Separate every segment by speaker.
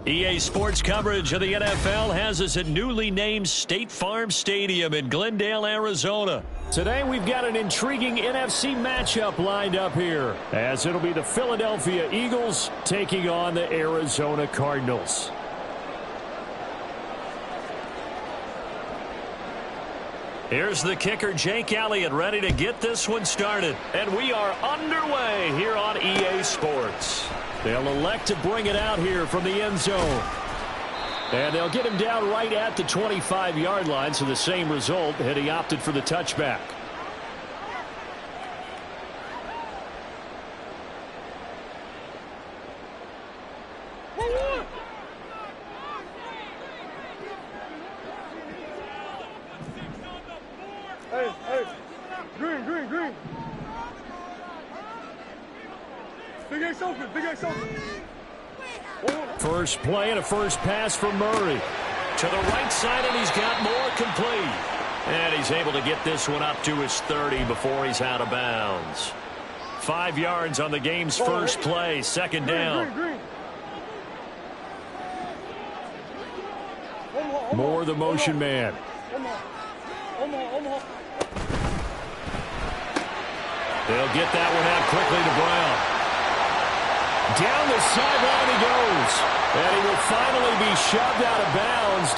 Speaker 1: EA Sports coverage of the NFL has us at newly named State Farm Stadium in Glendale, Arizona. Today we've got an intriguing NFC matchup lined up here, as it'll be the Philadelphia Eagles taking on the Arizona Cardinals. Here's the kicker, Jake Elliott, ready to get this one started. And we are underway here on EA Sports. They'll elect to bring it out here from the end zone. And they'll get him down right at the 25-yard line, so the same result had he opted for the touchback.
Speaker 2: Hey, green. Big X open.
Speaker 1: First play and a first pass from Murray. To the right side, and he's got more complete. And he's able to get this one up to his 30 before he's out of bounds. 5 yards on the game's first play, second down. Moore, the motion man. They'll get that one out quickly to Brown. Down the sideline he goes. And he will finally be shoved out of bounds.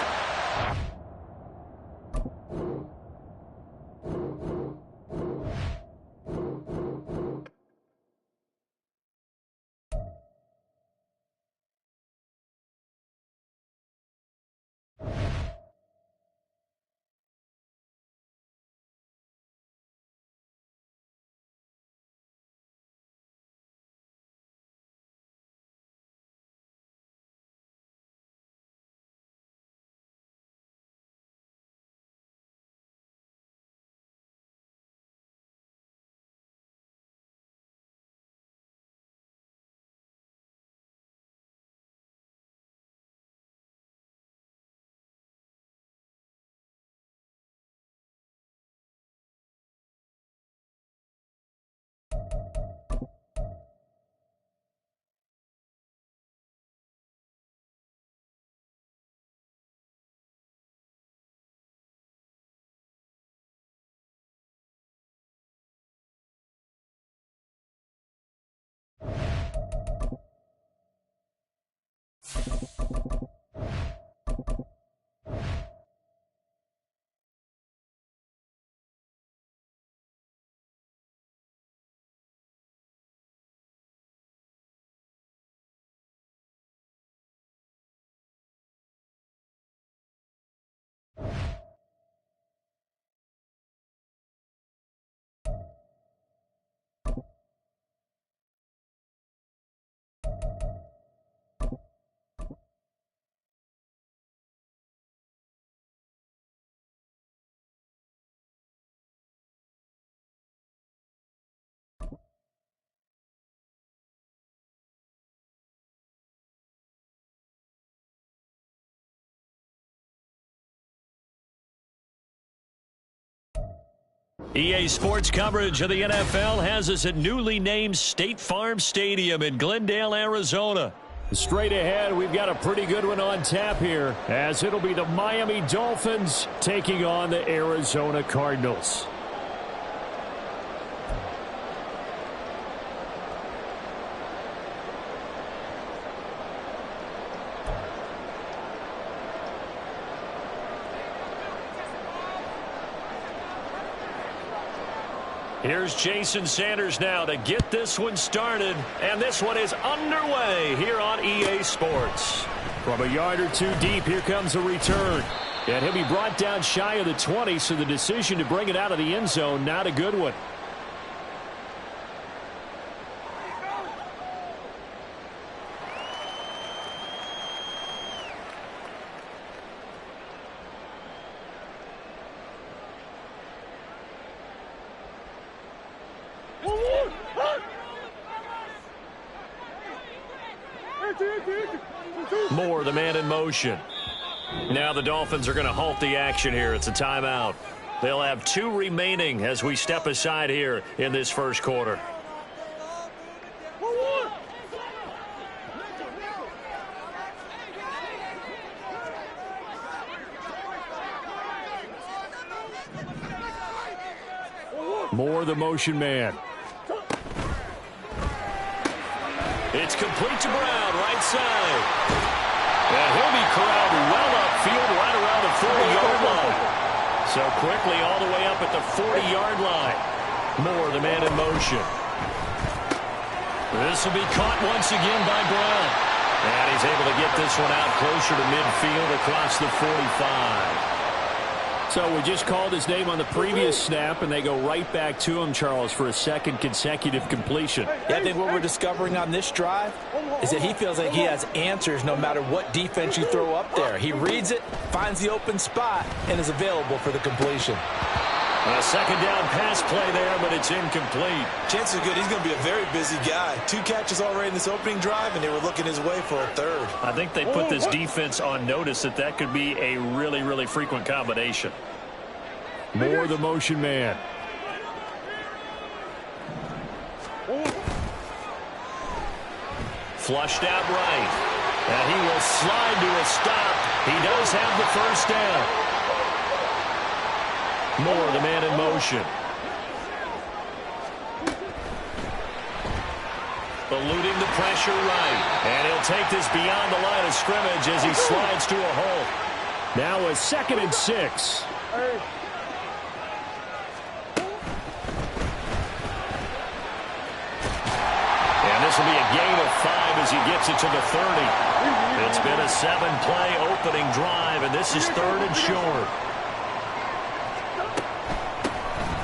Speaker 1: EA Sports coverage of the NFL has us at newly named State Farm Stadium in Glendale, Arizona. Straight ahead, we've got a pretty good one on tap here, as it'll be the Miami Dolphins taking on the Arizona Cardinals. Here's Jason Sanders now to get this one started. And this one is underway here on EA Sports. From a yard or two deep, here comes a return. And he'll be brought down shy of the 20, so the decision to bring it out of the end zone, not a good one. Moore, the man in motion. Now the Dolphins are going to halt the action here. It's a timeout. They'll have 2 remaining as we step aside here in this first quarter. More the motion man. It's complete to Brown, right side. And he'll be corralled well upfield right around the 40-yard line. So quickly all the way up at the 40-yard line. Moore, the man in motion. This will be caught once again by Brown. And he's able to get this one out closer to midfield across the 45. So we just called his name on the previous snap, and they go right back to him, Charles, for a second consecutive completion.
Speaker 3: Yeah, I think what we're discovering on this drive is that he feels like he has answers no matter what defense you throw up there. He reads it, finds the open spot, and is available for the completion.
Speaker 1: A second down pass play there, but it's incomplete.
Speaker 4: Chances are good he's going to be a very busy guy. 2 catches already in this opening drive, and they were looking his way for a third.
Speaker 1: I think they put this defense on notice that that could be a really, really frequent combination. Moore, the motion man. Flushed out right. And he will slide to a stop. He does have the first down. Moore, the man in motion. Eluding the pressure right. And he'll take this beyond the line of scrimmage as he slides to a hole. Now a 2nd and 6. And this will be a gain of 5 as he gets it to the 30. It's been a 7-play opening drive, and this is 3rd and short.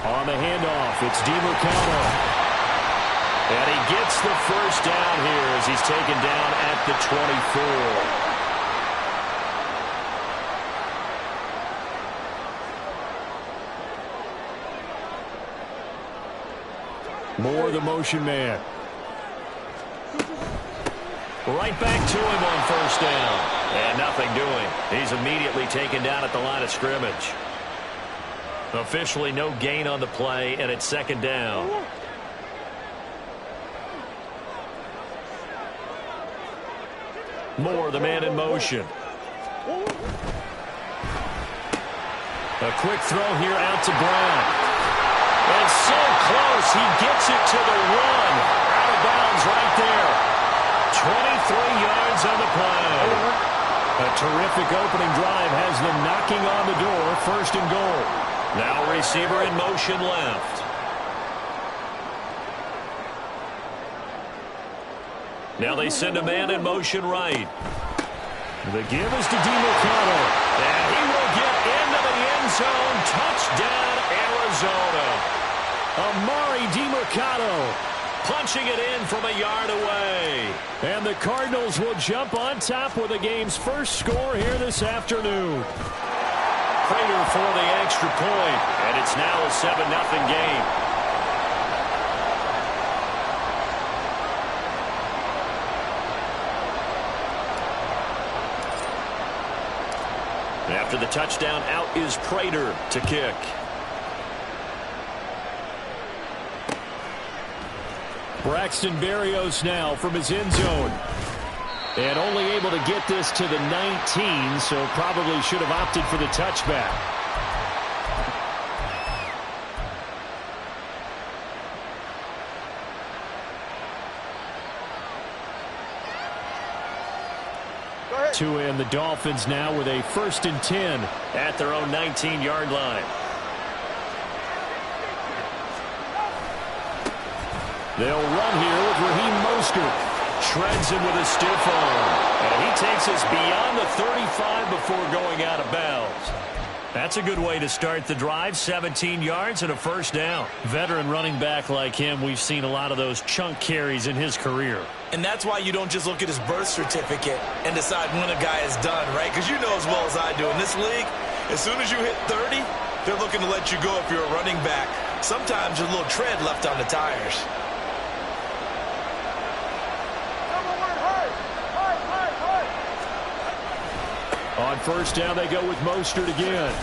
Speaker 1: On the handoff, it's DiMercado. And he gets the first down here as he's taken down at the 24. Moore, the motion man. Right back to him on first down. And nothing doing. He's immediately taken down at the line of scrimmage. Officially no gain on the play, and it's 2nd down. Moore, the man in motion. A quick throw here out to Brown. And so close, he gets it to the 1. Out of bounds right there. 23 yards on the play. A terrific opening drive has them knocking on the door. 1st and goal. Now receiver in motion left. Now they send a man in motion right. The give is to DiMercado. And he will get into the end zone. Touchdown, Arizona. Amari DiMercado punching it in from a yard away. And the Cardinals will jump on top with the game's first score here this afternoon. Prater for the extra point, and it's now a 7-0 game. After the touchdown, out is Prater to kick. Braxton Berrios now from his end zone. And only able to get this to the 19, so probably should have opted for the touchback. Tua and the Dolphins now with a 1st and 10 at their own 19-yard line. They'll run here with Raheem Mostert. Shreds him with a stiff arm. And he takes us beyond the 35 before going out of bounds. That's a good way to start the drive. 17 yards and a 1st down. Veteran running back like him, we've seen a lot of those chunk carries in his career.
Speaker 4: And that's why you don't just look at his birth certificate and decide when a guy is done, right? Because you know as well as I do, in this league, as soon as you hit 30, they're looking to let you go if you're a running back. Sometimes there's a little tread left on the tires.
Speaker 1: On 1st down, they go with Mostert again.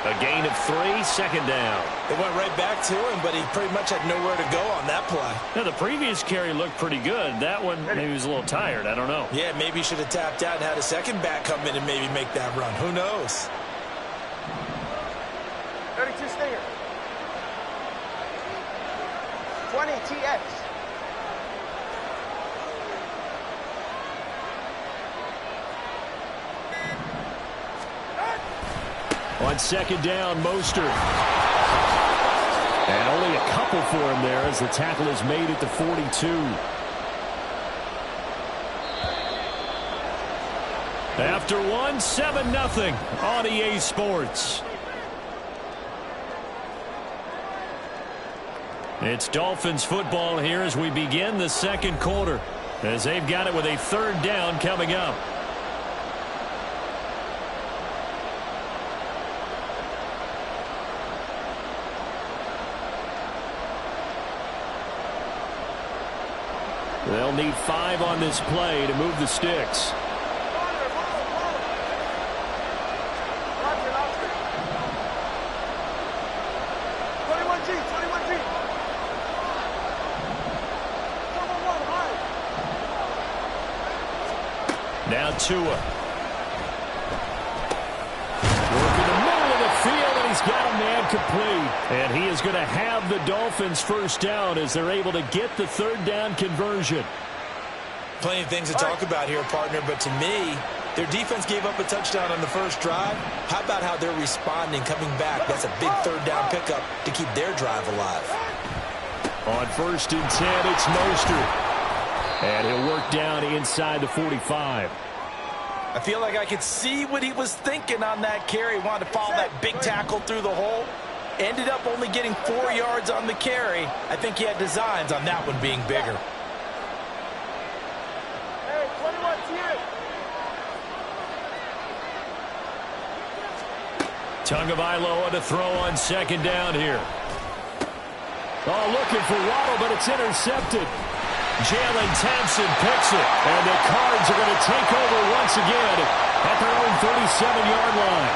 Speaker 1: A gain of 3, 2nd down.
Speaker 4: They went right back to him, but he pretty much had nowhere to go on that play.
Speaker 1: Now, the previous carry looked pretty good. That one, maybe he was a little tired. I don't know.
Speaker 4: Yeah, maybe he should have tapped out and had a second back come in and maybe make that run. Who knows?
Speaker 2: 32 stinger.
Speaker 5: 20 TX.
Speaker 1: On second down, Mostert. And only a couple for him there as the tackle is made at the 42. After one, 7-0 on EA Sports. It's Dolphins football here as we begin the second quarter, as they've got it with a third down coming up. They'll need 5 on this play to move the sticks. Now Tua. Working the middle of the field, and he's got a man complete. And he is going to have the Dolphins first down as they're able to get the third down conversion.
Speaker 3: Plenty of things to talk about here, partner, but to me, their defense gave up a touchdown on the first drive. How about how they're responding, coming back? That's a big third down pickup to keep their drive alive.
Speaker 1: On 1st and 10, it's Mostert. And he'll work down inside the 45.
Speaker 3: I feel like I could see what he was thinking on that carry. Wanted to follow that big tackle through the hole. Ended up only getting 4 yards on the carry. I think he had designs on that one being bigger.
Speaker 5: Hey, 21 TX.
Speaker 1: Tagovailoa to throw on second down here. Oh, looking for Waddle, but it's intercepted. Jalen Thompson picks it, and the Cards are going to take over once again at their own 37-yard line.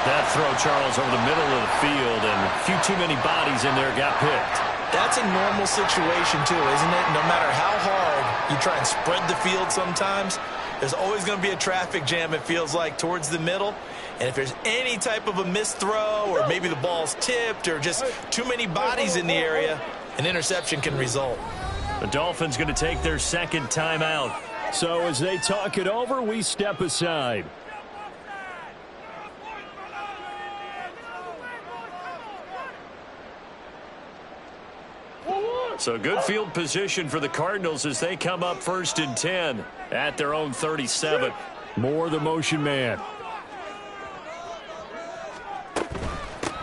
Speaker 1: That throw, Charles, over the middle of the field, and a few too many bodies in there got picked.
Speaker 3: That's a normal situation, too, isn't it? No matter how hard you try and spread the field sometimes, there's always going to be a traffic jam, it feels like, towards the middle. And if there's any type of a missed throw, or maybe the ball's tipped, or just too many bodies in the area, an interception can result.
Speaker 1: The Dolphins going to take their second timeout. So as they talk it over, we step aside. So good field position for the Cardinals as they come up 1st and 10 at their own 37. More the motion man.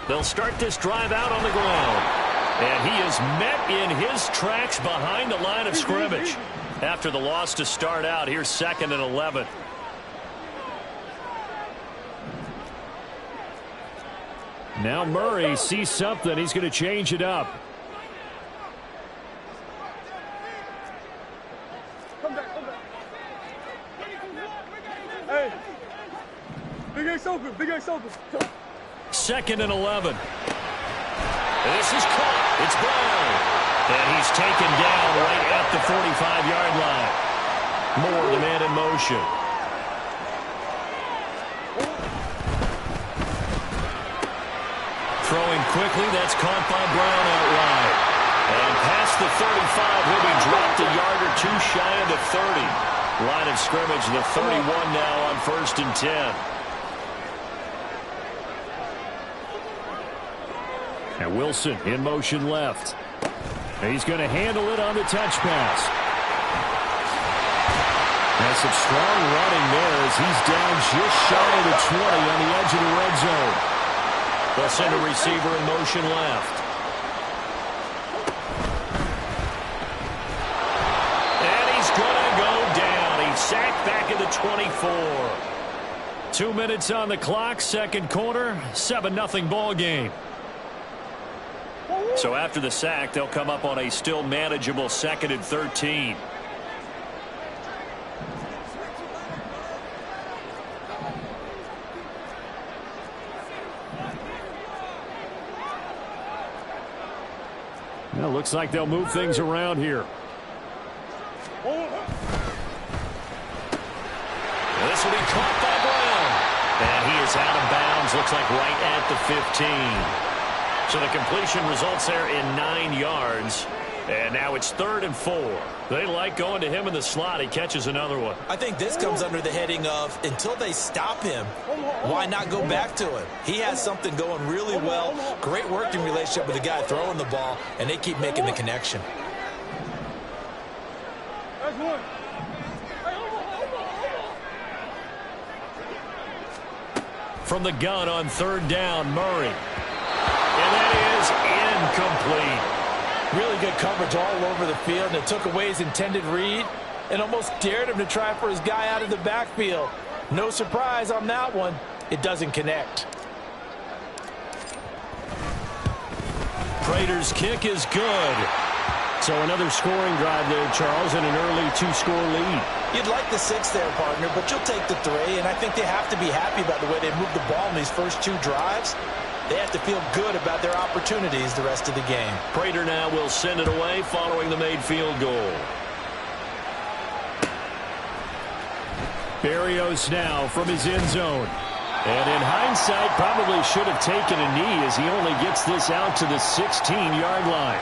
Speaker 1: They'll start this drive out on the ground. And he is met in his tracks behind the line of scrimmage. After the loss to start out, here's 2nd and 11. Now Murray sees something. He's going to change it up.
Speaker 2: Come back. Hey. Big A's open.
Speaker 1: 2nd and 11. This is caught. It's Brown. And he's taken down right at the 45-yard line. Moore, the man in motion. Throwing quickly. That's caught by Brown out wide. And past the 35, he'll be dropped a yard or two shy of the 30. Line of scrimmage, the 31 now on 1st and 10. And Wilson in motion left. He's going to handle it on the touch pass. That's some strong running there as he's down just shy of the 20 on the edge of the red zone. They'll send a receiver in motion left. And he's going to go down. He's sacked back at the 24. 2 minutes on the clock, second quarter, 7-0 ball game. So after the sack, they'll come up on a still manageable 2nd and 13. Well, looks like they'll move things around here. This will be caught by Brown. And he is out of bounds, looks like right at the 15. So the completion results there in 9 yards. And now it's 3rd and 4. They like going to him in the slot. He catches another one.
Speaker 3: I think this comes under the heading of until they stop him, why not go back to him? He has something going really well. Great working relationship with the guy throwing the ball, and they keep making the connection.
Speaker 2: That's one.
Speaker 1: From the gun on 3rd down, Murray. And that is incomplete.
Speaker 3: Really good coverage all over the field, and it took away his intended read and almost dared him to try for his guy out of the backfield. No surprise on that one. It doesn't connect.
Speaker 1: Prater's kick is good. So another scoring drive there, Charles, and an early 2-score lead.
Speaker 3: You'd like the 6 there, partner, but you'll take the 3, and I think they have to be happy about the way they moved the ball in these first 2 drives. They have to feel good about their opportunities the rest of the game.
Speaker 1: Prater now will send it away following the made field goal. Berrios now from his end zone. And in hindsight, probably should have taken a knee as he only gets this out to the 16-yard line.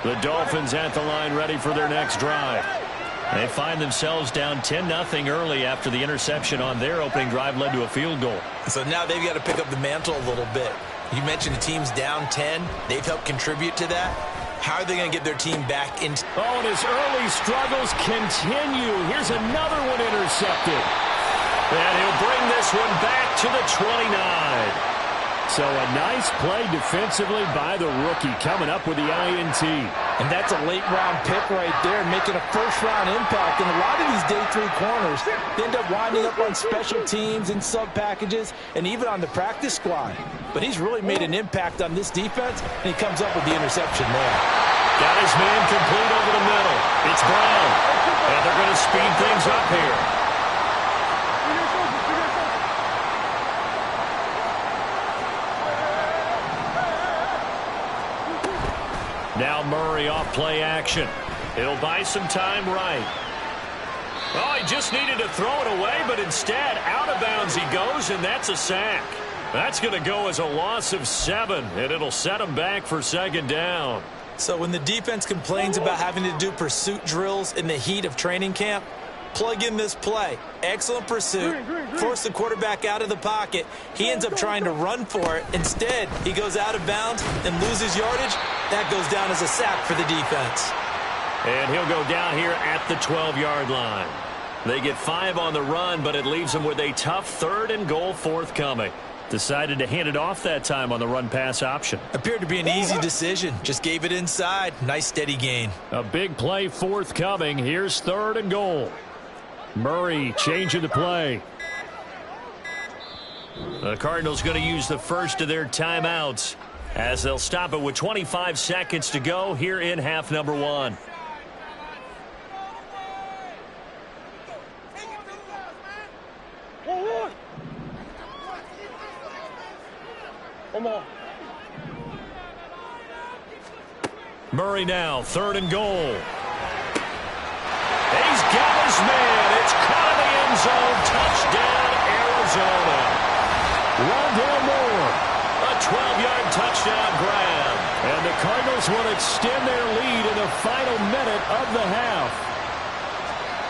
Speaker 1: The Dolphins at the line ready for their next drive. They find themselves down 10-0 early after the interception on their opening drive led to a field goal.
Speaker 3: So now they've got to pick up the mantle a little bit. You mentioned the team's down 10. They've helped contribute to that. How are they going to get their team back into...
Speaker 1: Oh, and his early struggles continue. Here's another one intercepted. And he'll bring this one back to the 29. So a nice play defensively by the rookie coming up with the INT.
Speaker 3: And that's a late-round pick right there, making a first-round impact. And a lot of these day 3 corners, they end up winding up on special teams and sub-packages and even on the practice squad. But he's really made an impact on this defense, and he comes up with the interception there.
Speaker 1: Got his man complete over the middle. It's Brown. And they're going to speed things up here. Now Murray off play action. He'll buy some time right. Oh, he just needed to throw it away, but instead, out of bounds he goes, and that's a sack. That's going to go as a loss of 7, and it'll set him back for 2nd down.
Speaker 3: So when the defense complains about having to do pursuit drills in the heat of training camp, plug in this play. Excellent pursuit. Force the quarterback out of the pocket. He ends up trying to run for it. Instead, he goes out of bounds and loses yardage. That goes down as a sack for the defense.
Speaker 1: And he'll go down here at the 12-yard line. They get 5 on the run, but it leaves them with a tough 3rd and goal forthcoming. Decided to hand it off that time on the run-pass option.
Speaker 3: Appeared to be an easy decision. Just gave it inside. Nice steady gain.
Speaker 1: A big play forthcoming. Here's 3rd and goal. Murray changing the play. The Cardinals going to use the first of their timeouts as they'll stop it with 25 seconds to go here in half number 1.
Speaker 2: Come on.
Speaker 1: Murray now, 3rd and goal. He's got his man. It's caught in the end zone. Touchdown, Arizona. Rondale Moore, a 12-yard touchdown grab. And the Cardinals will extend their lead in the final minute of the half.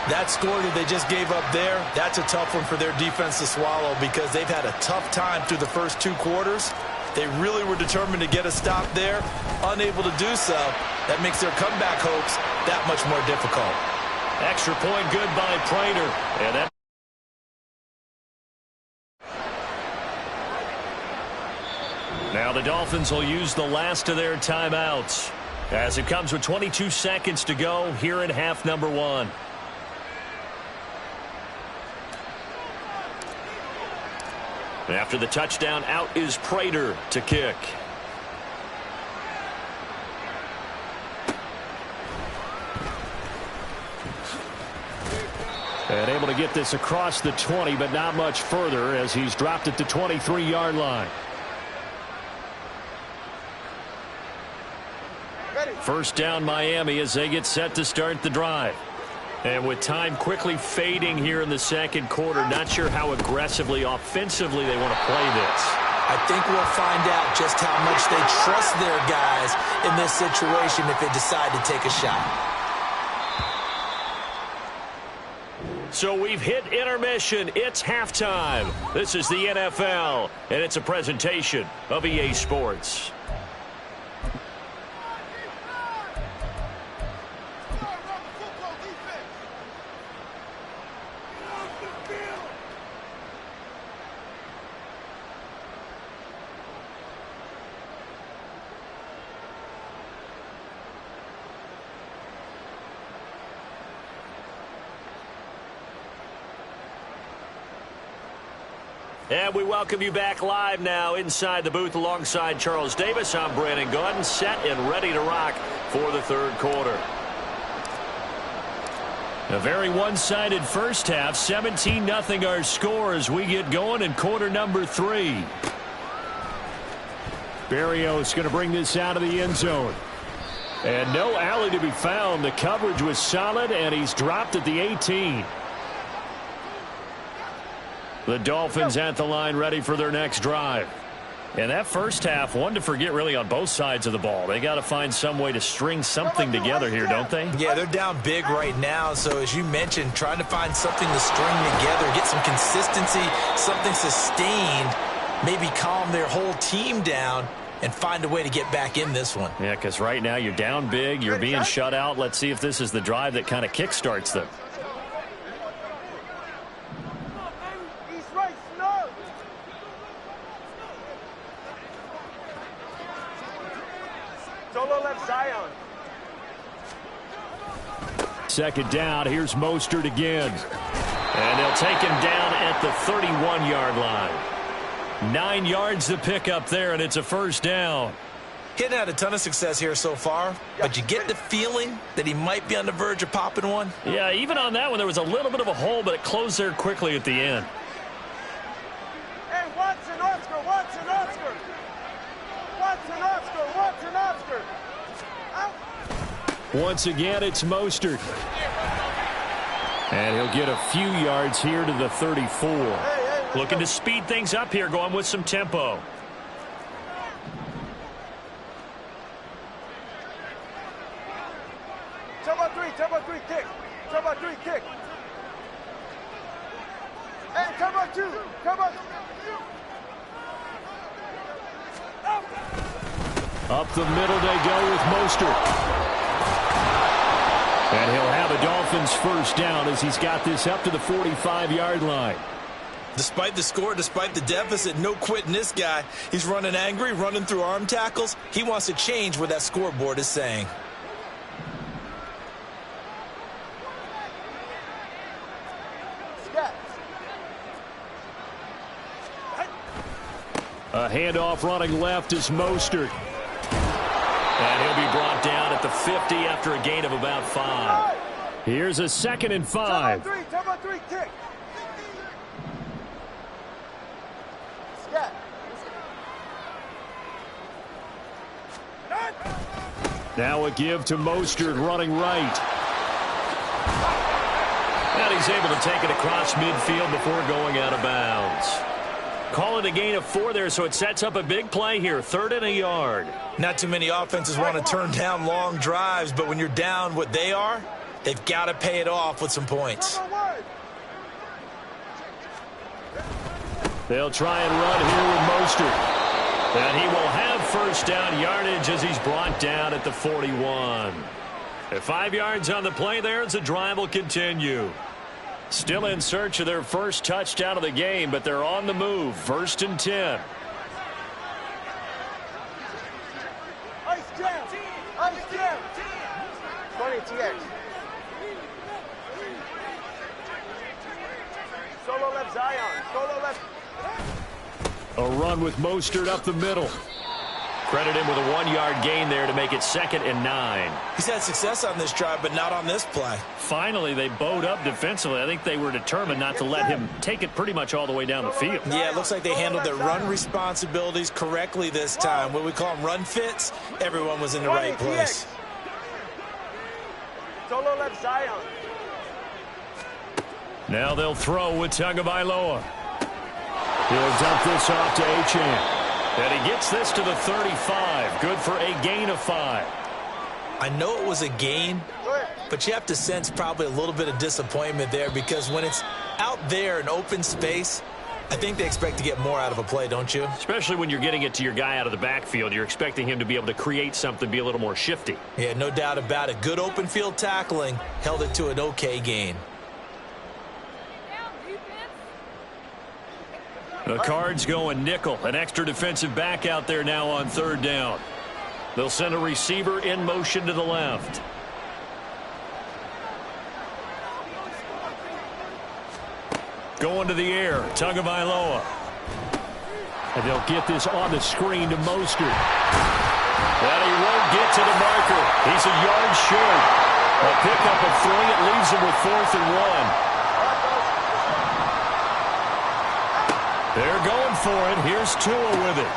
Speaker 3: That score that they just gave up there, that's a tough one for their defense to swallow because they've had a tough time through the first 2 quarters. They really were determined to get a stop there, unable to do so. That makes their comeback hopes that much more difficult.
Speaker 1: Extra point good by Prater. And that now the Dolphins will use the last of their timeouts as it comes with 22 seconds to go here in half number 1. After the touchdown, out is Prater to kick. And able to get this across the 20, but not much further as he's dropped it to 23-yard line. First down Miami as they get set to start the drive. And with time quickly fading here in the second quarter, not sure how aggressively, offensively they want to play this.
Speaker 3: I think we'll find out just how much they trust their guys in this situation if they decide to take a shot.
Speaker 1: So we've hit intermission. It's halftime. This is the NFL, and it's a presentation of EA Sports. And we welcome you back live now inside the booth alongside Charles Davis. I'm Brandon Gaudin, set and ready to rock for the third quarter. A very one-sided first half. 17-0 our score as we get going in quarter number 3. Barrios going to bring this out of the end zone. And no alley to be found. The coverage was solid, and he's dropped at the 18. The Dolphins at the line ready for their next drive. And that first half, one to forget really on both sides of the ball. They got to find some way to string something together here, don't they?
Speaker 3: Yeah, they're down big right now. So as you mentioned, trying to find something to string together, get some consistency, something sustained, maybe calm their whole team down and find a way to get back in this one.
Speaker 1: Yeah, because right now you're down big, you're being shut out. Let's see if this is the drive that kind of kickstarts them.
Speaker 5: Zion.
Speaker 1: Second down. Here's Mostert again. And they'll take him down at the 31-yard line. 9 yards to pick up there, and it's a first down.
Speaker 3: He hadn't had a ton of success here so far, but you get the feeling that he might be on the verge of popping one.
Speaker 1: Yeah, even on that one, there was a little bit of a hole, but it closed there quickly at the end.
Speaker 5: Hey, Watson, Oscar, Watson, Oscar. Watson, Oscar, Watson, Oscar.
Speaker 1: Once again, it's Mostert. And he'll get a few yards here to the 34. Looking to speed things up here, going with some tempo.
Speaker 5: Tempo 3, kick. Tempo 3, kick. Hey, tempo 2, tempo.
Speaker 1: Up the middle they go with Mostert. And he'll have a Dolphins first down as he's got this up to the 45-yard line.
Speaker 3: Despite the score, despite the deficit, no quitting this guy. He's running angry, running through arm tackles. He wants to change what that scoreboard is saying.
Speaker 1: A handoff running left is Mostert. And he'll be brought down at the 50 after a gain of about 5. Here's a 2nd and 5.
Speaker 5: Tempo 3, kick.
Speaker 1: Now a give to Mostert running right. And he's able to take it across midfield before going out of bounds. Call it a gain of 4 there, so it sets up a big play here. 3rd and a yard.
Speaker 3: Not too many offenses want to turn down long drives, but when you're down what they are, they've got to pay it off with some points.
Speaker 1: They'll try and run here with Mostert. And he will have first down yardage as he's brought down at the 41. At 5 yards on the play there as the drive will continue. Still in search of their first touchdown of the game, but they're on the move. 1st and 10.
Speaker 5: Ice jam. Ice jam. 20 TX. Solo left Zion. Solo left.
Speaker 1: A run with Mostert up the middle. Credit him with a 1-yard gain there to make it 2nd and 9.
Speaker 3: He's had success on this drive, but not on this play.
Speaker 1: Finally, they bowed up defensively. I think they were determined not to let him take it pretty much all the way down the field.
Speaker 3: Yeah, it looks like they handled their run responsibilities correctly this time. What we call them run fits, everyone was in the right place.
Speaker 5: Solo left Zion.
Speaker 1: Now they'll throw with Tagovailoa. He'll dump this off to Achane. And he gets this to the 35. Good for a gain of 5.
Speaker 3: I know it was a gain, but you have to sense probably a little bit of disappointment there, because when it's out there in open space, I think they expect to get more out of a play, don't you?
Speaker 1: Especially when you're getting it to your guy out of the backfield. You're expecting him to be able to create something, be a little more shifty.
Speaker 3: Yeah, no doubt about it. Good open field tackling held it to an okay gain.
Speaker 1: The Cards going nickel. An extra defensive back out there now on 3rd down. They'll send a receiver in motion to the left. Going to the air, Tagovailoa. And they'll get this on the screen to Mostert. And he won't get to the marker. He's a yard short. A pickup of 3. It leaves him with 4th and 1. They're going for it. Here's Tua with it.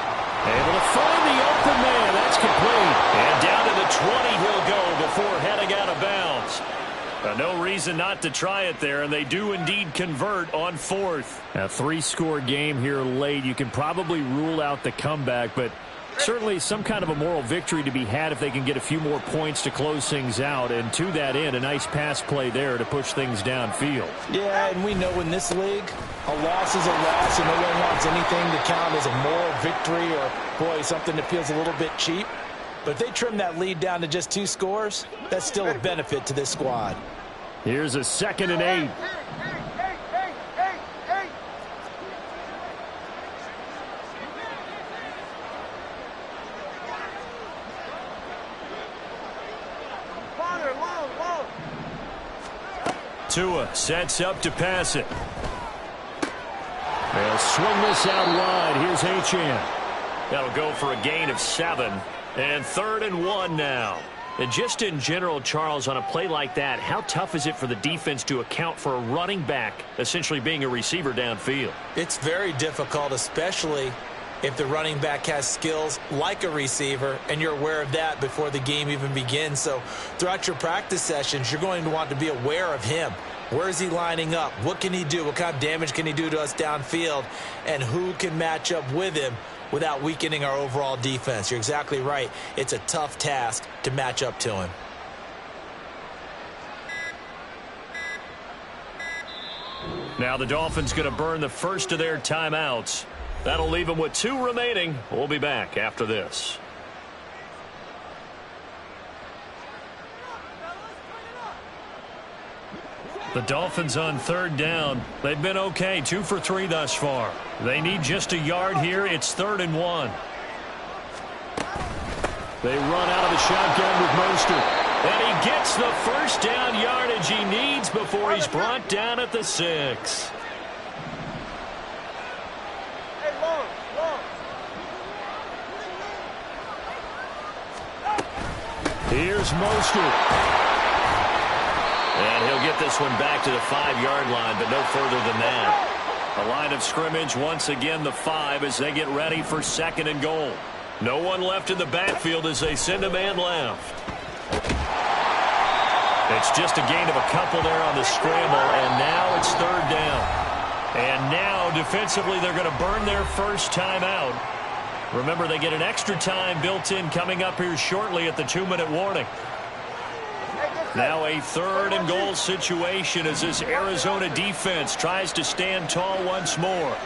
Speaker 1: Able to find the open man. That's complete. And down to the 20 he'll go before heading out of bounds. No reason not to try it there, and they do indeed convert on 4th. A 3-score game here late. You can probably rule out the comeback, but certainly some kind of a moral victory to be had if they can get a few more points to close things out. And to that end, a nice pass play there to push things downfield.
Speaker 3: Yeah, and we know in this league, a loss is a loss, and no one wants anything to count as a moral victory or, boy, something that feels a little bit cheap. But if they trim that lead down to just 2 scores, that's still a benefit to this squad.
Speaker 1: Here's a 2nd and 8. Tua sets up to pass it. They'll swing this out wide. Here's Achane. That'll go for a gain of 7. And 3rd and 1 now. And just in general, Charles, on a play like that, how tough is it for the defense to account for a running back essentially being a receiver downfield?
Speaker 3: It's very difficult, especially if the running back has skills like a receiver, and you're aware of that before the game even begins. So throughout your practice sessions, you're going to want to be aware of him. Where is he lining up? What can he do? What kind of damage can he do to us downfield? And who can match up with him without weakening our overall defense? You're exactly right. It's a tough task to match up to him.
Speaker 1: Now the Dolphins going to burn the first of their timeouts. That'll leave them with 2 remaining. We'll be back after this. The Dolphins on 3rd down. They've been okay, 2 for 3 thus far. They need just a yard here. It's 3rd and 1. They run out of the shotgun with Mostert. And he gets the first down yardage he needs before he's brought down at the 6. Here's Mostert. And he'll get this one back to the 5-yard line, but no further than that. A line of scrimmage, once again the 5 as they get ready for 2nd and goal. No one left in the backfield as they send a man left. It's just a gain of a couple there on the scramble, and now it's 3rd down. And now defensively they're going to burn their first timeout. Remember, they get an extra time built in coming up here shortly at the 2-minute warning. Now a 3rd and goal situation as this Arizona defense tries to stand tall once more.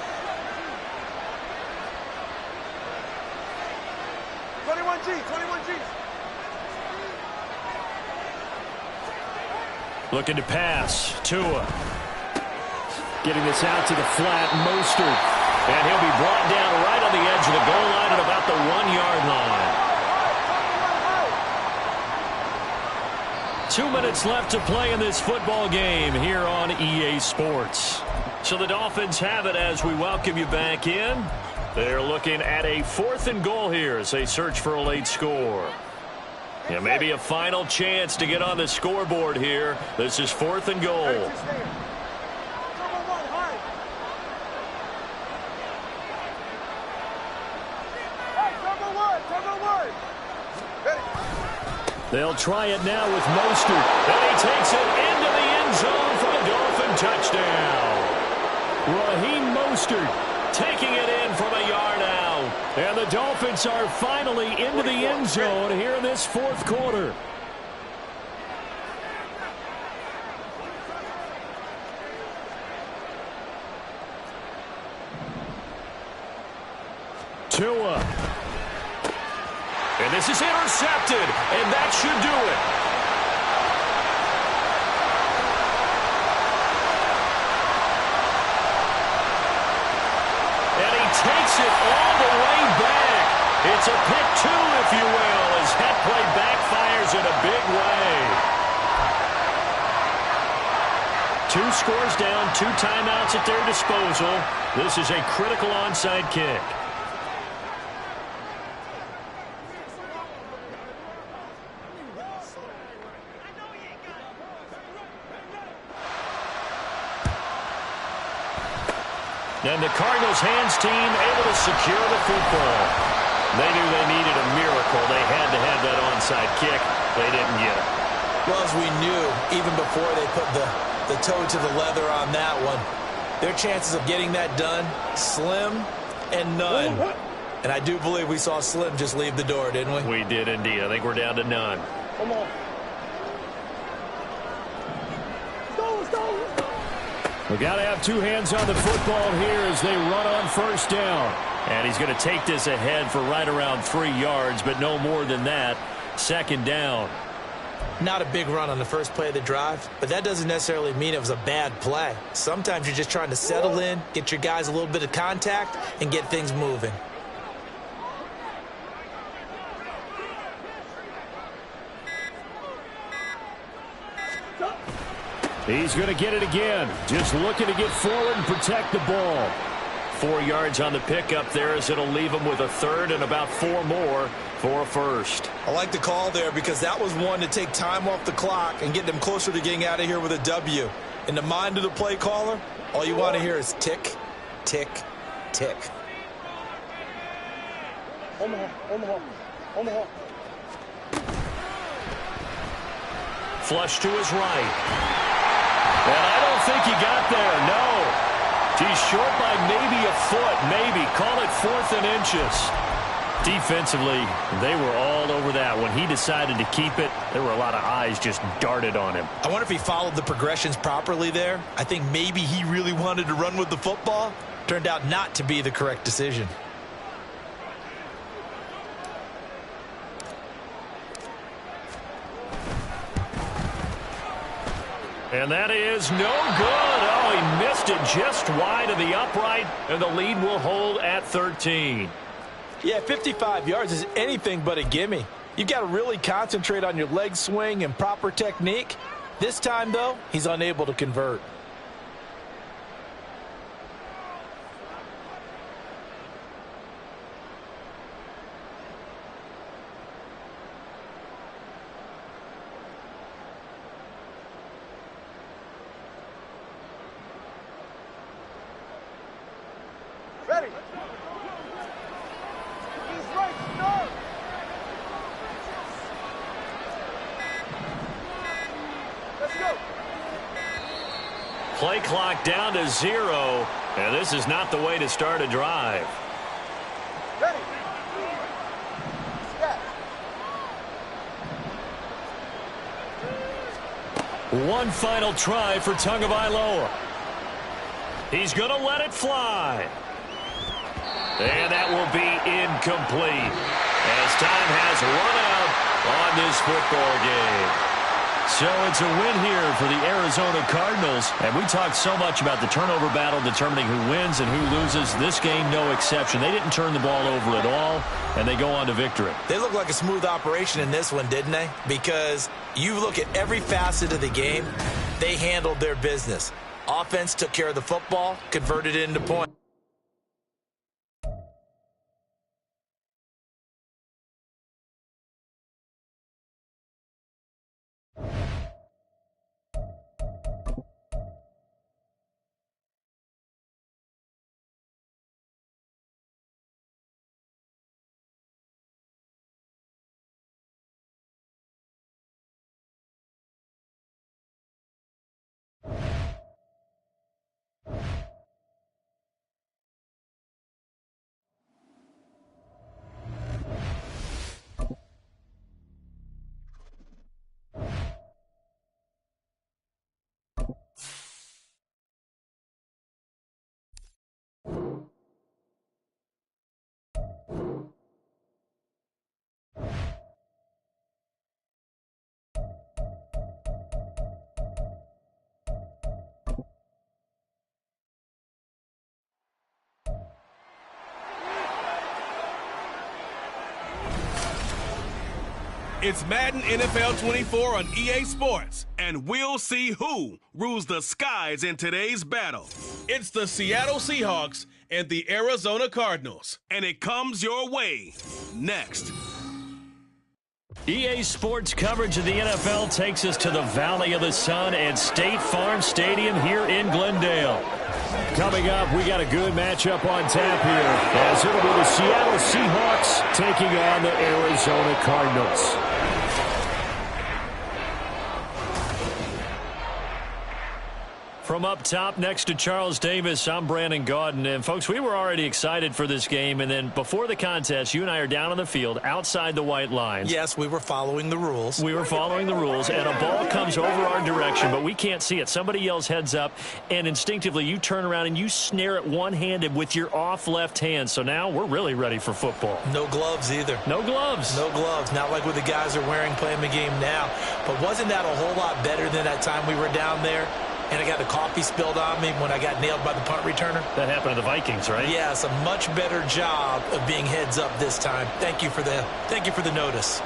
Speaker 5: 21G.
Speaker 1: Looking to pass. Tua. Getting this out to the flat. Mostert. And he'll be brought down right on the edge of the goal line at about the 1-yard line. 2 minutes left to play in this football game here on EA Sports. So the Dolphins have it as we welcome you back in. They're looking at a 4th and goal here as they search for a late score. Yeah, maybe a final chance to get on the scoreboard here. This is 4th and goal. They'll try it now with Mostert. And he takes it into the end zone for the Dolphins and touchdown. Raheem Mostert taking it in from a yard out. And the Dolphins are finally into the end zone here in this fourth quarter. Tua. And this is intercepted, and that should do it. And he takes it all the way back. It's a pick two, if you will, as that play backfires in a big way. 2 scores down, 2 timeouts at their disposal. This is a critical onside kick. And the Cardinals hands team able to secure the football. They knew they needed a miracle. They had to have that onside kick. They didn't get it.
Speaker 3: Well, as we knew, even before they put the toe to the leather on that one, their chances of getting that done, slim and none. And I do believe we saw Slim just leave the door, didn't we?
Speaker 1: We did indeed. I think we're down to none.
Speaker 2: Come on. Let's go.
Speaker 1: We got to have 2 hands on the football here as they run on first down. And he's going to take this ahead for right around 3 yards, but no more than that. Second down.
Speaker 3: Not a big run on the first play of the drive, but that doesn't necessarily mean it was a bad play. Sometimes you're just trying to settle in, get your guys a little bit of contact, and get things moving.
Speaker 1: He's going to get it again. Just looking to get forward and protect the ball. 4 yards on the pickup there as it'll leave him with a third and about 4 more for a first.
Speaker 3: I like the call there because that was one to take time off the clock and get them closer to getting out of here with a W. In the mind of the play caller, all you want to hear is tick, tick, tick.
Speaker 2: Omaha.
Speaker 1: Flush to his right. And I don't think he got there, no. He's short by maybe a foot, maybe. Call it 4th and inches. Defensively, they were all over that. When he decided to keep it, there were a lot of eyes just darted on him.
Speaker 3: I wonder if he followed the progressions properly there. I think maybe he really wanted to run with the football. Turned out not to be the correct decision.
Speaker 1: And that is no good. Oh, he missed it just wide of the upright, and the lead will hold at 13.
Speaker 3: Yeah, 55 yards is anything but a gimme. You've got to really concentrate on your leg swing and proper technique. This time, though, he's unable to convert.
Speaker 5: Ready. He's right, start. Let's go.
Speaker 1: Play clock down to 0, and this is not the way to start a drive.
Speaker 5: Ready. Snap.
Speaker 1: One final try for Tagovailoa. He's going to let it fly. And that will be incomplete as time has run out on this football game. So it's a win here for the Arizona Cardinals. And we talked so much about the turnover battle determining who wins and who loses. This game, no exception. They didn't turn the ball over at all, and they go on to victory.
Speaker 3: They look like a smooth operation in this one, didn't they? Because you look at every facet of the game, they handled their business. Offense took care of the football, converted it into points.
Speaker 6: It's Madden NFL 24 on EA Sports, and we'll see who rules the skies in today's battle. It's the Seattle Seahawks and the Arizona Cardinals, and it comes your way next.
Speaker 1: EA Sports coverage of the NFL takes us to the Valley of the Sun at State Farm Stadium here in Glendale. Coming up, we got a good matchup on tap here, as it'll be the Seattle Seahawks taking on the Arizona Cardinals. From up top next to Charles Davis, I'm Brandon Gaudin. And, folks, we were already excited for this game. And then before the contest, you and I are down on the field outside the white lines.
Speaker 3: Yes, we were following the rules.
Speaker 1: We were following the rules, and a ball comes over our direction, but we can't see it. Somebody yells heads up, and instinctively you turn around and you snare it one-handed with your off left hand. So now we're really ready for football.
Speaker 3: No gloves either.
Speaker 1: No gloves.
Speaker 3: No gloves. Not like what the guys are wearing playing the game now. But wasn't that a whole lot better than that time we were down there? And I got the coffee spilled on me when I got nailed by the punt returner.
Speaker 1: That happened to the Vikings, right?
Speaker 3: Yes, a much better job of being heads up this time. Thank you for the notice.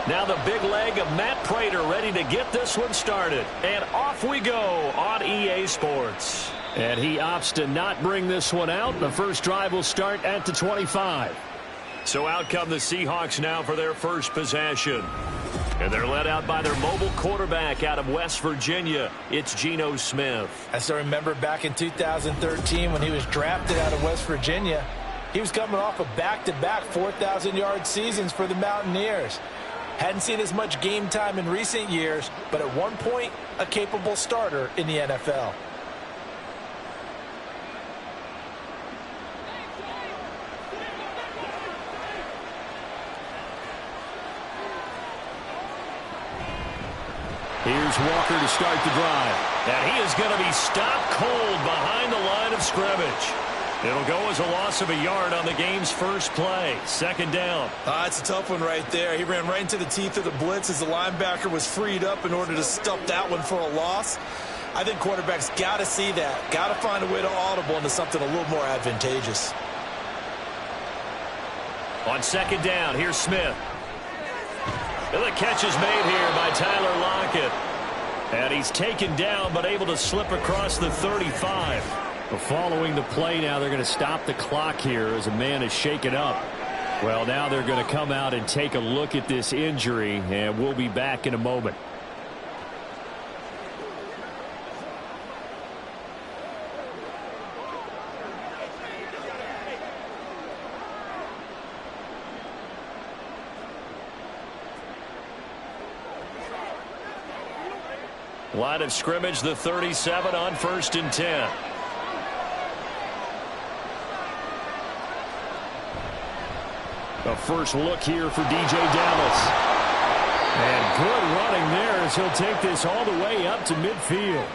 Speaker 1: Now the big leg of Matt Prater ready to get this one started. And off we go on EA Sports. And he opts to not bring this one out. The first drive will start at the 25. So out come the Seahawks now for their first possession. And they're led out by their mobile quarterback out of West Virginia. It's Geno Smith.
Speaker 3: I still remember back in 2013 when he was drafted out of West Virginia. He was coming off of back-to-back 4,000-yard seasons for the Mountaineers. Hadn't seen as much game time in recent years, but at one point, a capable starter in the NFL.
Speaker 1: Here's Walker to start the drive. And he is going to be stopped cold behind the line of scrimmage. It'll go as a loss of a yard on the game's first play. Second down.
Speaker 3: It's a tough one right there. He ran right into the teeth of the blitz as the linebacker was freed up in order to stuff that one for a loss. I think quarterbacks got to see that. Got to find a way to audible into something a little more advantageous.
Speaker 1: On second down, here's Smith. And the catch is made here by Tyler Lockett. And he's taken down but able to slip across the 35. Following the play now, they're going to stop the clock here as a man is shaken up. Well, now they're going to come out and take a look at this injury, and we'll be back in a moment. Line of scrimmage, the 37 on 1st and 10. A first look here for DJ Dallas. And good running there as he'll take this all the way up to midfield.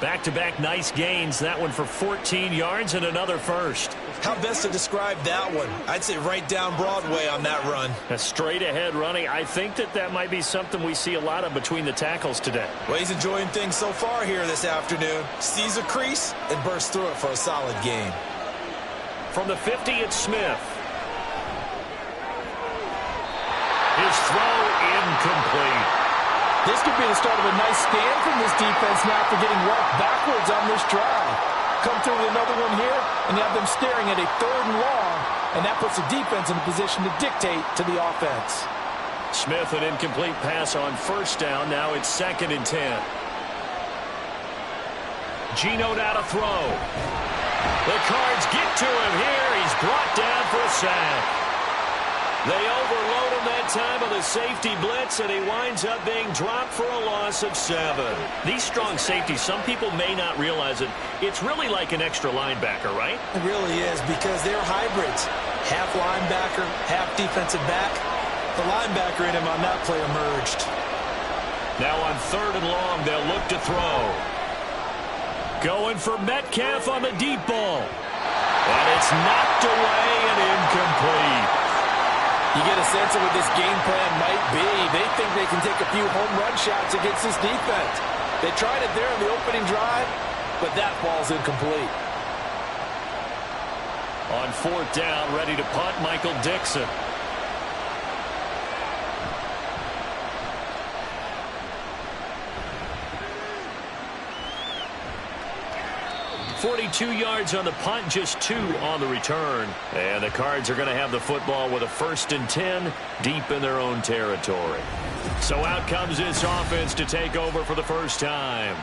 Speaker 1: Back-to-back nice gains. That one for 14 yards and another first.
Speaker 3: How best to describe that one? I'd say right down Broadway on that run.
Speaker 1: A straight-ahead running. I think that might be something we see a lot of between the tackles today.
Speaker 3: Well, he's enjoying things so far here this afternoon. Sees a crease and bursts through it for a solid gain.
Speaker 1: From the 50, it's Smith. His throw incomplete.
Speaker 3: This could be the start of a nice stand from this defense now for getting walked backwards on this drive. Come through with another one here, and you have them staring at a 3rd and long, and that puts the defense in a position to dictate to the offense.
Speaker 1: Smith, an incomplete pass on 1st down. Now it's 2nd and 10. Geno now to throw. The Cards get to him here. He's brought down for a sack. They overload him that time with a safety blitz, and he winds up being dropped for a loss of 7. These strong safeties, some people may not realize it. It's really like an extra linebacker, right?
Speaker 3: It really is, because they're hybrids. Half linebacker, half defensive back. The linebacker in him on that play emerged.
Speaker 1: Now on 3rd and long, they'll look to throw. Going for Metcalf on the deep ball. And it's knocked away and incomplete.
Speaker 3: You get a sense of what this game plan might be. They think they can take a few home run shots against this defense. They tried it there on the opening drive, but that ball's incomplete.
Speaker 1: On fourth down, ready to punt, Michael Dixon. .42 yards on the punt, just 2 on the return. And the Cards are going to have the football with a 1st and 10 deep in their own territory. So out comes this offense to take over for the first time.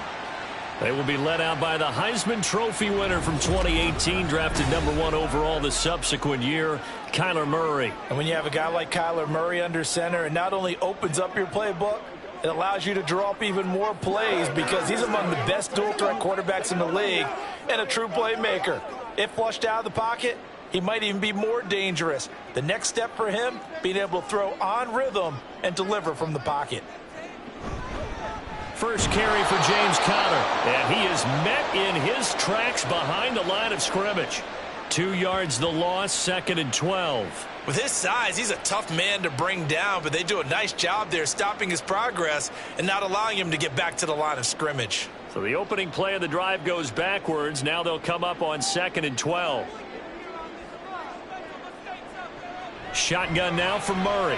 Speaker 1: They will be led out by the Heisman Trophy winner from 2018, drafted #1 overall the subsequent year, Kyler Murray.
Speaker 3: And when you have a guy like Kyler Murray under center, it not only opens up your playbook, it allows you to draw up even more plays because he's among the best dual-threat quarterbacks in the league and a true playmaker. If flushed out of the pocket, he might even be more dangerous. The next step for him, being able to throw on rhythm and deliver from the pocket.
Speaker 1: First carry for James Conner, and he is met in his tracks behind the line of scrimmage. 2 yards the loss, 2nd and 12.
Speaker 3: With his size, he's a tough man to bring down, but they do a nice job there stopping his progress and not allowing him to get back to the line of scrimmage.
Speaker 1: So the opening play of the drive goes backwards. Now they'll come up on 2nd and 12. Shotgun now for Murray.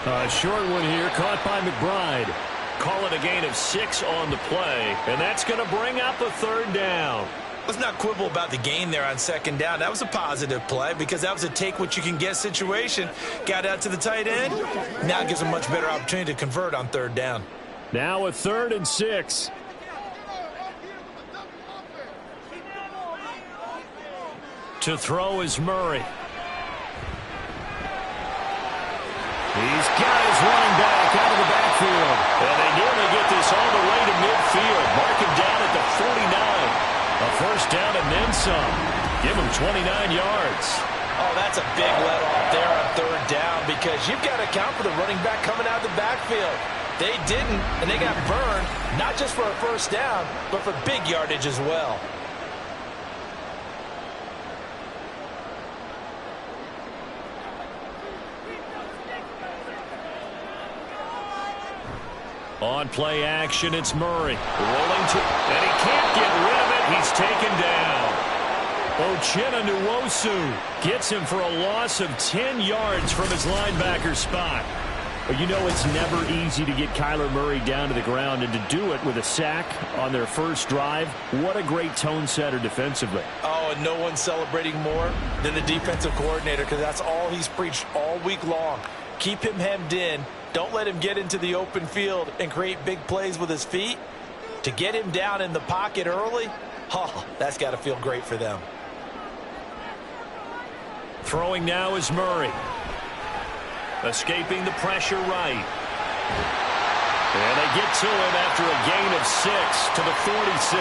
Speaker 1: A short one here, caught by McBride. Call it a gain of 6 on the play, and that's going to bring up a 3rd down.
Speaker 3: Let's not quibble about the gain there on 2nd down. That was a positive play because that was a take-what-you-can-get situation. Got out to the tight end. Now it gives a much better opportunity to convert on 3rd down.
Speaker 1: Now a 3rd and 6. To throw is Murray. He's got his running back out of the backfield. And they nearly get this all the way to midfield. Mark him down at the 49. A 1st down and then some. Give him 29 yards.
Speaker 3: Oh, that's a big let-off there on 3rd down because you've got to account for the running back coming out of the backfield. They didn't, and they got burned, not just for a 1st down, but for big yardage as well.
Speaker 1: On play action, it's Murray. Rolling to, and he can't get rid of it. He's taken down. Uchenna Nwosu gets him for a loss of 10 yards from his linebacker spot. But you know it's never easy to get Kyler Murray down to the ground, and to do it with a sack on their first drive, what a great tone setter defensively.
Speaker 3: Oh, and no one's celebrating more than the defensive coordinator because that's all he's preached all week long. Keep him hemmed in. Don't let him get into the open field and create big plays with his feet. To get him down in the pocket early, oh, that's got to feel great for them.
Speaker 1: Throwing now is Murray. Escaping the pressure right. And they get to him after a gain of 6 to the 46.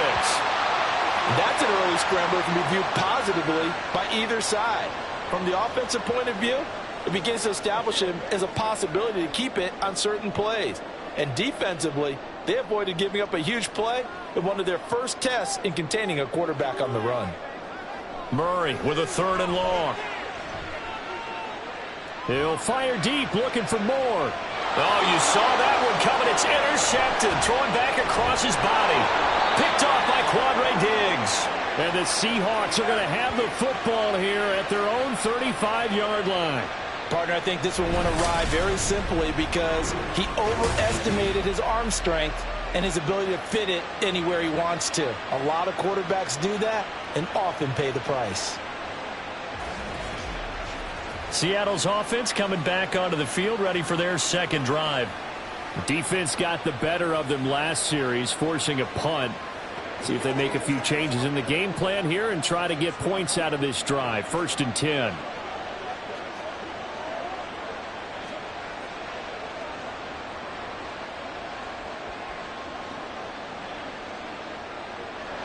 Speaker 3: That's an early scramble that can be viewed positively by either side. From the offensive point of view, it begins to establish him as a possibility to keep it on certain plays. And defensively, they avoided giving up a huge play in one of their first tests in containing a quarterback on the run.
Speaker 1: Murray with a 3rd and long. He'll fire deep, looking for more. Oh, you saw that one coming. It's intercepted, thrown back across his body. Picked off by Quandre Diggs. And the Seahawks are going to have the football here at their own 35-yard line.
Speaker 3: Partner, I think this one went awry very simply because he overestimated his arm strength and his ability to fit it anywhere he wants to. A lot of quarterbacks do that and often pay the price.
Speaker 1: Seattle's offense coming back onto the field, ready for their 2nd drive. Defense got the better of them last series, forcing a punt. See if they make a few changes in the game plan here and try to get points out of this drive. 1st and 10.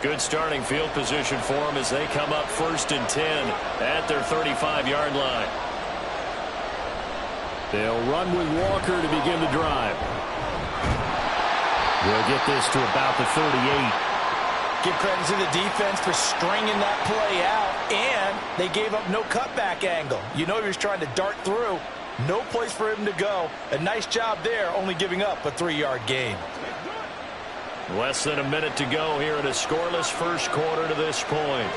Speaker 1: Good starting field position for them as they come up 1st and 10 at their 35-yard line. They'll run with Walker to begin the drive. They'll get this to about the 38.
Speaker 3: Give credit to the defense for stringing that play out, and they gave up no cutback angle. You know he was trying to dart through. No place for him to go. A nice job there, only giving up a 3-yard gain.
Speaker 1: Less than a minute to go here in a scoreless first quarter to this point.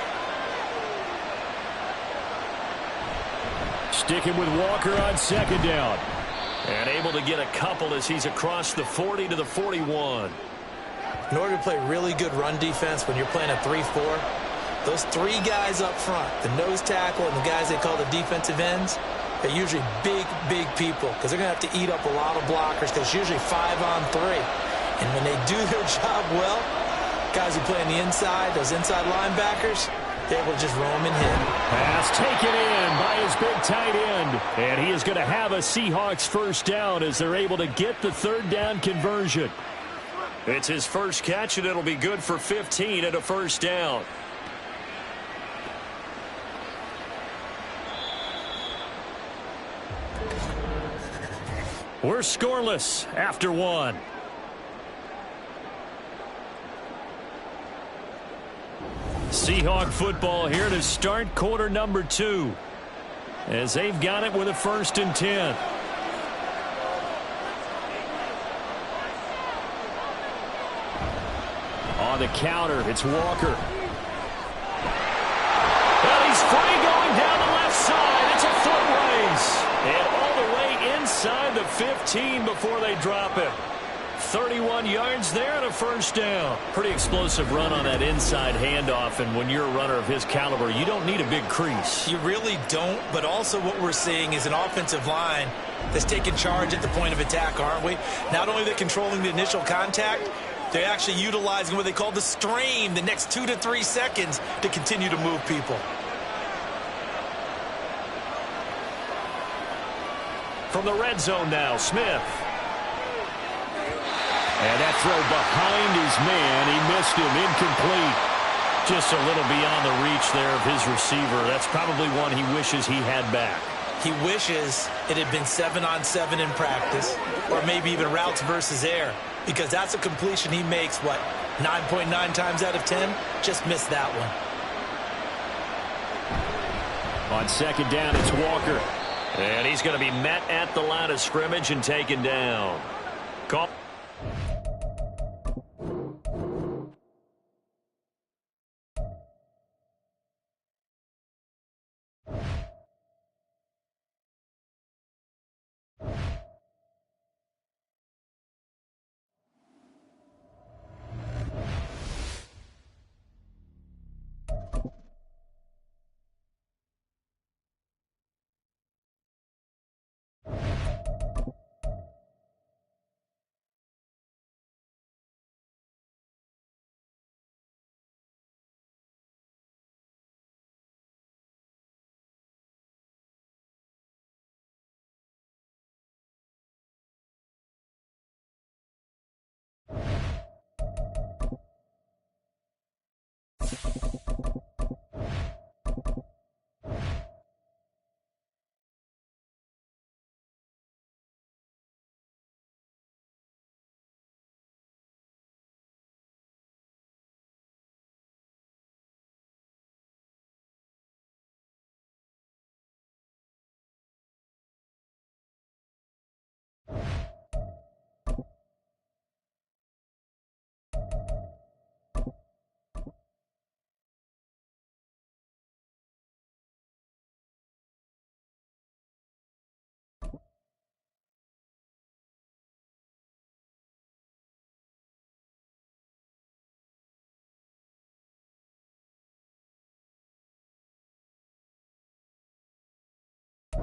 Speaker 1: Sticking with Walker on second down. And able to get a couple as he's across the 40 to the 41.
Speaker 3: In order to play really good run defense when you're playing a 3-4, those 3 guys up front, the nose tackle and the guys they call the defensive ends, they're usually big, big people because they're going to have to eat up a lot of blockers because it's usually 5 on 3. And when they do their job well, guys who play on the inside, those inside linebackers, they're able to just roam and hit.
Speaker 1: Pass taken in by his big tight end. And he is going to have a Seahawks first down as they're able to get the third down conversion. It's his first catch, and it'll be good for 15 and a first down. We're scoreless after 1. Seahawk football here to start quarter number 2. As they've got it with a 1st and 10. On the counter, it's Walker. And he's free going down the left side. It's a foot race. And all the way inside the 15 before they drop it. 31 yards there and a first down. Pretty explosive run on that inside handoff, and when you're a runner of his caliber, you don't need a big crease.
Speaker 3: You really don't, but also what we're seeing is an offensive line that's taking charge at the point of attack, aren't we? Not only are they controlling the initial contact, they're actually utilizing what they call the strain, the next 2 to 3 seconds to continue to move people.
Speaker 1: From the red zone now, Smith. And that throw behind his man, he missed him, incomplete. Just a little beyond the reach there of his receiver. That's probably one he wishes he had back.
Speaker 3: He wishes it had been 7-on-7 in practice, or maybe even routes versus air, because that's a completion he makes, what, 9.9 times out of 10? Just missed that one.
Speaker 1: On second down, it's Walker. And he's going to be met at the line of scrimmage and taken down. Call.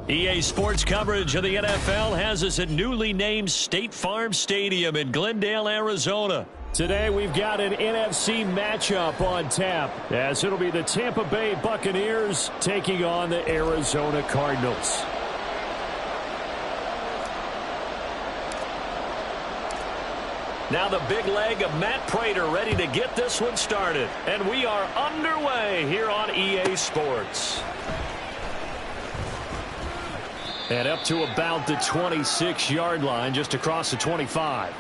Speaker 1: EA Sports coverage of the NFL has us at newly named State Farm Stadium in Glendale, Arizona. Today we've got an NFC matchup on tap, as it'll be the Tampa Bay Buccaneers taking on the Arizona Cardinals. Now the big leg of Matt Prater ready to get this one started. And we are underway here on EA Sports. And up to about the 26-yard line, just across the 25.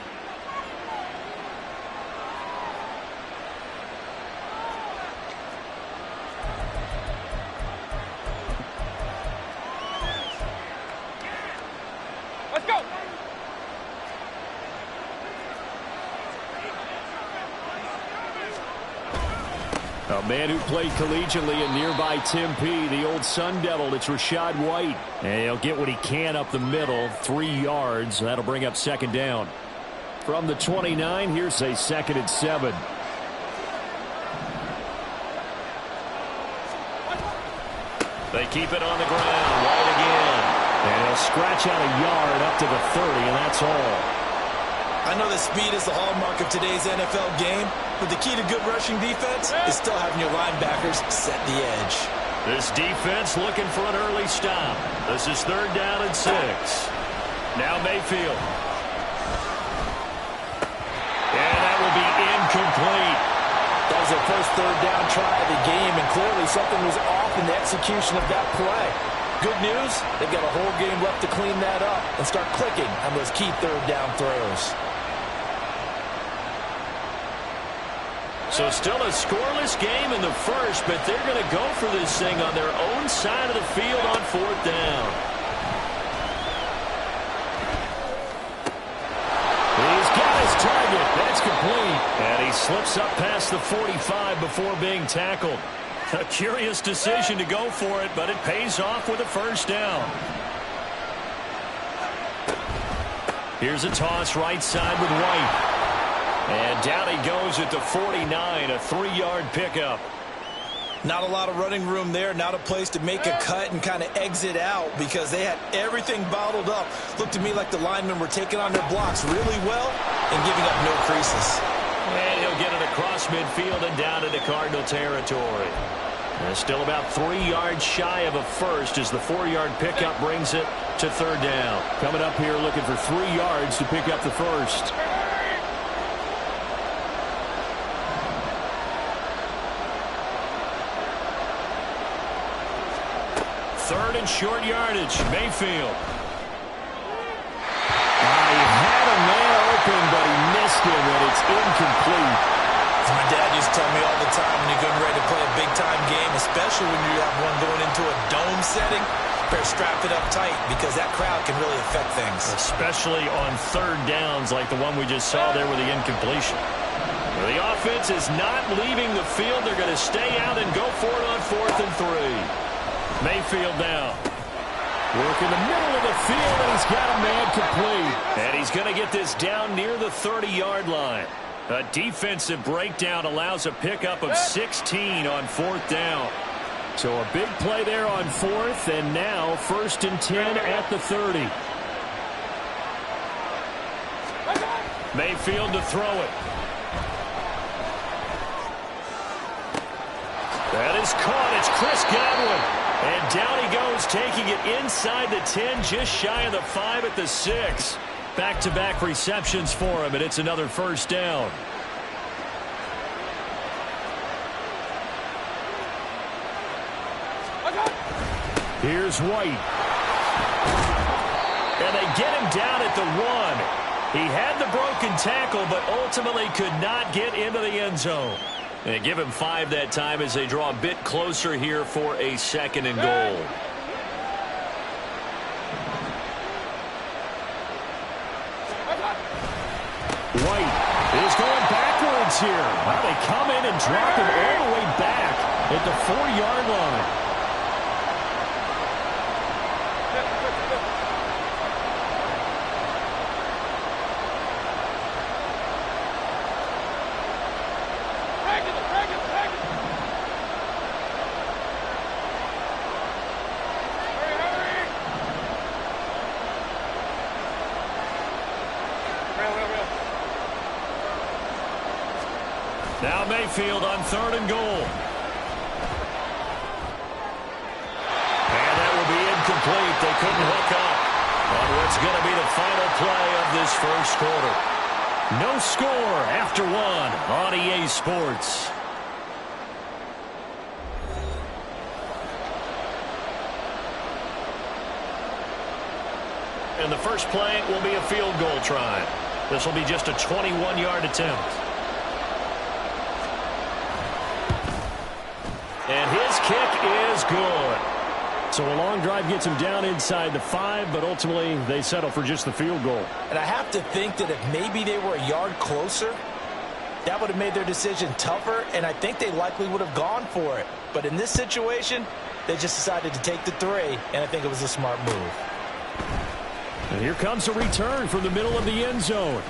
Speaker 1: A man who played collegiately in nearby Tempe, the old Sun Devil, it's Rachaad White. And he'll get what he can up the middle, 3 yards. That'll bring up second down. From the 29, here's a 2nd and 7. They keep it on the ground. White again. And he'll scratch out a yard up to the 30, and that's all.
Speaker 3: I know that speed is the hallmark of today's NFL game, but the key to good rushing defense is still having your linebackers set the edge.
Speaker 1: This defense looking for an early stop. This is 3rd down and 6. Now Mayfield. And that will be incomplete.
Speaker 3: That was their first 3rd down try of the game, and clearly something was off in the execution of that play. Good news, they've got a whole game left to clean that up and start clicking on those key 3rd down throws.
Speaker 1: So still a scoreless game in the first, but they're going to go for this thing on their own side of the field on 4th down. He's got his target. That's complete. And he slips up past the 45 before being tackled. A curious decision to go for it, but it pays off with a 1st down. Here's a toss right side with White. And down he goes at the 49, a 3-yard pickup.
Speaker 3: Not a lot of running room there, not a place to make a cut and kind of exit out because they had everything bottled up. Looked to me like the linemen were taking on their blocks really well and giving up no creases.
Speaker 1: And he'll get it across midfield and down into Cardinal territory. And still about 3 yards shy of a first as the 4-yard pickup brings it to 3rd down. Coming up here looking for 3 yards to pick up the first. 3rd and short yardage. Mayfield. He had a man open, but he missed him, and it's incomplete.
Speaker 3: My dad used to tell me all the time when you're getting ready to play a big-time game, especially when you have one going into a dome setting, better strap it up tight because that crowd can really affect things.
Speaker 1: Especially on 3rd downs like the one we just saw there with the incompletion. The offense is not leaving the field. They're going to stay out and go for it on 4th and 3. Mayfield now. Work in the middle of the field, and he's got a man complete. And he's going to get this down near the 30-yard line. A defensive breakdown allows a pickup of 16 on 4th down. So a big play there on 4th, and now 1st and 10 at the 30. Mayfield to throw it. That is caught. It's Chris Godwin. And down he goes, taking it inside the 10, just shy of the 5 at the 6. Back-to-back receptions for him, and it's another 1st down. Here's White. And they get him down at the 1. He had the broken tackle, but ultimately could not get into the end zone. They give him 5 that time as they draw a bit closer here for a 2nd and goal. White is going backwards here. Wow, they come in and drop him all the way back at the 4-yard line. Now Mayfield on 3rd and goal. And that will be incomplete. They couldn't hook up on what's going to be the final play of this first quarter. No score after 1 on EA Sports. And the first play will be a field goal try. This will be just a 21-yard attempt. And his kick is good. So a long drive gets him down inside the 5, but ultimately they settle for just the field goal.
Speaker 3: And I have to think that if maybe they were a yard closer, that would have made their decision tougher, and I think they likely would have gone for it. But in this situation, they just decided to take the 3, and I think it was a smart move.
Speaker 1: And here comes a return from the middle of the end zone.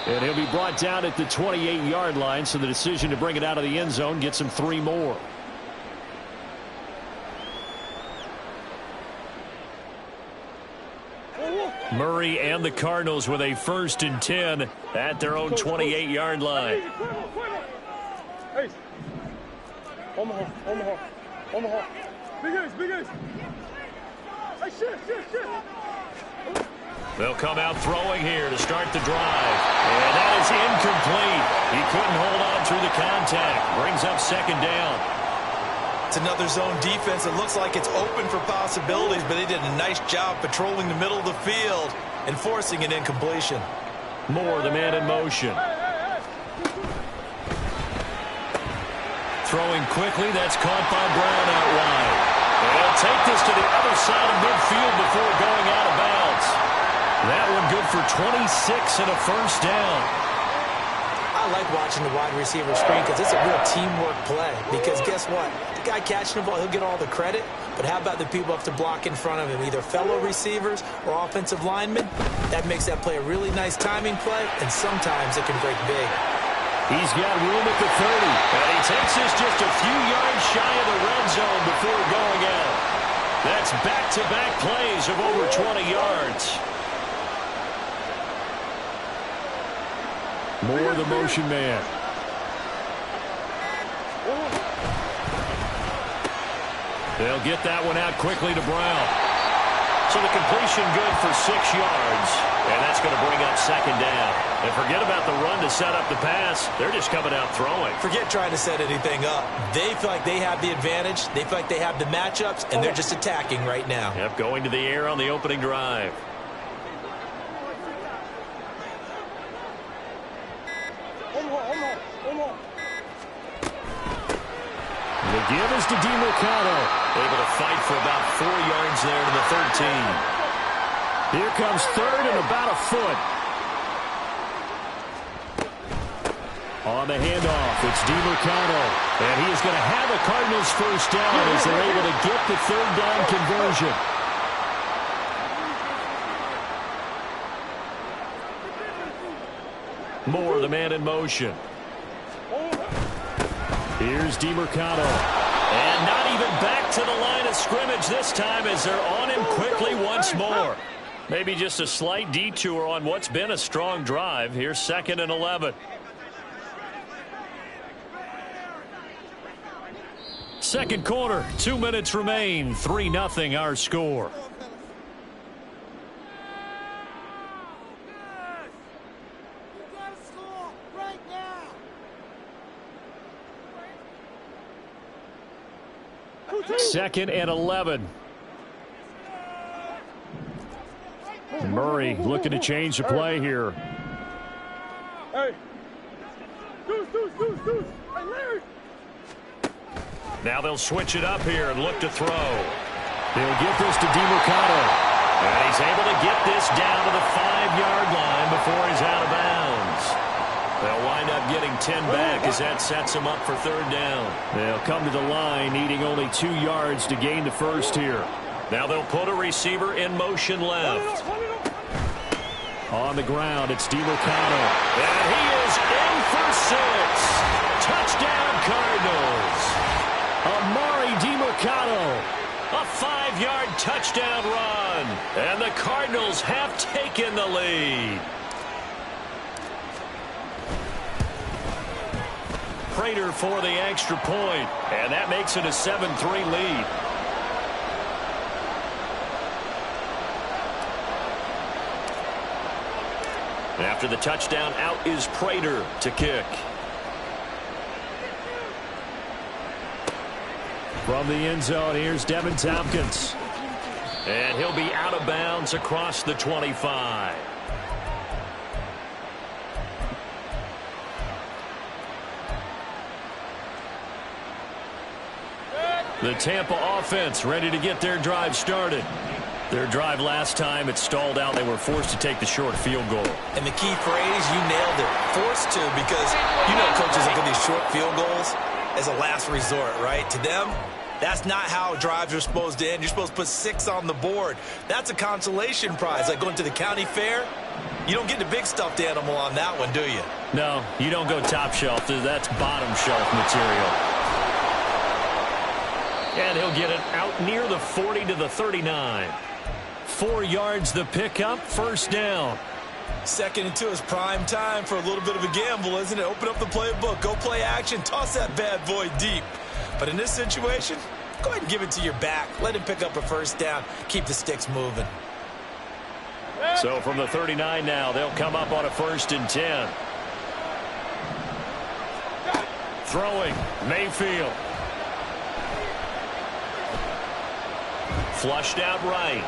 Speaker 1: And he'll be brought down at the 28-yard line, so the decision to bring it out of the end zone gets him 3 more. Murray and the Cardinals with a 1st and 10 at their own 28-yard line.
Speaker 2: Hey. Omaha. Big ace. Hey, shit.
Speaker 1: They'll come out throwing here to start the drive. And that is incomplete. He couldn't hold on through the contact. Brings up 2nd down.
Speaker 3: It's another zone defense. It looks like it's open for possibilities, but they did a nice job patrolling the middle of the field and forcing an incompletion.
Speaker 1: Moore, the man in motion. Throwing quickly. That's caught by Brown out wide. They'll take this to the other side of midfield before going out of bounds. That one good for 26 and a 1st down.
Speaker 3: I like watching the wide receiver screen because it's a real teamwork play. Because guess what? The guy catching the ball, he'll get all the credit. But how about the people up to block in front of him, either fellow receivers or offensive linemen? That makes that play a really nice timing play, and sometimes it can break big.
Speaker 1: He's got room at the 30. And he takes this just a few yards shy of the red zone before going out. That's back-to-back plays of over 20 yards. Moore, the motion man. They'll get that one out quickly to Brown. So the completion good for 6 yards. And that's going to bring up 2nd down. And forget about the run to set up the pass. They're just coming out throwing.
Speaker 3: Forget trying to set anything up. They feel like they have the advantage. They feel like they have the matchups, and they're just attacking right now.
Speaker 1: Yep, going to the air on the opening drive. The give is to DiMercato. Able to fight for about 4 yards there to the 13. Here comes 3rd and about a foot. On the handoff, it's DiMercato. And he is going to have a Cardinals 1st down as they're able to get the 3rd down conversion. Moore, the man in motion. Here's DiMercato. And not even back to the line of scrimmage this time as they're on him quickly once more. Maybe just a slight detour on what's been a strong drive. Here's 2nd and 11. Second quarter, 2 minutes remain. 3-0 our score. Second and 11. Murray looking to change the play here.
Speaker 2: Hey. Deuce. Hey, Larry.
Speaker 1: Now they'll switch it up here and look to throw. They'll get this to DiMercato. And he's able to get this down to the 5-yard line before he's out of bounds. They'll wind up getting 10 back as that sets them up for 3rd down. They'll come to the line needing only 2 yards to gain the 1st here. Now they'll put a receiver in motion left. On the ground, it's DiMercato. And he is in for 6. Touchdown Cardinals. Amari DiMercato. A 5-yard touchdown run. And the Cardinals have taken the lead. Prater for the extra point, and that makes it a 7-3 lead. After the touchdown, out is Prater to kick. From the end zone, here's Devin Tompkins. And he'll be out of bounds across the 25. The Tampa offense ready to get their drive started. Their drive last time, it stalled out. They were forced to take the short field goal.
Speaker 3: And the key phrase, you nailed it, forced to, because you know coaches look at these short field goals as a last resort, right? To them, that's not how drives are supposed to end. You're supposed to put 6 on the board. That's a consolation prize, like going to the county fair. You don't get the big stuffed animal on that one, do you?
Speaker 1: No, you don't go top shelf. That's bottom shelf material. And he'll get it out near the 40 to the 39. 4 yards the pickup, first down.
Speaker 3: 2nd and 2 is prime time for a little bit of a gamble, isn't it? Open up the playbook, go play action, toss that bad boy deep. But in this situation, go ahead and give it to your back. Let him pick up a first down. Keep the sticks moving.
Speaker 1: So from the 39 now, they'll come up on a 1st and 10. Throwing, Mayfield. Flushed out right.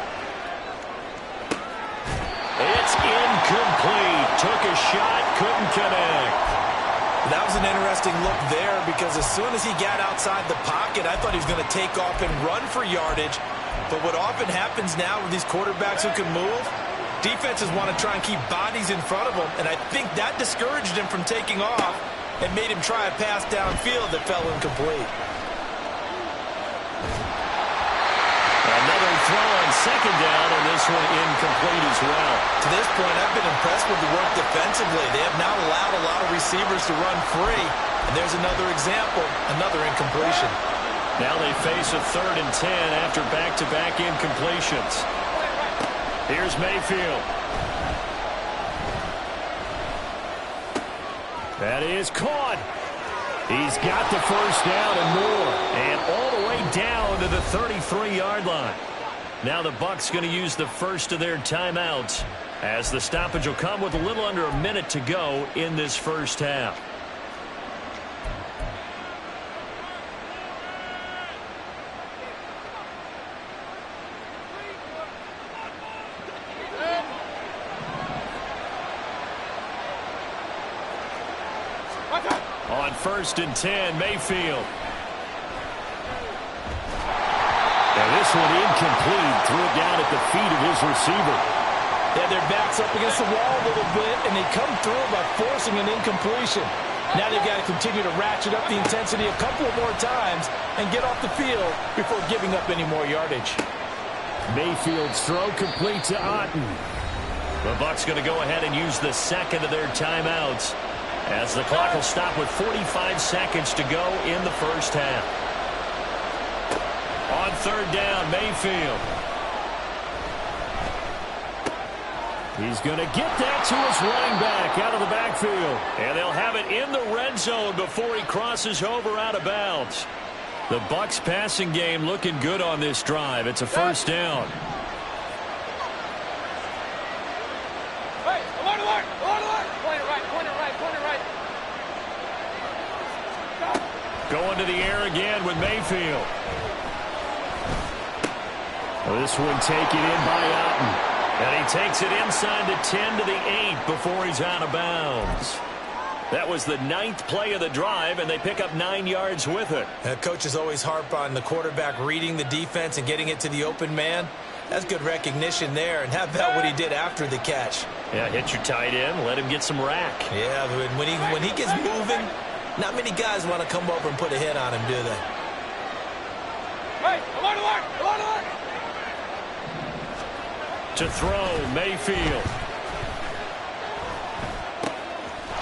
Speaker 1: It's incomplete. Took a shot, couldn't connect.
Speaker 3: That was an interesting look there because as soon as he got outside the pocket, I thought he was going to take off and run for yardage. But what often happens now with these quarterbacks who can move, defenses want to try and keep bodies in front of them, and I think that discouraged him from taking off and made him try a pass downfield that fell incomplete.
Speaker 1: Another throw on 2nd down, and this one incomplete as well.
Speaker 3: To this point, I've been impressed with the work defensively. They have not allowed a lot of receivers to run free, and there's another example, another incompletion.
Speaker 1: Now they face a 3rd and 10 after back-to-back incompletions. Here's Mayfield. That is caught. He's got the first down and more. And all the way down to the 33-yard line. Now the Bucs going to use the first of their timeouts as the stoppage will come with a little under a minute to go in this first half. On 1st and 10, Mayfield. And this one incomplete. Threw it down at the feet of his receiver.
Speaker 3: Yeah, their back's up against the wall a little bit, and they come through by forcing an incompletion. Now they've got to continue to ratchet up the intensity a couple of more times and get off the field before giving up any more yardage.
Speaker 1: Mayfield's throw complete to Otten. The Bucs going to go ahead and use the second of their timeouts as the clock will stop with 45 seconds to go in the first half. On 3rd down, Mayfield. He's going to get that to his running back out of the backfield. And they'll have it in the red zone before he crosses over out of bounds. The Bucs passing game looking good on this drive. It's a first down.
Speaker 2: Hey, alert, alert, alert, alert. Point it right, point it right, point it right.
Speaker 1: Going to the air again with Mayfield. Well, this one taken in by Otten. And he takes it inside the 10 to the 8 before he's out of bounds. That was the 9th play of the drive, and they pick up 9 yards with it.
Speaker 3: Coaches always harp on the quarterback reading the defense and getting it to the open man. That's good recognition there. And how about what he did after the catch?
Speaker 1: Yeah, hit your tight end, let him get some rack.
Speaker 3: Yeah, but when he gets moving, not many guys want to come over and put a hit on him, do they?
Speaker 2: Hey, alert, alert, alert, alert.
Speaker 1: To throw, Mayfield.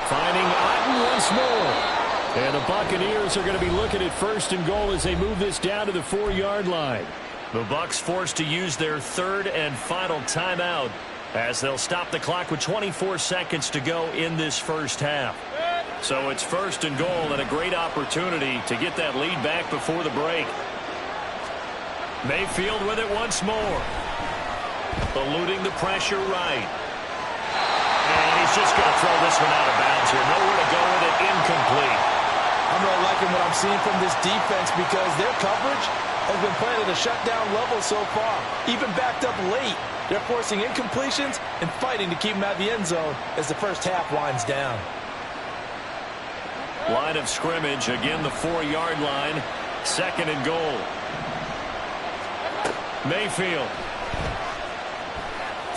Speaker 1: Finding Otten once more. And the Buccaneers are going to be looking at 1st and goal as they move this down to the 4-yard line. The Bucs forced to use their 3rd and final timeout as they'll stop the clock with 24 seconds to go in this first half. So it's 1st and goal and a great opportunity to get that lead back before the break. Mayfield with it once more. Eluding the pressure right. And he's just going to throw this one out of bounds here. Nowhere to go with it. Incomplete.
Speaker 3: I'm really liking what I'm seeing from this defense because their coverage has been playing at a shutdown level so far. Even backed up late, they're forcing incompletions and fighting to keep them out of the end zone as the first half winds down.
Speaker 1: Line of scrimmage, again the 4-yard line. 2nd and goal. Mayfield.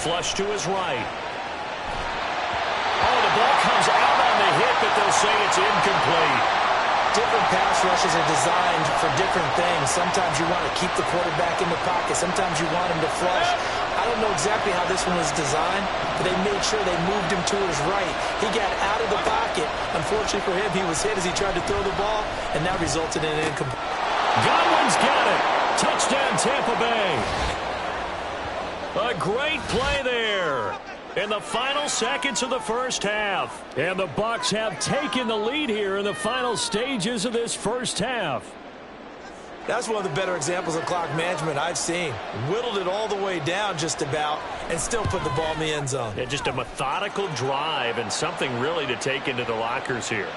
Speaker 1: flush to his right. Oh, the ball comes out on the hit, but they'll say it's incomplete.
Speaker 3: Different pass rushes are designed for different things. Sometimes you want to keep the quarterback in the pocket. Sometimes you want him to flush. I don't know exactly how this one was designed, but they made sure they moved him to his right. He got out of the pocket. Unfortunately for him, he was hit as he tried to throw the ball, and that resulted in an incomplete.
Speaker 1: Godwin's got it. Touchdown, Tampa Bay. A great play there in the final seconds of the first half. And the Bucs have taken the lead here in the final stages of this first half.
Speaker 3: That's one of the better examples of clock management I've seen. Whittled it all the way down just about and still put the ball in the end zone.
Speaker 1: Yeah, just a methodical drive and something really to take into the lockers here.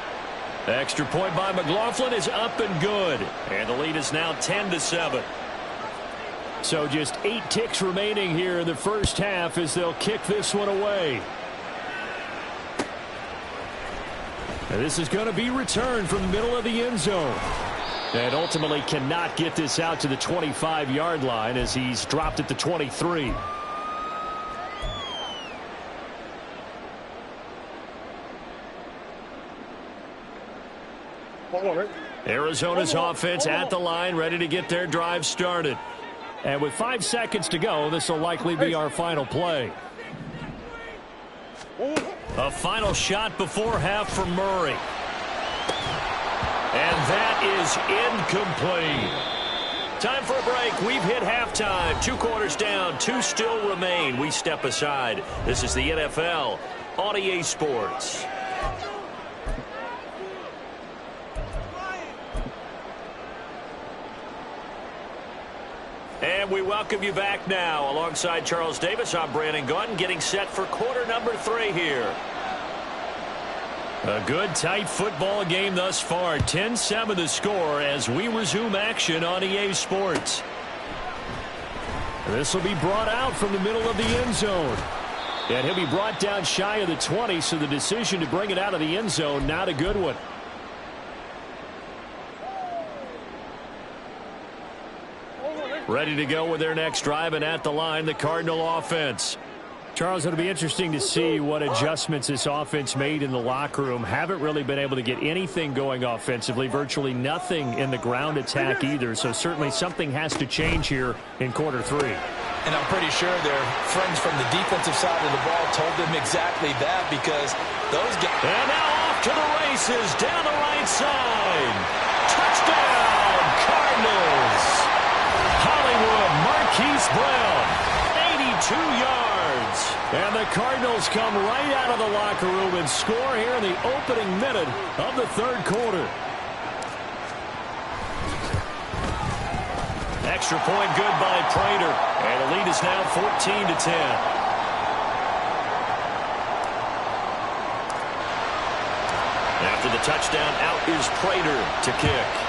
Speaker 1: The extra point by McLaughlin is up and good. And the lead is now 10-7. So just 8 ticks remaining here in the first half as they'll kick this one away. And this is going to be returned from the middle of the end zone. And ultimately cannot get this out to the 25-yard line as he's dropped at the 23. Arizona's offense at the line, ready to get their drive started. And with 5 seconds to go, this will likely be our final play. A final shot before half from Murray. And that is incomplete. Time for a break. We've hit halftime. 2 quarters down. 2 still remain. We step aside. This is the NFL on EA Sports. And we welcome you back now. Alongside Charles Davis, I'm Brandon Gordon, getting set for quarter number 3 here. A good, tight football game thus far. 10-7 the score as we resume action on EA Sports. This will be brought out from the middle of the end zone. And he'll be brought down shy of the 20, so the decision to bring it out of the end zone, not a good one. Ready to go with their next drive, and at the line, the Cardinal offense. Charles, it'll be interesting to see what adjustments this offense made in the locker room. Haven't really been able to get anything going offensively, virtually nothing in the ground attack either. So certainly something has to change here in quarter 3.
Speaker 3: And I'm pretty sure their friends from the defensive side of the ball told them exactly that, because those guys...
Speaker 1: And now off to the races down the right side. Touchdown, Cardinals. Hollywood Marquise Brown, 82 yards. And the Cardinals come right out of the locker room and score here in the opening minute of the third quarter. Extra point good by Prater. And the lead is now 14-10. After the touchdown, out is Prater to kick.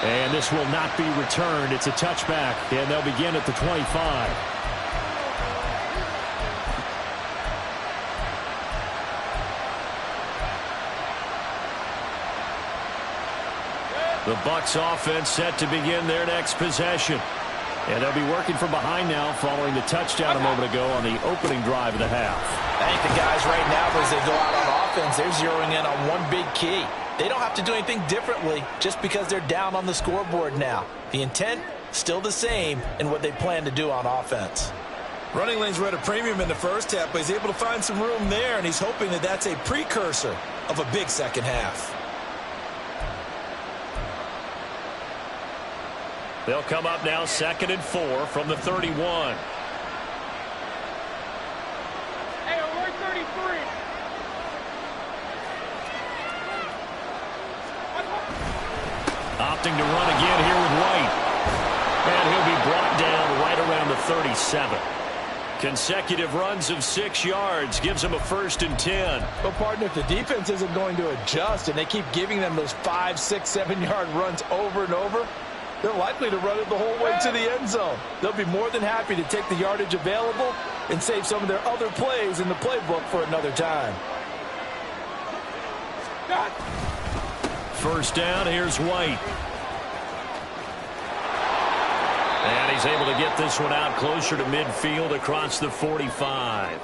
Speaker 1: And this will not be returned. It's a touchback, and they'll begin at the 25. The Bucs offense set to begin their next possession. And they'll be working from behind now following the touchdown a moment ago on the opening drive of the half.
Speaker 3: I think the guys right now, as they go out on offense, they're zeroing in on one big key. They don't have to do anything differently just because they're down on the scoreboard now. The intent, still the same in what they plan to do on offense.
Speaker 4: Running lanes were at a premium in the first half, but he's able to find some room there, and he's hoping that that's a precursor of a big second half.
Speaker 1: They'll come up now 2nd and 4 from the 31.
Speaker 2: Hey, we're 33.
Speaker 1: Opting to run again here with White. And he'll be brought down right around the 37. Consecutive runs of 6 yards gives him a 1st and 10.
Speaker 3: But, partner, if the defense isn't going to adjust and they keep giving them those 5, 6, 7-yard runs over and over, they're likely to run it the whole way to the end zone. They'll be more than happy to take the yardage available and save some of their other plays in the playbook for another time.
Speaker 1: First down, here's White. And he's able to get this one out closer to midfield across the 45.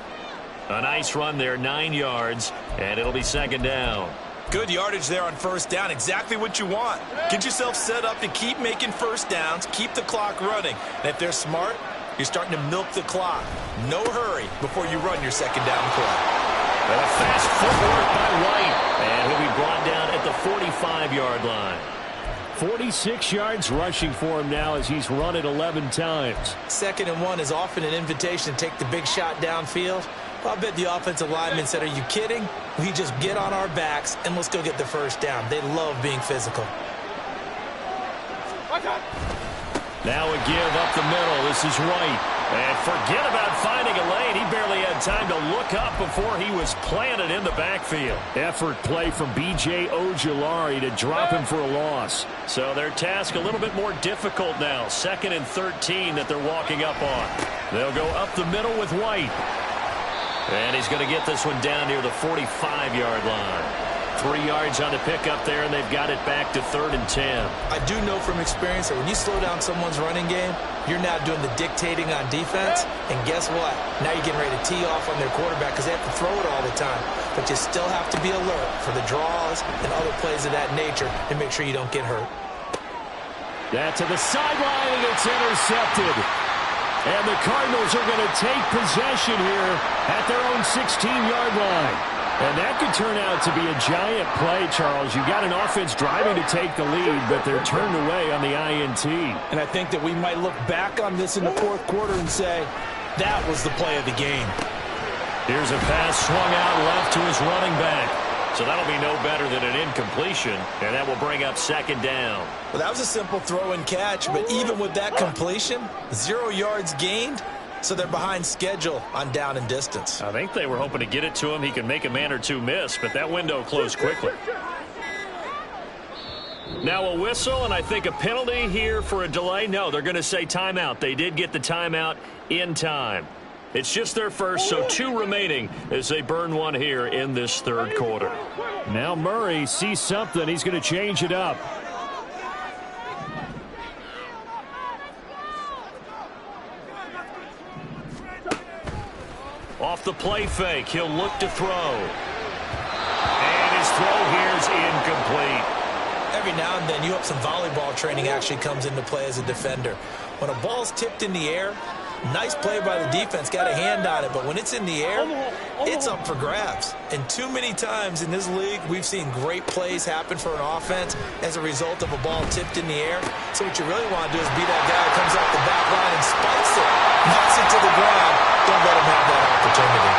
Speaker 1: A nice run there, 9 yards, and it'll be second down.
Speaker 3: Good yardage there on first down, exactly what you want. Get yourself set up to keep making first downs, keep the clock running. And if they're smart, you're starting to milk the clock. No hurry before you run your second down play.
Speaker 1: And a fast footwork by White, and he'll be brought down at the 45-yard line. 46 yards rushing for him now as he's run it 11 times.
Speaker 3: 2nd and 1 is often an invitation to take the big shot downfield. I bet the offensive linemen said, are you kidding? We just get on our backs and let's go get the first down. They love being physical.
Speaker 1: Now a give up the middle. This is White. And forget about finding a lane. He barely had time to look up before he was planted in the backfield. Effort play from B.J. Ojulari to drop him for a loss. So their task a little bit more difficult now. 2nd and 13 that they're walking up on. They'll go up the middle with White. And he's going to get this one down near the 45-yard line. 3 yards on the pickup there, and they've got it back to 3rd and 10.
Speaker 3: I do know from experience that when you slow down someone's running game, you're now doing the dictating on defense. And guess what? Now you're getting ready to tee off on their quarterback because they have to throw it all the time. But you still have to be alert for the draws and other plays of that nature and make sure you don't get hurt.
Speaker 1: That to the sideline, and it's intercepted. And the Cardinals are going to take possession here at their own 16-yard line. And that could turn out to be a giant play, Charles. You've got an offense driving to take the lead, but they're turned away on the INT.
Speaker 3: And I think that we might look back on this in the 4th quarter and say, that was the play of the game.
Speaker 1: Here's a pass swung out left to his running back. So that'll be no better than an incompletion, and that will bring up 2nd down.
Speaker 3: Well, that was a simple throw and catch, but even with that completion, 0 yards gained, so they're behind schedule on down and distance.
Speaker 1: I think they were hoping to get it to him. He can make a man or two miss, but that window closed quickly. Now a whistle, and I think a penalty here for a delay. No, they're going to say timeout. They did get the timeout in time. It's just their first, so 2 remaining as they burn one here in this 3rd quarter. Now Murray sees something. He's going to change it up. Off the play fake, he'll look to throw. And his throw here is incomplete.
Speaker 3: Every now and then, you hope some volleyball training actually comes into play as a defender. When a ball's tipped in the air, nice play by the defense, got a hand on it, but when it's in the air, it's up for grabs. And too many times in this league, we've seen great plays happen for an offense as a result of a ball tipped in the air. So what you really want to do is be that guy who comes off the back line and spikes it, knocks it to the ground. Don't let him have that opportunity.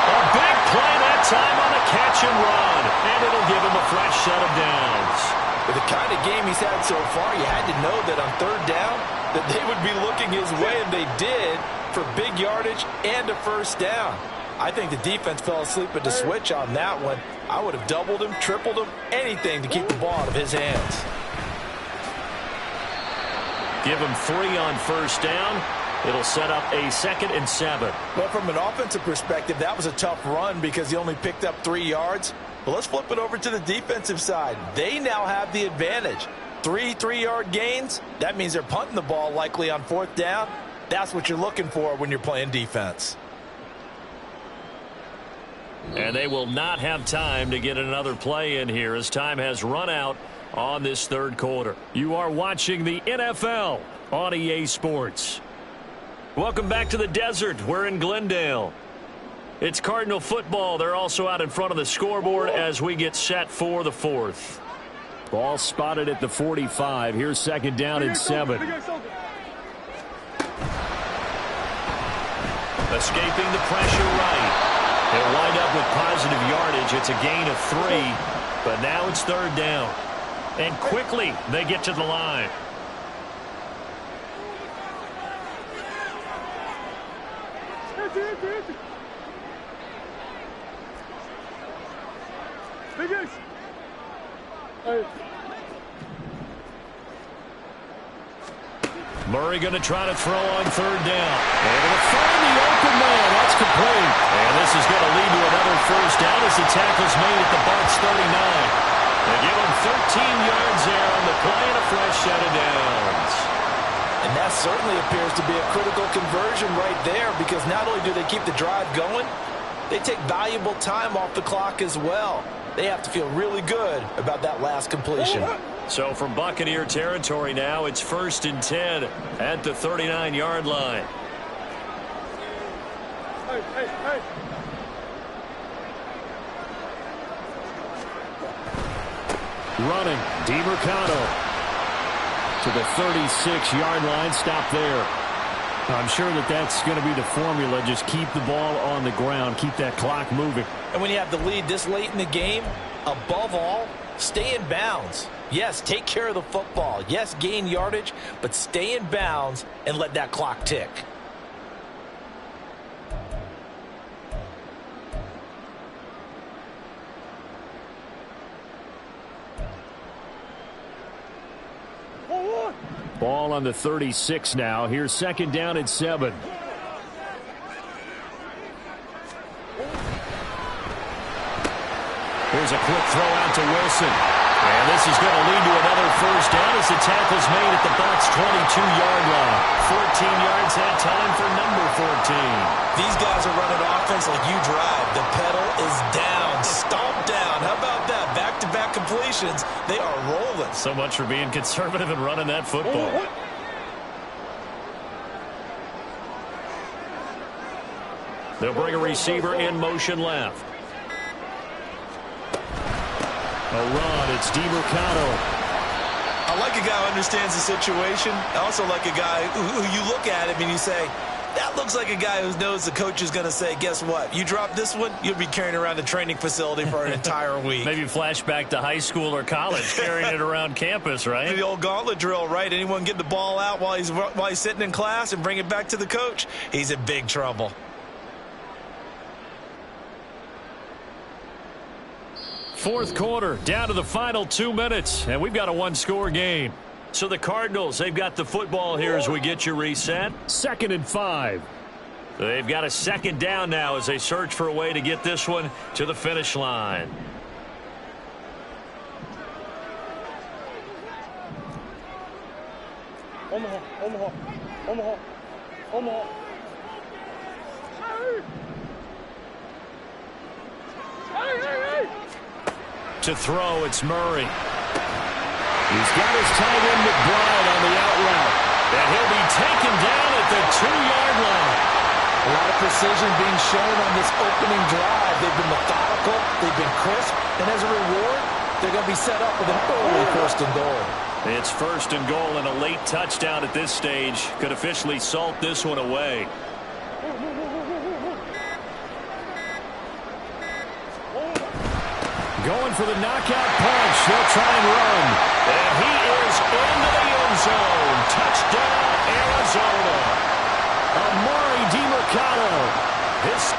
Speaker 1: A big play that time on the catch and run, and it'll give him a fresh set of downs.
Speaker 3: With the kind of game he's had so far, you had to know that on 3rd down, that they would be looking his way, and they did, for big yardage and a first down. I think the defense fell asleep at the switch on that one. I would have doubled him, tripled him, anything to keep the ball out of his hands.
Speaker 1: Give him 3 on first down. It'll set up a 2nd and 7.
Speaker 3: Well, from an offensive perspective, that was a tough run because he only picked up 3 yards. Well, let's flip it over to the defensive side. They now have the advantage. 3 3-yard gains, that means they're punting the ball likely on 4th down. That's what you're looking for when you're playing defense.
Speaker 1: And they will not have time to get another play in here as time has run out on this 3rd quarter. You are watching the NFL on EA Sports. Welcome back to the desert. We're in Glendale. It's Cardinal football. They're also out in front of the scoreboard as we get set for the 4th. Ball spotted at the 45. Here's 2nd down and 7. Escaping the pressure right. He'll wind up with positive yardage. It's a gain of 3, but now it's 3rd down. And quickly they get to the line. Murray going to try to throw on 3rd down. Able to find the open man. That's complete. And this is going to lead to another first down as the tackle's made at the Bucs 39. They give him 13 yards there on the play and a fresh set of downs.
Speaker 3: And That certainly appears to be a critical conversion right there, because not only do they keep the drive going, they take valuable time off the clock as well. They have to feel really good about that last completion.
Speaker 1: So from Buccaneer territory now, it's 1st and 10 at the 39-yard line.
Speaker 5: Hey, hey, hey.
Speaker 1: Running, DiMercado to the 36-yard line. Stop there. I'm sure that's going to be the formula. Just keep the ball on the ground. Keep that clock moving.
Speaker 3: And when you have the lead this late in the game, above all, stay in bounds. Yes, take care of the football. Yes, gain yardage, but stay in bounds and let that clock tick.
Speaker 1: Ball on the 36 now. Here's 2nd down and 7. Here's a quick throw out to Wilson. And this is going to lead to another 1st down as the tackle's made at the Bucs' 22-yard line. 14 yards that time for number 14.
Speaker 3: These guys are running offense like you drive. The pedal is down, stomp down. How about that? Back-to-back completions. They are rolling.
Speaker 1: So much for being conservative and running that football. They'll bring a receiver in motion left. A run, it's DiMercado.
Speaker 3: I like a guy who understands the situation. I also like a guy who you look at him and you say, that looks like a guy who knows the coach is going to say, guess what? You drop this one, you'll be carrying around the training facility for an entire week.
Speaker 1: Maybe flashback to high school or college, carrying it around campus, right?
Speaker 3: The old gauntlet drill, right? Anyone get the ball out while he's sitting in class and bring it back to the coach? He's in big trouble.
Speaker 1: Fourth quarter, down to the final 2 minutes, and we've got a one-score game. So the Cardinals, they've got the football here as we get you reset. 2nd and 5. They've got a 2nd down now as they search for a way to get this one to the finish line.
Speaker 5: Omaha, Omaha, Omaha, Omaha. Hey, hey, hey!
Speaker 1: To throw, it's Murray. He's got his tight end McBride on the out route. And he'll be taken down at the 2-yard line.
Speaker 3: A lot of precision being shown on this opening drive. They've been methodical, they've been crisp, and as a reward, they're going to be set up with an early 1st and goal.
Speaker 1: It's 1st and goal, and a late touchdown at this stage could officially salt this one away. Going for the knockout punch. He'll try and run. And he is into the end zone. Touchdown, Arizona. Amari DiMercado. His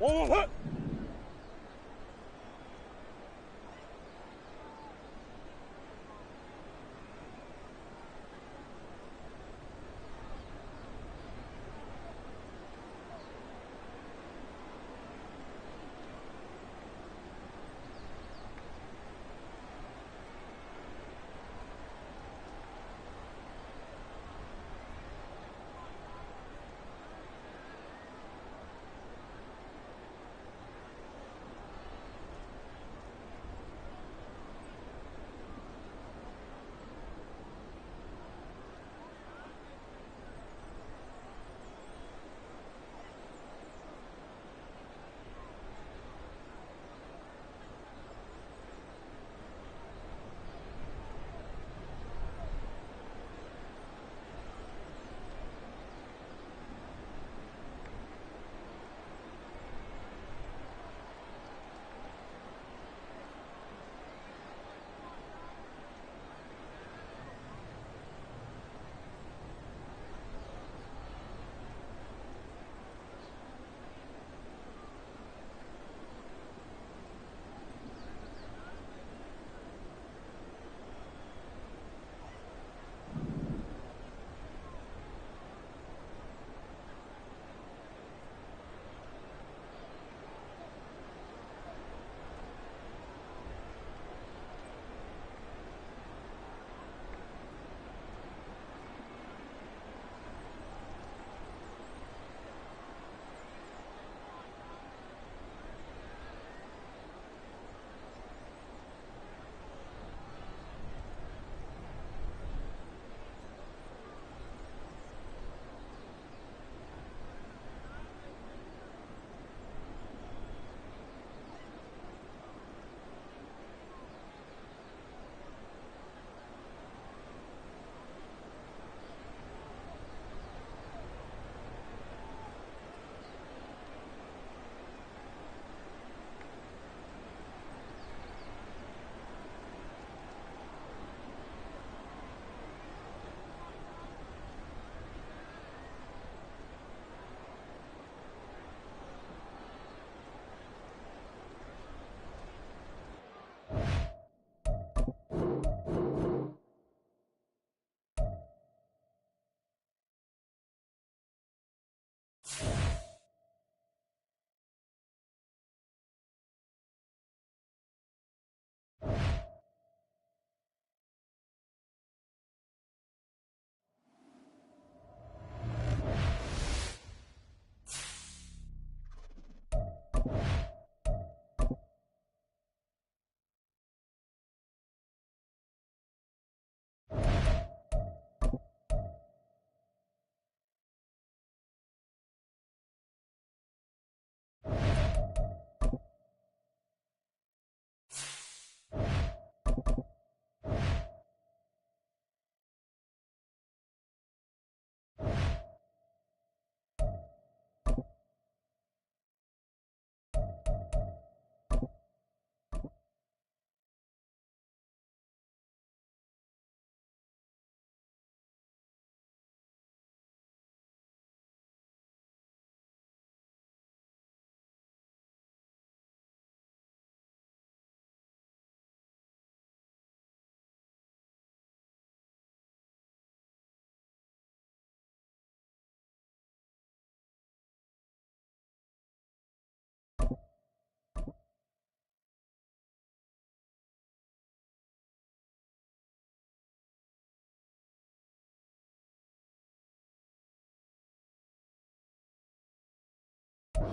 Speaker 5: One more hit.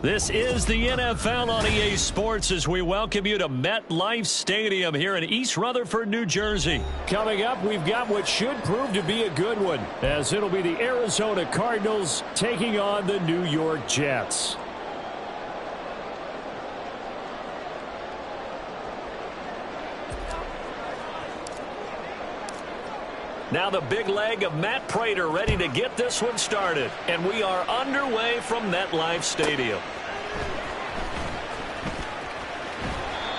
Speaker 1: This is the NFL on EA Sports as we welcome you to MetLife Stadium here in East Rutherford, New Jersey. Coming up, we've got what should prove to be a good one, as it'll be the Arizona Cardinals taking on the New York Jets. Now the big leg of Matt Prater ready to get this one started. And we are underway from MetLife Stadium.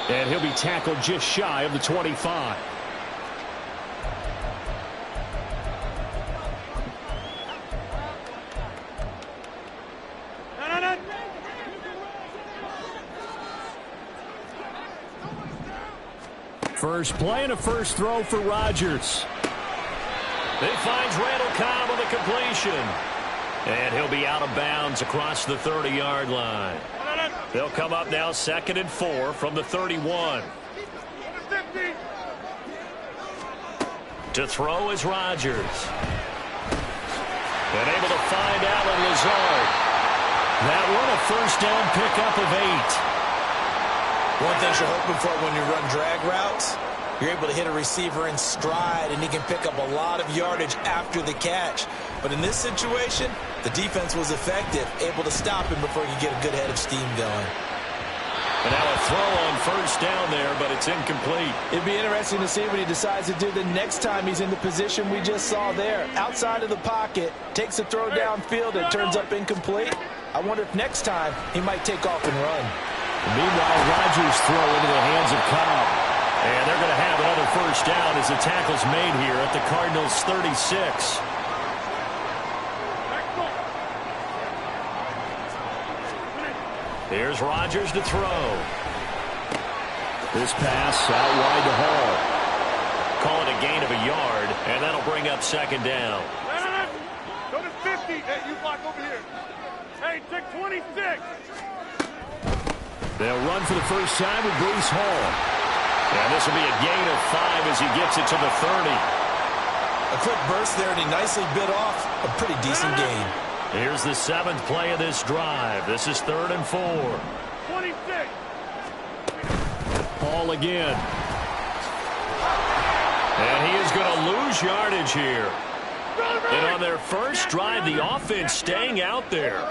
Speaker 1: And he'll be tackled just shy of the 25. First play and a first throw for Rodgers. It finds Randall Cobb on the completion. And he'll be out of bounds across the 30-yard line. They'll come up now 2nd and 4 from the 31. To throw is Rodgers. And able to find Allen Lazard. That one a first down pickup of 8.
Speaker 3: One thing you're hoping for when you run drag routes, you're able to hit a receiver in stride, and he can pick up a lot of yardage after the catch. But in this situation, the defense was effective, able to stop him before he could get a good head of steam going.
Speaker 1: And now a throw on first down there, but it's incomplete.
Speaker 3: It'd be interesting to see what he decides to do the next time he's in the position we just saw there. Outside of the pocket, takes a throw downfield, and turns up incomplete. I wonder if next time he might take off and run.
Speaker 1: Meanwhile, Rodgers throw into the hands of Cobb. And they're going to have another first down as the tackle's made here at the Cardinals' 36. Here's Rodgers to throw. This pass out wide to Hall. Call it a gain of a yard, and that'll bring up 2nd down.
Speaker 5: Go to 50. Hey, you block over here. Hey, take 26.
Speaker 1: They'll run for the first time with Breece Hall. And this will be a gain of 5 as he gets it to the 30.
Speaker 3: A quick burst there, and he nicely bit off a pretty decent gain.
Speaker 1: Here's the 7th play of this drive. This is 3rd and 4.
Speaker 5: 26.
Speaker 1: Hall again. And he is going to lose yardage here. And on their first drive, the offense staying out there.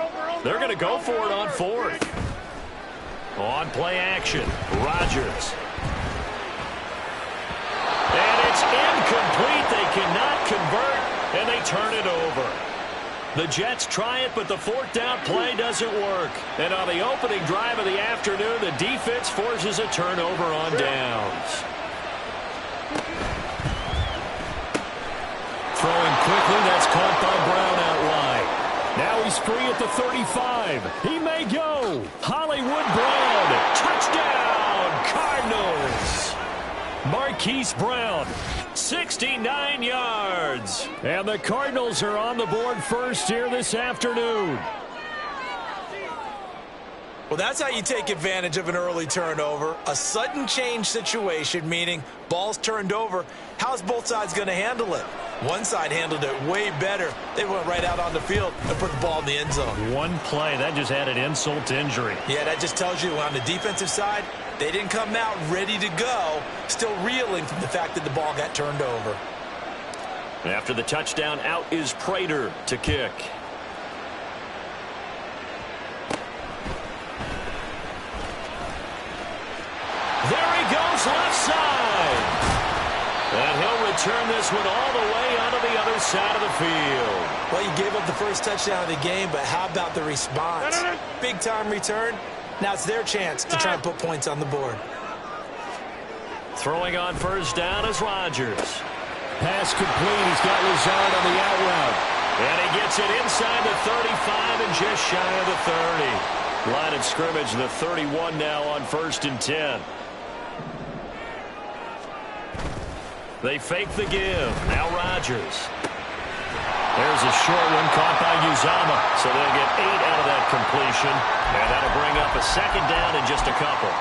Speaker 1: They're going to go for it on 4th. On play action, Rodgers. And it's incomplete. They cannot convert, and they turn it over. The Jets try it, but the 4th down play doesn't work. And on the opening drive of the afternoon, the defense forces a turnover on downs. Throwing quickly, that's caught by Brown out wide. Now he's free at the 35. He may go. Hollywood Brown, touchdown, Cardinals. Marquise Brown, 69 yards. And the Cardinals are on the board first here this afternoon.
Speaker 3: Well, that's how you take advantage of an early turnover. A sudden change situation, meaning ball's turned over. How's both sides going to handle it? One side handled it way better. They went right out on the field and put the ball in the end zone.
Speaker 1: One play, that just added insult to injury.
Speaker 3: Yeah, that just tells you on the defensive side, they didn't come out ready to go, still reeling from the fact that the ball got turned over.
Speaker 1: After the touchdown, out is Prater to kick. There he goes, left side. And he'll return this one all the way onto the other side of the field.
Speaker 3: Well, you gave up the first touchdown of the game, but how about the response? Big-time return. Now it's their chance to try and put points on the board.
Speaker 1: Throwing on first down is Rodgers. Pass complete. He's got Lazard on the out route. And he gets it inside the 35 and just shy of the 30. Line of scrimmage, the 31 now on 1st and 10. They fake the give. Now Rodgers. There's a short one caught by Uzama. So they'll get 8 out of that completion. And that'll bring up a 2nd down in just a couple.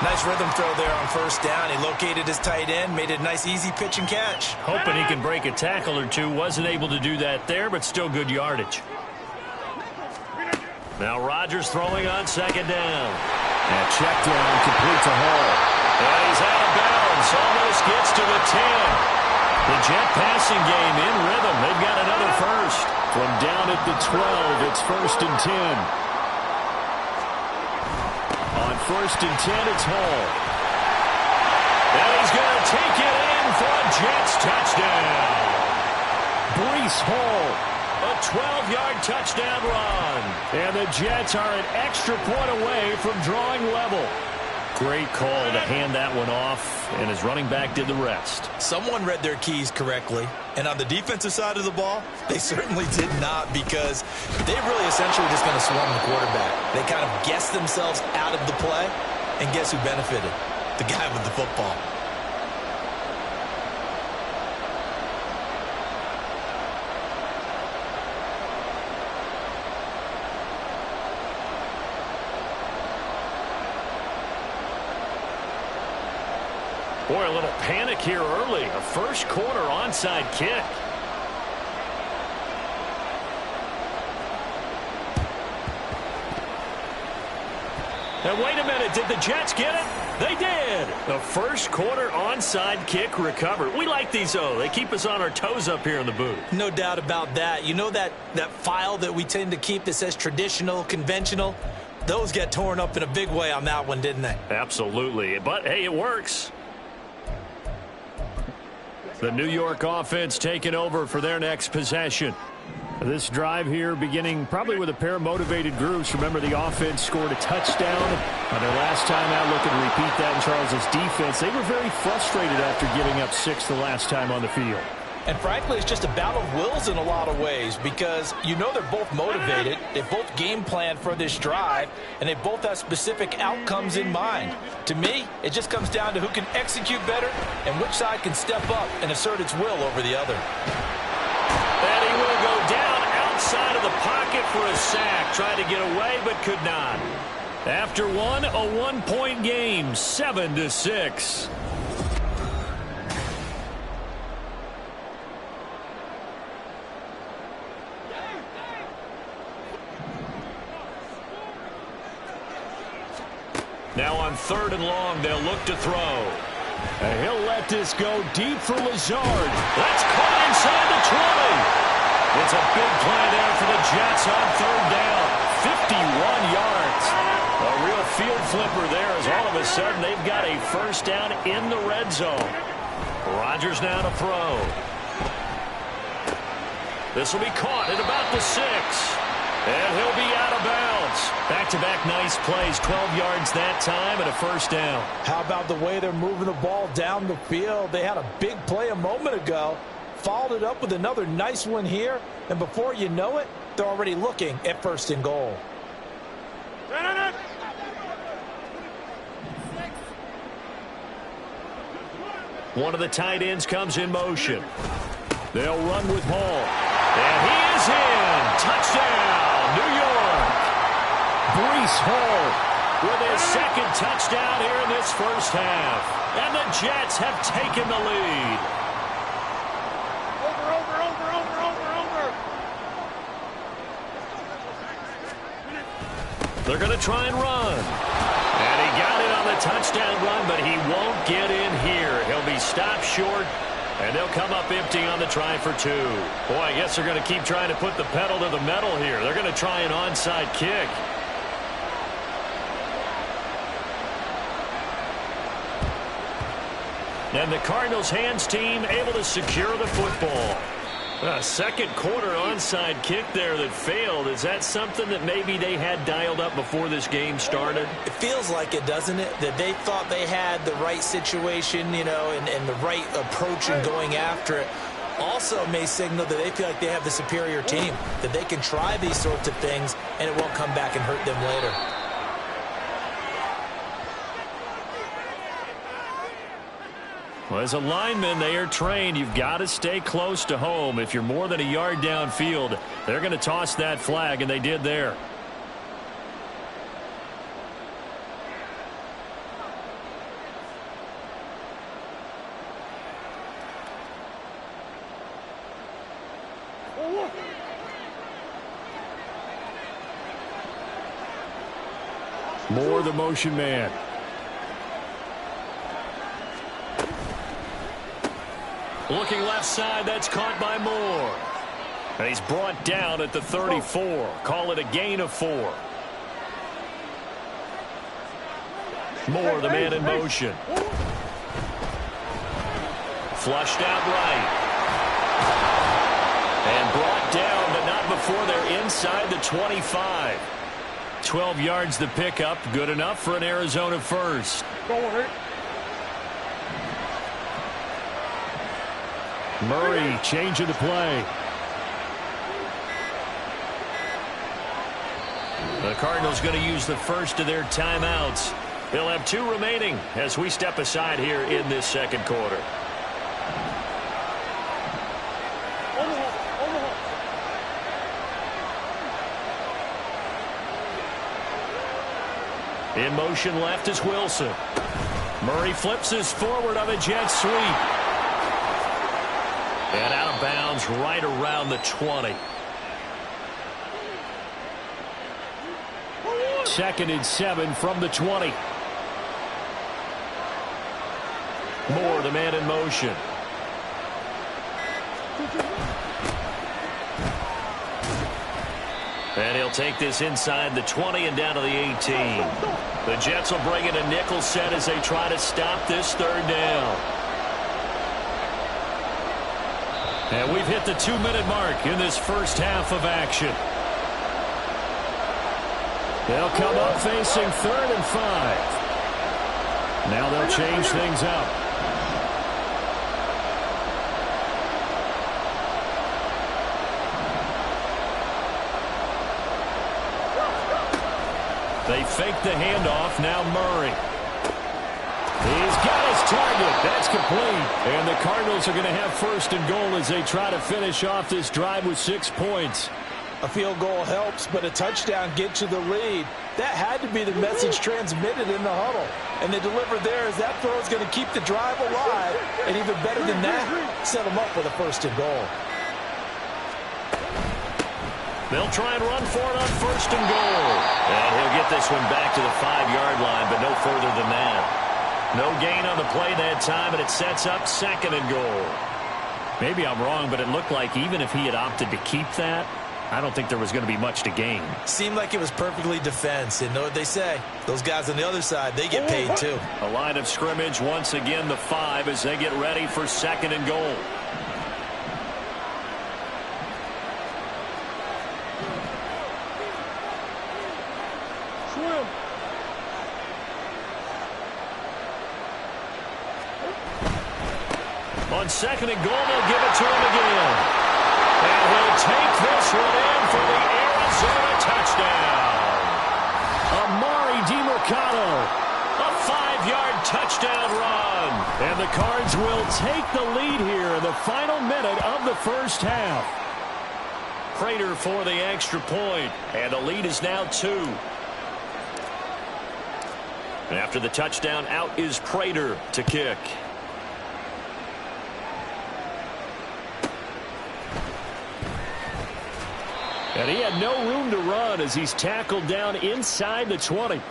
Speaker 3: Nice rhythm throw there on first down. He located his tight end, made it a nice easy pitch and catch.
Speaker 1: Hoping he can break a tackle or two. Wasn't able to do that there, but still good yardage. Now Rodgers throwing on 2nd down. And check down complete to Hall. And he's out of bounds. Almost gets to the 10. The Jet passing game in rhythm. They've got another first. From down at the 12, it's 1st and 10. On 1st and 10, it's Hall. And he's going to take it in for a Jets touchdown. Breece Hall, a 12-yard touchdown run. And the Jets are an extra point away from drawing level. Great call to hand that one off, and his running back did the rest.
Speaker 3: Someone read their keys correctly, and on the defensive side of the ball, they certainly did not, because they really essentially just going to swarm the quarterback. They kind of guessed themselves out of the play, and guess who benefited? The guy with the football.
Speaker 1: Boy, a little panic here early. A first quarter onside kick. And wait a minute, did the Jets get it? They did. The first quarter onside kick recovered. We like these, though. They keep us on our toes up here in the booth.
Speaker 3: No doubt about that. You know that file that we tend to keep that says traditional, conventional? Those get torn up in a big way on that one, didn't they?
Speaker 1: Absolutely. But, hey, it works. The New York offense taking over for their next possession. This drive here beginning probably with a pair of motivated groups. Remember, the offense scored a touchdown on their last time out. Looking to repeat that in Charles's defense. They were very frustrated after giving up 6 the last time on the field.
Speaker 3: And frankly, it's just a battle of wills in a lot of ways because you know they're both motivated. They both game planned for this drive, and they both have specific outcomes in mind. To me, it just comes down to who can execute better and which side can step up and assert its will over the other.
Speaker 1: And he will go down outside of the pocket for a sack. Tried to get away, but could not. After one, a one-point game, 7-6. Now on 3rd and long, they'll look to throw. And he'll let this go deep for Lazard. That's caught inside the 20. It's a big play there for the Jets on 3rd down. 51 yards. A real field flipper there as all of a sudden they've got a first down in the red zone. Rodgers now to throw. This will be caught at about the 6. And he'll be out of bounds. Back-to-back nice plays, 12 yards that time and a first down.
Speaker 3: How about the way they're moving the ball down the field? They had a big play a moment ago, followed it up with another nice one here, and before you know it, they're already looking at 1st and goal.
Speaker 1: One of the tight ends comes in motion. They'll run with Hall. And he is in. Touchdown, New York. Breece Hall with his 2nd touchdown here in this first half. And the Jets have taken the lead. They're going to try and run. And he got it on the touchdown run, but he won't get in here. He'll be stopped short. And they'll come up empty on the try for 2. Boy, I guess they're going to keep trying to put the pedal to the metal here. They're going to try an onside kick. And the Cardinals' hands team able to secure the football. A 2nd quarter onside kick there that failed. Is that something that maybe they had dialed up before this game started?
Speaker 3: It feels like it, doesn't it? That they thought they had the right situation, you know, and the right approach in going after it. Also may signal that they feel like they have the superior team, that they can try these sorts of things and it won't come back and hurt them later.
Speaker 1: Well, as a lineman, they are trained. You've got to stay close to home. If you're more than a yard downfield, they're going to toss that flag, and they did there. Moore, the motion man. Looking left side, that's caught by Moore. And he's brought down at the 34. Call it a gain of 4. Moore, the man in motion. Flushed out right. And brought down, but not before they're inside the 25. 12 yards the pickup. Good enough for an Arizona first. Murray changing the play. The Cardinals going to use the first of their timeouts. They'll have 2 remaining as we step aside here in this 2nd quarter. In motion left is Wilson. Murray flips his forward on a jet sweep. And out of bounds right around the 20. 2nd and 7 from the 20. Moore, the man in motion. And he'll take this inside the 20 and down to the 18. The Jets will bring in a nickel set as they try to stop this 3rd down. And we've hit the 2-minute mark in this first half of action. They'll come up facing 3rd and 5. Now they'll change things up. They fake the handoff. Now Murray. He's got his target. That's complete. And the Cardinals are going to have 1st and goal as they try to finish off this drive with 6 points.
Speaker 3: A field goal helps, but a touchdown gets you the lead. That had to be the message transmitted in the huddle. And they delivered there as that throw is going to keep the drive alive. And even better than that, set them up with a 1st and goal.
Speaker 1: They'll try and run for it on 1st and goal. And he'll get this one back to the 5-yard line, but no further than that. No gain on the play that time, and it sets up 2nd and goal. Maybe I'm wrong, but it looked like even if he had opted to keep that, I don't think there was going to be much to gain.
Speaker 3: Seemed like it was perfectly defense. And know what they say? Those guys on the other side, they get paid too.
Speaker 1: A line of scrimmage, once again the 5 as they get ready for 2nd and goal. On 2nd and goal, they'll give it to him again. And he'll take this one in for the Arizona touchdown. Amari DiMercado, a 5-yard touchdown run. And the Cards will take the lead here in the final minute of the first half. Prater for the extra point, and the lead is now 2. And after the touchdown, out is Prater to kick. And he had no room to run as he's tackled down inside the 20.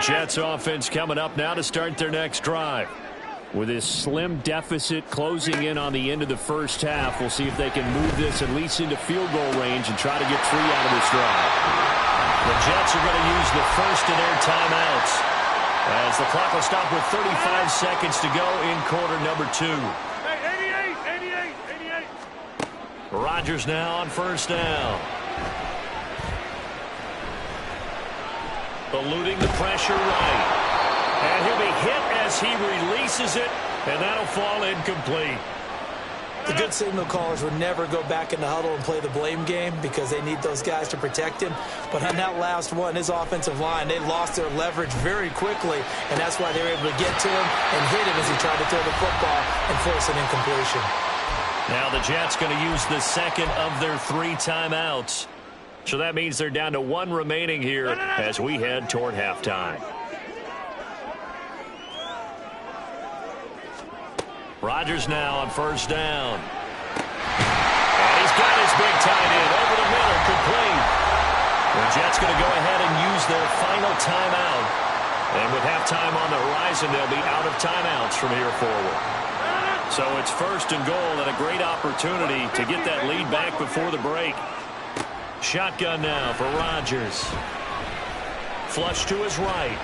Speaker 1: Jets offense coming up now to start their next drive. With this slim deficit closing in on the end of the first half, we'll see if they can move this at least into field goal range and try to get 3 out of this drive. The Jets are going to use the first of their timeouts, as the clock will stop with 35 seconds to go in quarter number 2.
Speaker 5: Hey, 88.
Speaker 1: Rodgers now on 1st down. Eluding the pressure right. And he'll be hit as he releases it, and that'll fall incomplete.
Speaker 3: The good signal callers would never go back in the huddle and play the blame game because they need those guys to protect him. But on that last one, his offensive line, they lost their leverage very quickly, and that's why they were able to get to him and hit him as he tried to throw the football and force an incompletion.
Speaker 1: Now the Jets going to use the 2nd of their 3 timeouts. So that means they're down to 1 remaining here as we head toward halftime. Rodgers now on 1st down. And he's got his big tight end over the middle, complete. The Jets going to go ahead and use their final timeout. And with halftime on the horizon, they'll be out of timeouts from here forward. So it's 1st and goal and a great opportunity to get that lead back before the break. Shotgun now for Rodgers. Flush to his right.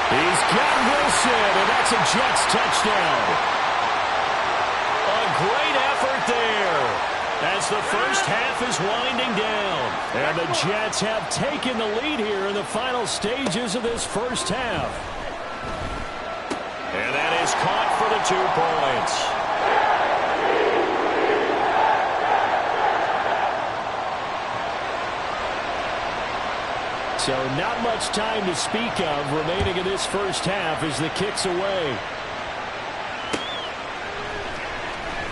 Speaker 1: He's got Wilson, and that's a Jets touchdown. A great effort there as the first half is winding down. And the Jets have taken the lead here in the final stages of this first half. And that is caught for the 2 points. So not much time to speak of remaining in this first half as the kick's away.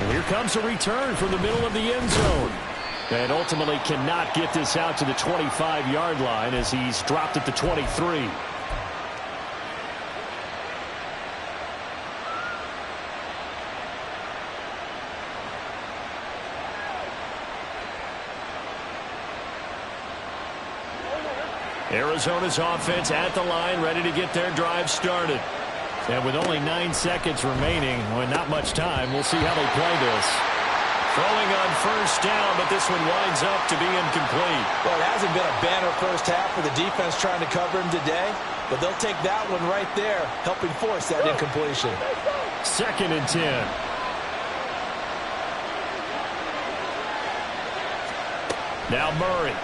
Speaker 1: And here comes a return from the middle of the end zone. And ultimately cannot get this out to the 25-yard line as he's dropped at the 23. Arizona's offense at the line, ready to get their drive started. And with only 9 seconds remaining, well, not much time, we'll see how they play this. Throwing on first down, but this one winds up to be incomplete.
Speaker 3: Well, it hasn't been a banner first half for the defense trying to cover him today, but they'll take that one right there, helping force that incompletion.
Speaker 1: 2nd and 10. Now Murray.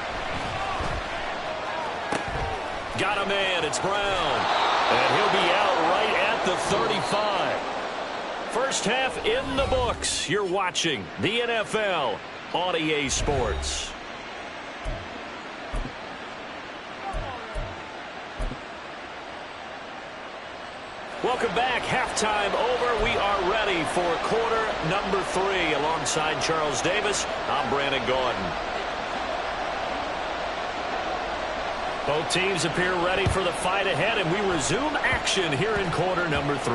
Speaker 1: Got a man, it's Brown. And he'll be out right at the 35. First half in the books. You're watching the NFL on EA Sports. Welcome back. Halftime over. We are ready for quarter number 3. Alongside Charles Davis, I'm Brandon Gordon. Both teams appear ready for the fight ahead, and we resume action here in quarter number 3.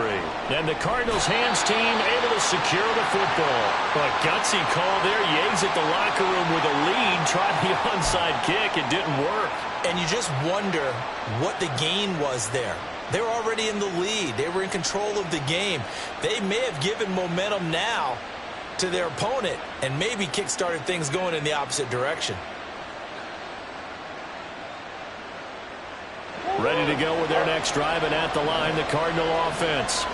Speaker 1: And the Cardinals hands team able to secure the football. A gutsy call there. Yates at the locker room with a lead. Tried the onside kick. It didn't work.
Speaker 3: And you just wonder what the gain was there. They were already in the lead. They were in control of the game. They may have given momentum now to their opponent and maybe kick-started things going in the opposite direction.
Speaker 1: Ready to go with their next drive, and at the line, the Cardinal offense.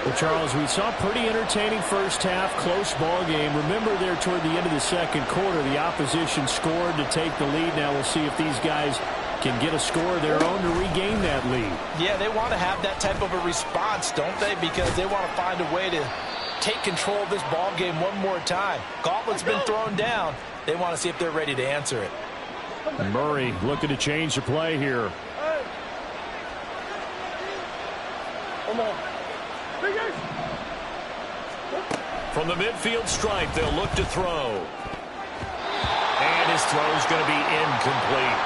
Speaker 1: Well, Charles, we saw a pretty entertaining first half, close ball game. Remember there toward the end of the second quarter, the opposition scored to take the lead. Now we'll see if these guys can get a score of their own to regain that lead.
Speaker 3: Yeah, they want to have that type of a response, don't they? Because they want to find a way to take control of this ball game one more time. Gauntlet's been thrown down. They want to see if they're ready to answer it.
Speaker 1: Murray looking to change the play here. From the midfield stripe, they'll look to throw. And his throw's going to be incomplete.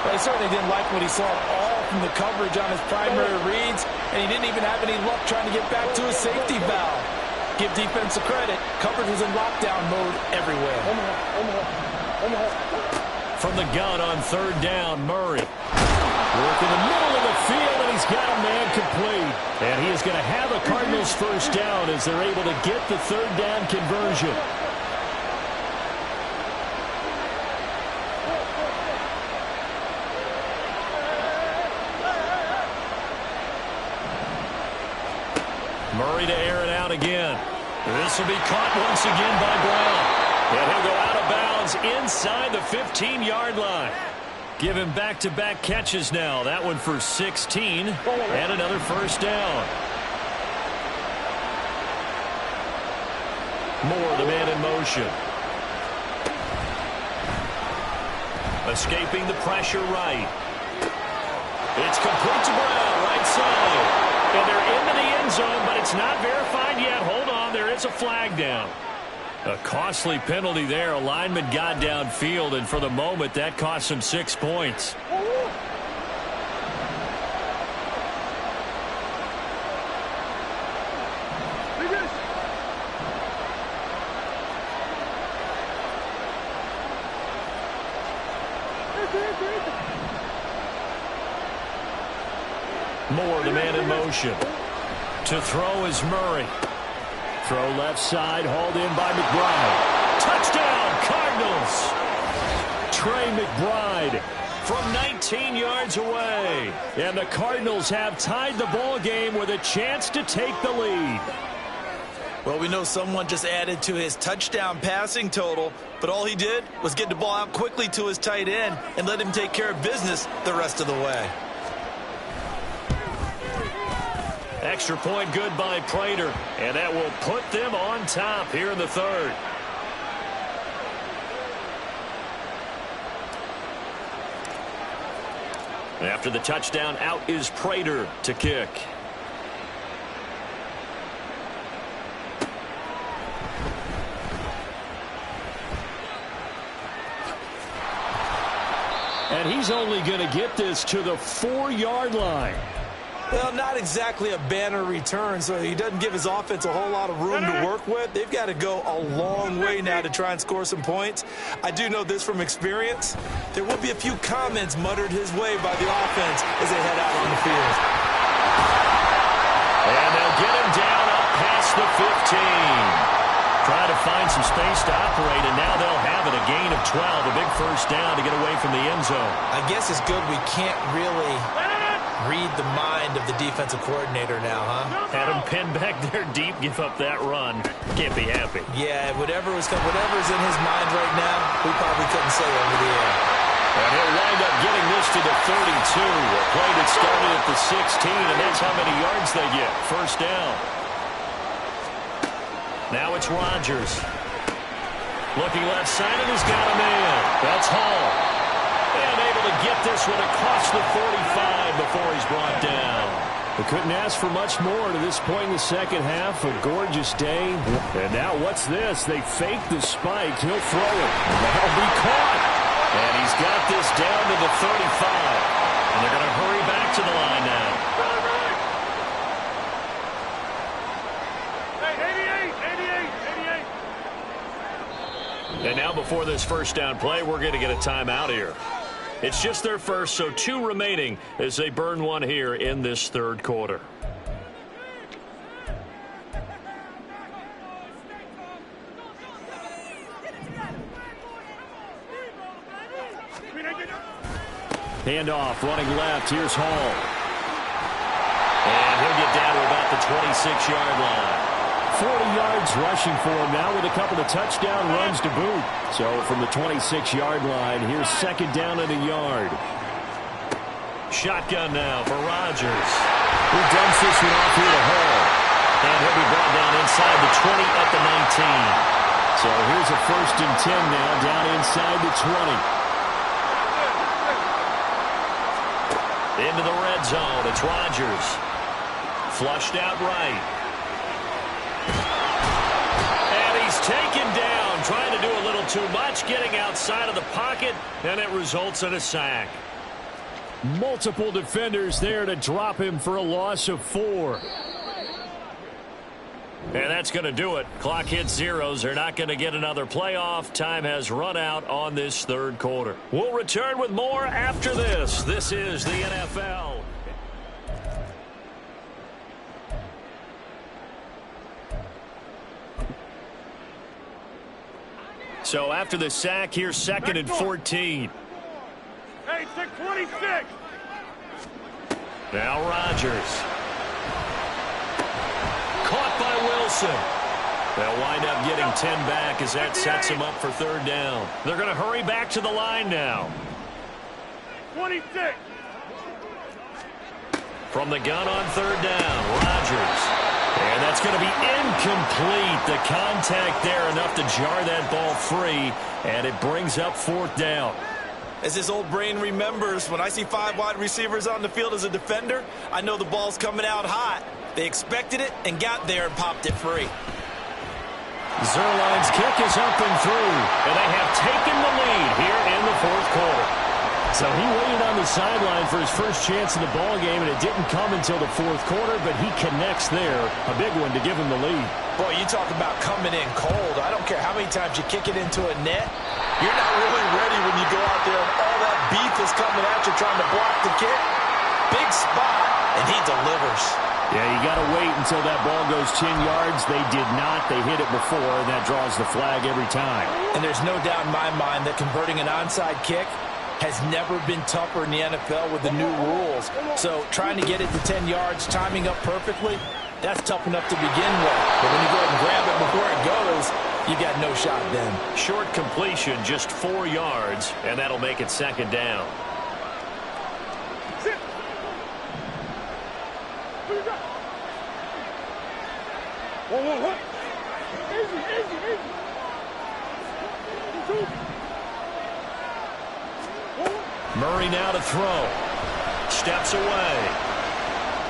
Speaker 3: Well, he certainly didn't like what he saw all from the coverage on his primary reads, and he didn't even have any luck trying to get back to his safety valve. Give defense a credit. Coverage was in lockdown mode everywhere.
Speaker 1: From the gun on 3rd down, Murray. Work in the middle of the field, and he's got a man complete. And he is going to have a Cardinals first down as they're able to get the 3rd down conversion. Murray to air it out again. This will be caught once again by Brown. And he'll go out of bounds inside the 15-yard line. Give him back-to-back catches now. That one for 16 and another first down. Moore, the man in motion. Escaping the pressure right. It's complete to Brown, right side. And they're into the end zone, but it's not verified yet. Hold on, there is a flag down. A costly penalty there. A lineman got downfield, and for the moment, that cost him 6 points. Moore, the man in motion. To throw is Murray. Throw left side, hauled in by McBride. Touchdown, Cardinals! Trey McBride from 19 yards away. And the Cardinals have tied the ball game with a chance to take the lead.
Speaker 3: Well, we know someone just added to his touchdown passing total, but all he did was get the ball out quickly to his tight end and let him take care of business the rest of the way.
Speaker 1: Extra point good by Prater, and that will put them on top here in the 3rd. After the touchdown, out is Prater to kick. And he's only going to get this to the 4-yard line.
Speaker 3: Well, not exactly a banner return, so he doesn't give his offense a whole lot of room to work with. They've got to go a long way now to try and score some points. I do know this from experience. There will be a few comments muttered his way by the offense as they head out on the field.
Speaker 1: And they'll get him down up past the 15. Trying to find some space to operate, and now they'll have it. A gain of 12, a big first down to get away from the end zone.
Speaker 3: I guess it's good we can't really read the mind of the defensive coordinator now, huh?
Speaker 1: Had him pinned back there deep, give up that run. Can't be happy.
Speaker 3: Yeah, whatever's in his mind right now, we probably couldn't say over the air.
Speaker 1: And he'll wind up getting this to the 32. A play that started at the 16, and that's how many yards they get. First down. Now it's Rodgers. Looking left side, and he's got a man. That's Hall. And able to get this one across the 45 before he's brought down. We couldn't ask for much more to this point in the second half. A gorgeous day. And now what's this? They fake the spike. He'll throw it. That'll be caught. And he's got this down to the 35. And they're going to hurry back to the line now. And now before this first down play, we're going to get a timeout here. It's just their first, so 2 remaining as they burn one here in this third quarter. Handoff, running left. Here's Hall. And he'll get down to about the 26-yard line. 40 yards rushing for him now with a couple of touchdown runs to boot. So from the 26-yard line, here's second down and a yard. Shotgun now for Rodgers. Who dumps this one off here to Hall. And he'll be brought down inside the 20 at the 19. So here's a 1st and 10 now down inside the 20. Into the red zone. It's Rodgers. Flushed out right. And he's taken down, trying to do a little too much, getting outside of the pocket, and it results in a sack. Multiple defenders there to drop him for a loss of 4. And that's going to do it. Clock hits zeros. They're not going to get another playoff. Time has run out on this third quarter. We'll return with more after this. This is the NFL. So after the sack, here's 2nd and 14.
Speaker 5: Hey, 626.
Speaker 1: Now Rodgers. Caught by Wilson. They'll wind up getting 10 back as that sets them up for third down. They're going to hurry back to the line now.
Speaker 5: 26.
Speaker 1: From the gun on third down, Rodgers. And that's going to be incomplete. The contact there enough to jar that ball free, and it brings up 4th down.
Speaker 3: As his old brain remembers, when I see 5 wide receivers on the field as a defender, I know the ball's coming out hot. They expected it and got there and popped it free.
Speaker 1: Zerline's kick is up and through, and they have taken the lead here in the 4th quarter. So he waited on the sideline for his first chance in the ball game, and it didn't come until the 4th quarter, but he connects there. A big one to give him the lead.
Speaker 3: Boy, you talk about coming in cold. I don't care how many times you kick it into a net. You're not really ready when you go out there and all that beef is coming at you trying to block the kick. Big spot, and he delivers.
Speaker 1: Yeah, you got to wait until that ball goes 10 yards. They did not. They hit it before, and that draws the flag every time.
Speaker 3: And there's no doubt in my mind that converting an onside kick has never been tougher in the NFL with the new rules. So trying to get it to 10 yards, timing up perfectly, that's tough enough to begin with. But when you go ahead and grab it before it goes, you got no shot then.
Speaker 1: Short completion, just 4 yards, and that'll make it 2nd down. Murray now to throw. Steps away.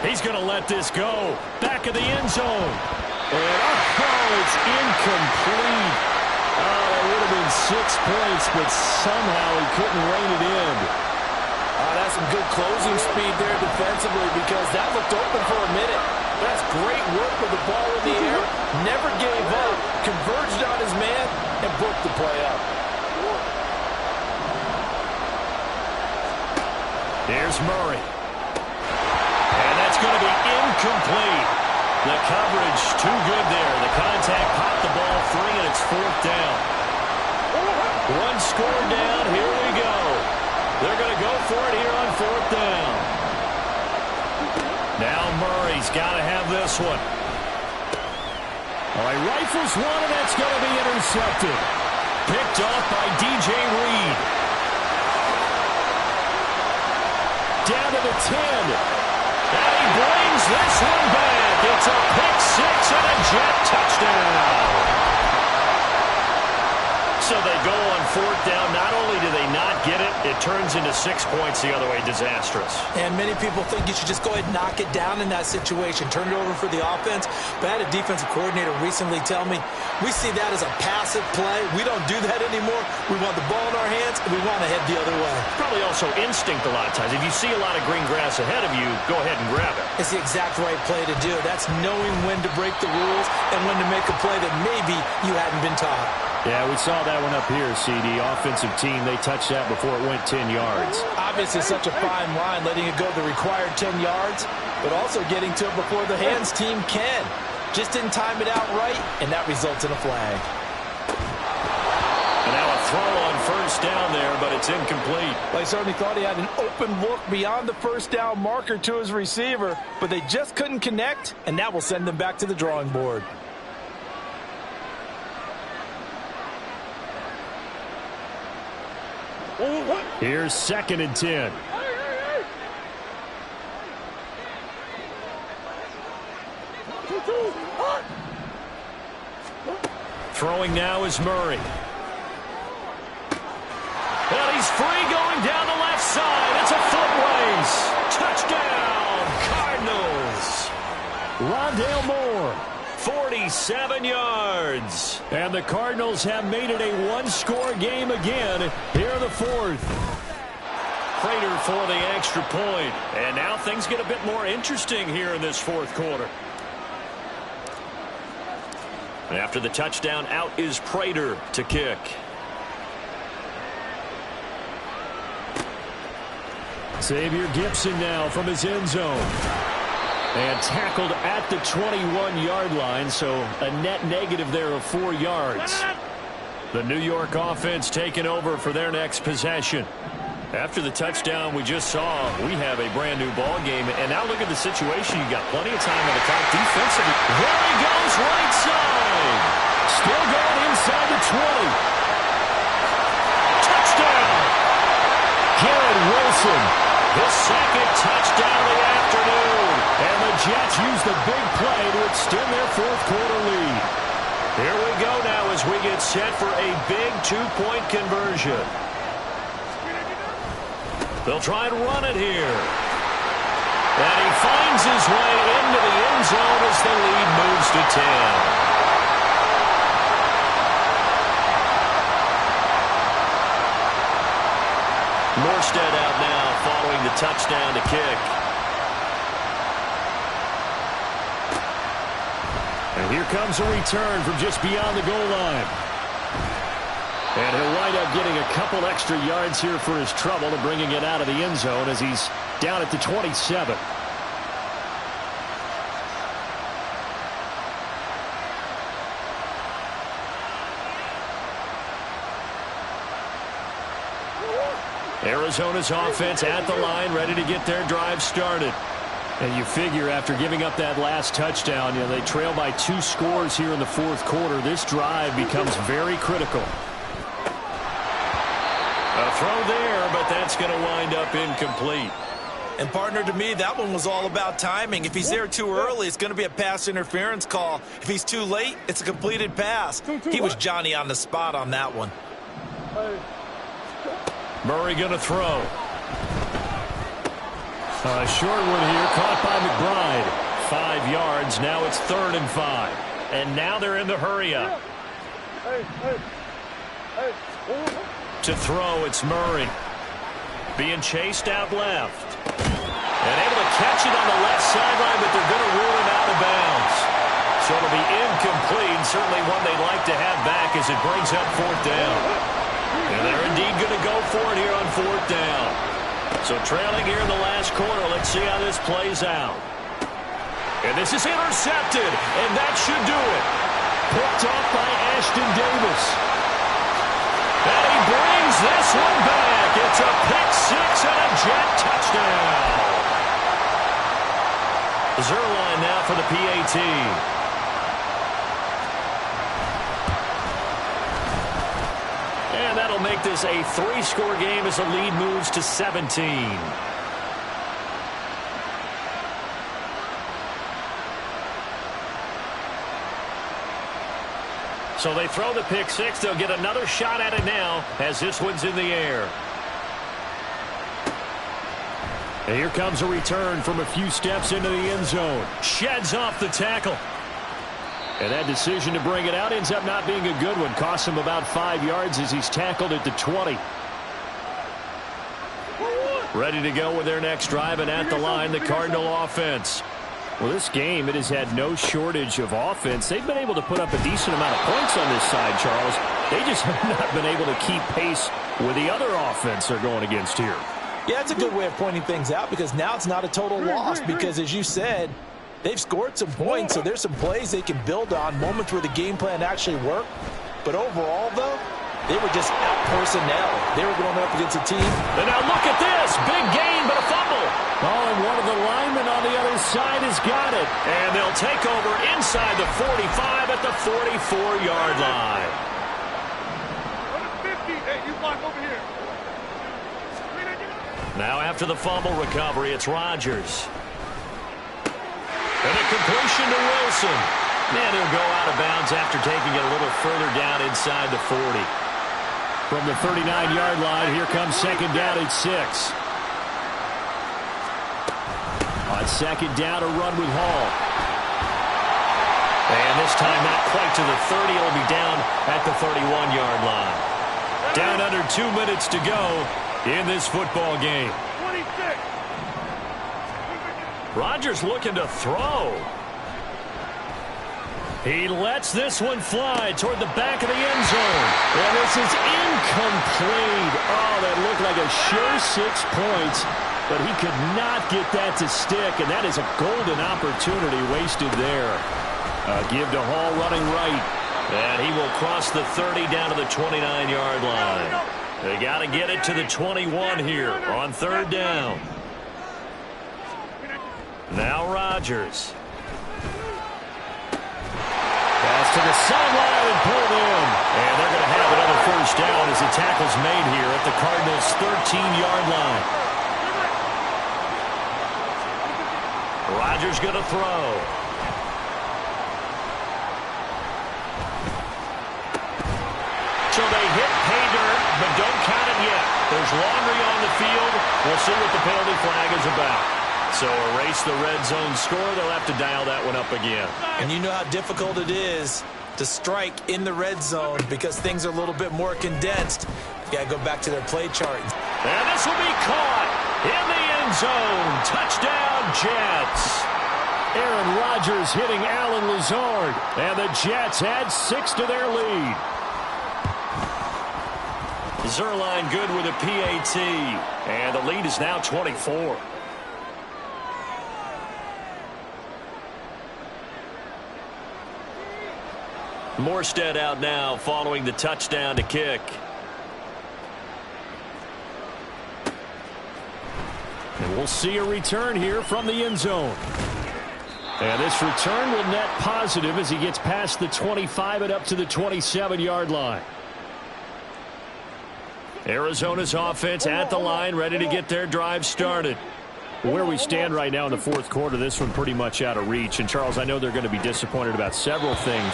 Speaker 1: He's going to let this go. Back of the end zone. And it's incomplete. Oh, that would have been 6 points, but somehow he couldn't rein it in.
Speaker 3: has some good closing speed there defensively because that looked open for a minute. That's great work with the ball in the air. Never gave up, converged on his man, and broke the play up.
Speaker 1: Here's Murray. And that's going to be incomplete. The coverage too good there. The contact popped the ball free, and it's 4th down. One score down. Here we go. They're going to go for it here on 4th down. Now Murray's got to have this one. All right, rifles one, and that's going to be intercepted. Picked off by DJ Reed. Down to the 10. And he brings this one back. It's a pick six and a jet touchdown. So they go on 4th down. Not only do they not get it, it turns into 6 points the other way. Disastrous.
Speaker 3: And many people think you should just go ahead and knock it down in that situation. Turn it over for the offense. But I had a defensive coordinator recently tell me, we see that as a passive play. We don't do that anymore. We want the ball in our hands, and we want to head the other way.
Speaker 1: Probably also instinct a lot of times. If you see a lot of green grass ahead of you, go ahead and grab it.
Speaker 3: It's the exact right play to do. That's knowing when to break the rules and when to make a play that maybe you hadn't been taught.
Speaker 1: Yeah, we saw that one up here, CD. Offensive team, they touched that before it went 10 yards.
Speaker 3: Obviously, such a fine line, letting it go the required 10 yards, but also getting to it before the hands team can. Just didn't time it out right, and that results in a flag.
Speaker 1: And now a throw on 1st down there, but it's incomplete.
Speaker 3: Well, he certainly thought he had an open look beyond the 1st down marker to his receiver, but they just couldn't connect, and that will send them back to the drawing board.
Speaker 1: Here's 2nd and 10. Throwing now is Murray. And he's free going down the left side. It's a foot race. Touchdown, Cardinals. Rondale Moore, 47 yards. And the Cardinals have made it a one-score game again here in the 4th. Prater for the extra point. And now things get a bit more interesting here in this 4th quarter. And after the touchdown, out is Prater to kick. Xavier Gibson now from his end zone. And tackled at the 21-yard line, so a net negative there of 4 yards. The New York offense taking over for their next possession. After the touchdown we just saw, we have a brand new ball game. And now look at the situation. You got plenty of time on the clock defensively. There he goes, right side. Still going inside the 20. Touchdown. Garrett Wilson, his 2nd touchdown of the afternoon. And the Jets use the big play to extend their 4th quarter lead. Here we go now as we get set for a big 2-point conversion. They'll try and run it here. And he finds his way into the end zone as the lead moves to 10. Morstead out now following the touchdown to kick. And here comes a return from just beyond the goal line. And he'll wind up getting a couple extra yards here for his trouble and bringing it out of the end zone as he's down at the 27. Arizona's offense at the line, ready to get their drive started. And you figure after giving up that last touchdown, you know, they trail by 2 scores here in the 4th quarter. This drive becomes very critical. A throw there, but that's going to wind up incomplete.
Speaker 3: And, partner, to me, that one was all about timing. If he's there too early, it's going to be a pass interference call. If he's too late, it's a completed pass. He was Johnny on the spot on that one.
Speaker 1: Murray going to throw. A short one here, caught by McBride. 5 yards, now it's 3rd and 5. And now they're in the hurry-up. To throw, it's Murray. being chased out left. And able to catch it on the left sideline, but they're going to rule him out of bounds. So it'll be incomplete, certainly one they'd like to have back as it brings up 4th down. And they're indeed going to go for it here on 4th down. So trailing here in the last quarter, let's see how this plays out. And this is intercepted, and that should do it. Picked off by Ashton Davis. And he brings this one back. It's a pick 6 and a Jet touchdown. Zuerlein now for the PAT. And that'll make this a 3-score game as the lead moves to 17. So they throw the pick 6. They'll get another shot at it now as this one's in the air. And here comes a return from a few steps into the end zone. Sheds off the tackle. And that decision to bring it out ends up not being a good one. Costs him about 5 yards as he's tackled at the 20. Ready to go with their next drive, and at the line, the Cardinal offense. Well, this game, it has had no shortage of offense. They've been able to put up a decent amount of points on this side, Charles. They just have not been able to keep pace with the other offense they're going against here.
Speaker 3: Yeah, it's a good way of pointing things out because now it's not a total loss because, as you said, they've scored some points, so there's some plays they can build on, moments where the game plan actually worked. But overall, though, they were just out personnel. They were going up against a team.
Speaker 1: And now look at this. Big gain, but a fumble. Oh, and one of the linemen on the other side has got it. And they'll take over inside the 45 at the 44-yard line.
Speaker 5: 50. Hey, you block over here.
Speaker 1: Now after the fumble recovery, it's Rodgers. And a completion to Wilson. And he'll go out of bounds after taking it a little further down inside the 40. From the 39-yard line, here comes second down at 6. On second down, a run with Hall. And this time not quite to the 30. It'll be down at the 31-yard line. Down under 2 minutes to go in this football game.
Speaker 5: 26.
Speaker 1: Rodgers looking to throw. He lets this one fly toward the back of the end zone. And this is incomplete. Oh, that looked like a sure 6 points, but he could not get that to stick, and that is a golden opportunity wasted there. Give to Hall running right, and he will cross the 30 down to the 29-yard line. They got to get it to the 21 here on third down. Now Rodgers. Pass to the sideline and pulled in. And they're going to have another first down as the tackle's made here at the Cardinals' 13-yard line. Rodgers going to throw. So they hit pay dirt, but don't count it yet. There's laundry on the field. We'll see what the penalty flag is about. So erase the red zone score. They'll have to dial that one up again.
Speaker 3: And you know how difficult it is to strike in the red zone because things are a little bit more condensed. You got to go back to their play chart.
Speaker 1: And this will be caught in the end zone. Touchdown, Jets. Aaron Rodgers hitting Allen Lazard. And the Jets add 6 to their lead. Zuerlein good with a PAT. And the lead is now 24. Morstead out now following the touchdown to kick. And we'll see a return here from the end zone. And this return will net positive as he gets past the 25 and up to the 27-yard line. Arizona's offense at the line, ready to get their drive started. Where we stand right now in the fourth quarter, this one pretty much out of reach. And, Charles, I know they're going to be disappointed about several things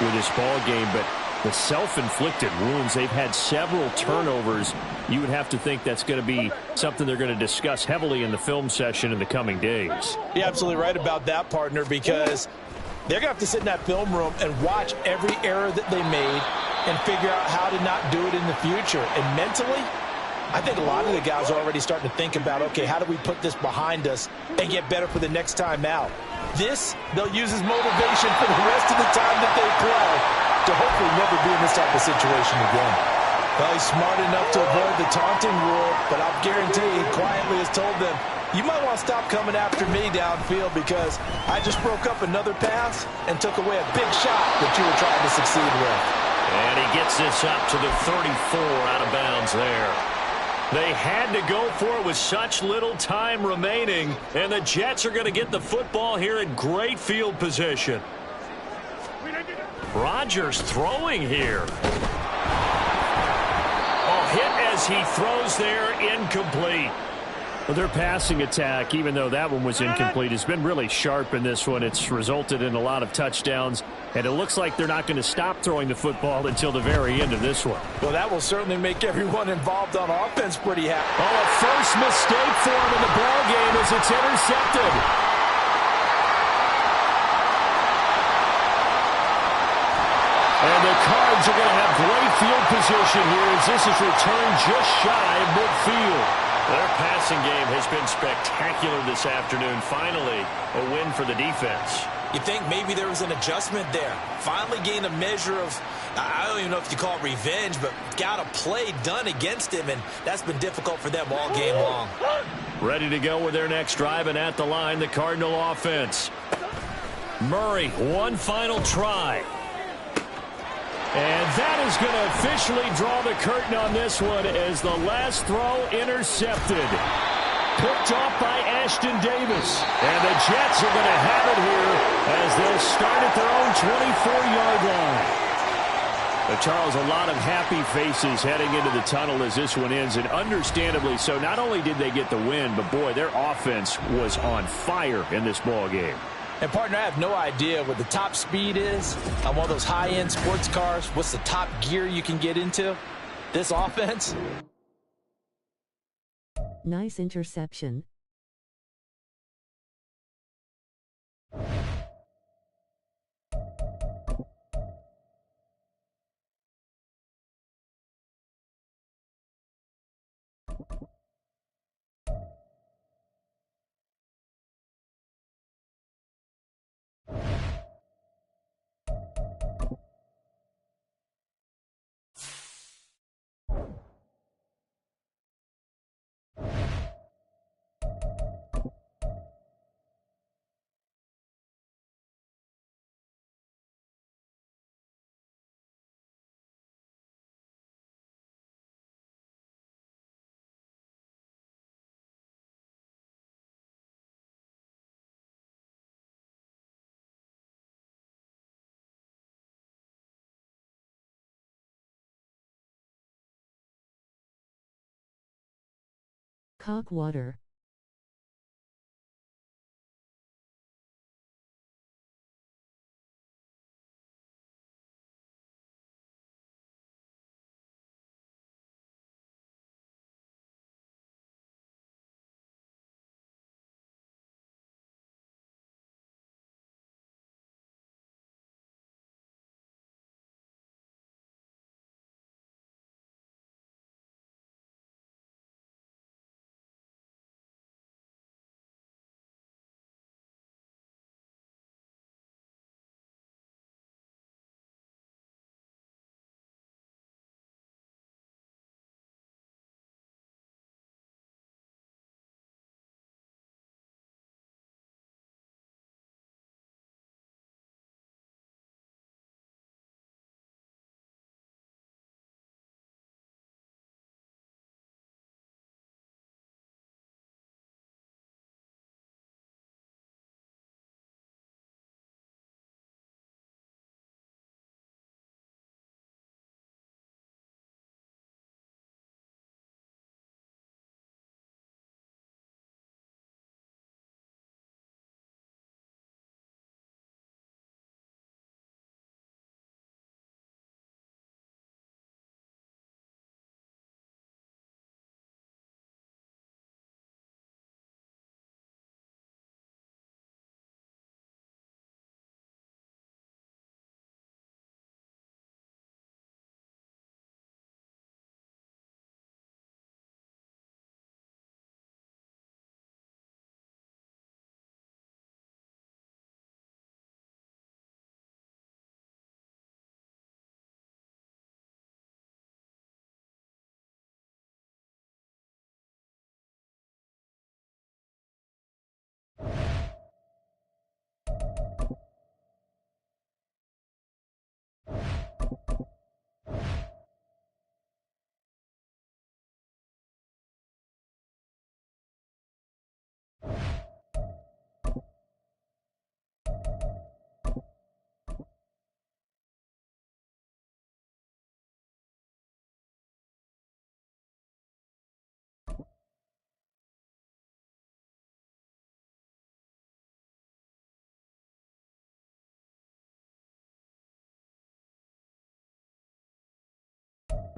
Speaker 1: with this ball game, but the self-inflicted wounds, they've had several turnovers. You would have to think that's going to be something they're going to discuss heavily in the film session in the coming days.
Speaker 3: You're absolutely right about that, partner, because they're going to have to sit in that film room and watch every error that they made and figure out how to not do it in the future. And mentally, I think a lot of the guys are already starting to think about, okay, how do we put this behind us and get better for the next time out? This, they'll use as motivation for the rest of the time that they play to hopefully never be in this type of situation again. Well, he's smart enough to avoid the taunting rule, but I'll guarantee he quietly has told them, you might want to stop coming after me downfield because I just broke up another pass and took away a big shot that you were trying to succeed with.
Speaker 1: And he gets this up to the 34 out of bounds there. They had to go for it with such little time remaining, and the Jets are going to get the football here in great field position. Rodgers throwing here. Oh, hit as he throws there, incomplete. Well, their passing attack, even though that one was incomplete, has been really sharp in this one. It's resulted in a lot of touchdowns, and it looks like they're not going to stop throwing the football until the very end of this one.
Speaker 3: Well, that will certainly make everyone involved on offense pretty happy.
Speaker 1: Oh, a first mistake for him in the ball game as it's intercepted. And the Cards are going to have great field position here as this is returned just shy of midfield. Their passing game has been spectacular this afternoon. Finally, a win for the defense.
Speaker 3: You think maybe there was an adjustment there. Finally gained a measure of, I don't even know if you call it revenge, but got a play done against him, and that's been difficult for them all game long.
Speaker 1: Ready to go with their next drive, and at the line, the Cardinal offense. Murray, one final try. And that is going to officially draw the curtain on this one as the last throw intercepted. Picked off by Ashton Davis. And the Jets are going to have it here as they'll start at their own 24-yard line. But Charles, a lot of happy faces heading into the tunnel as this one ends, and understandably so. Not only did they get the win, but boy, their offense was on fire in this ball game.
Speaker 3: And, partner, I have no idea what the top speed is on one of those high-end sports cars. What's the top gear you can get into? This offense?
Speaker 7: Nice interception. Cock water.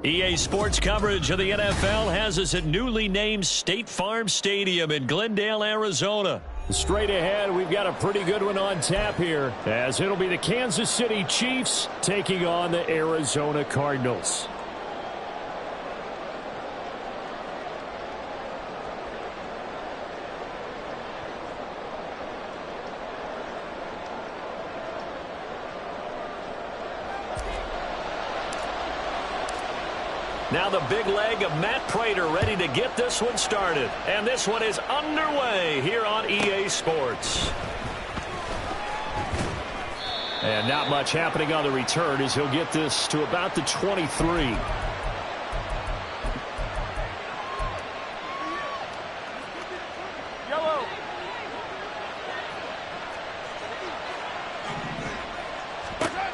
Speaker 1: EA Sports coverage of the NFL has us at newly named State Farm Stadium in Glendale, Arizona. Straight ahead, we've got a pretty good one on tap here, as it'll be the Kansas City Chiefs taking on the Arizona Cardinals. Now the big leg of Matt Prater ready to get this one started. And this one is underway here on EA Sports. And not much happening on the return as he'll get this to about the 23.
Speaker 2: Yellow.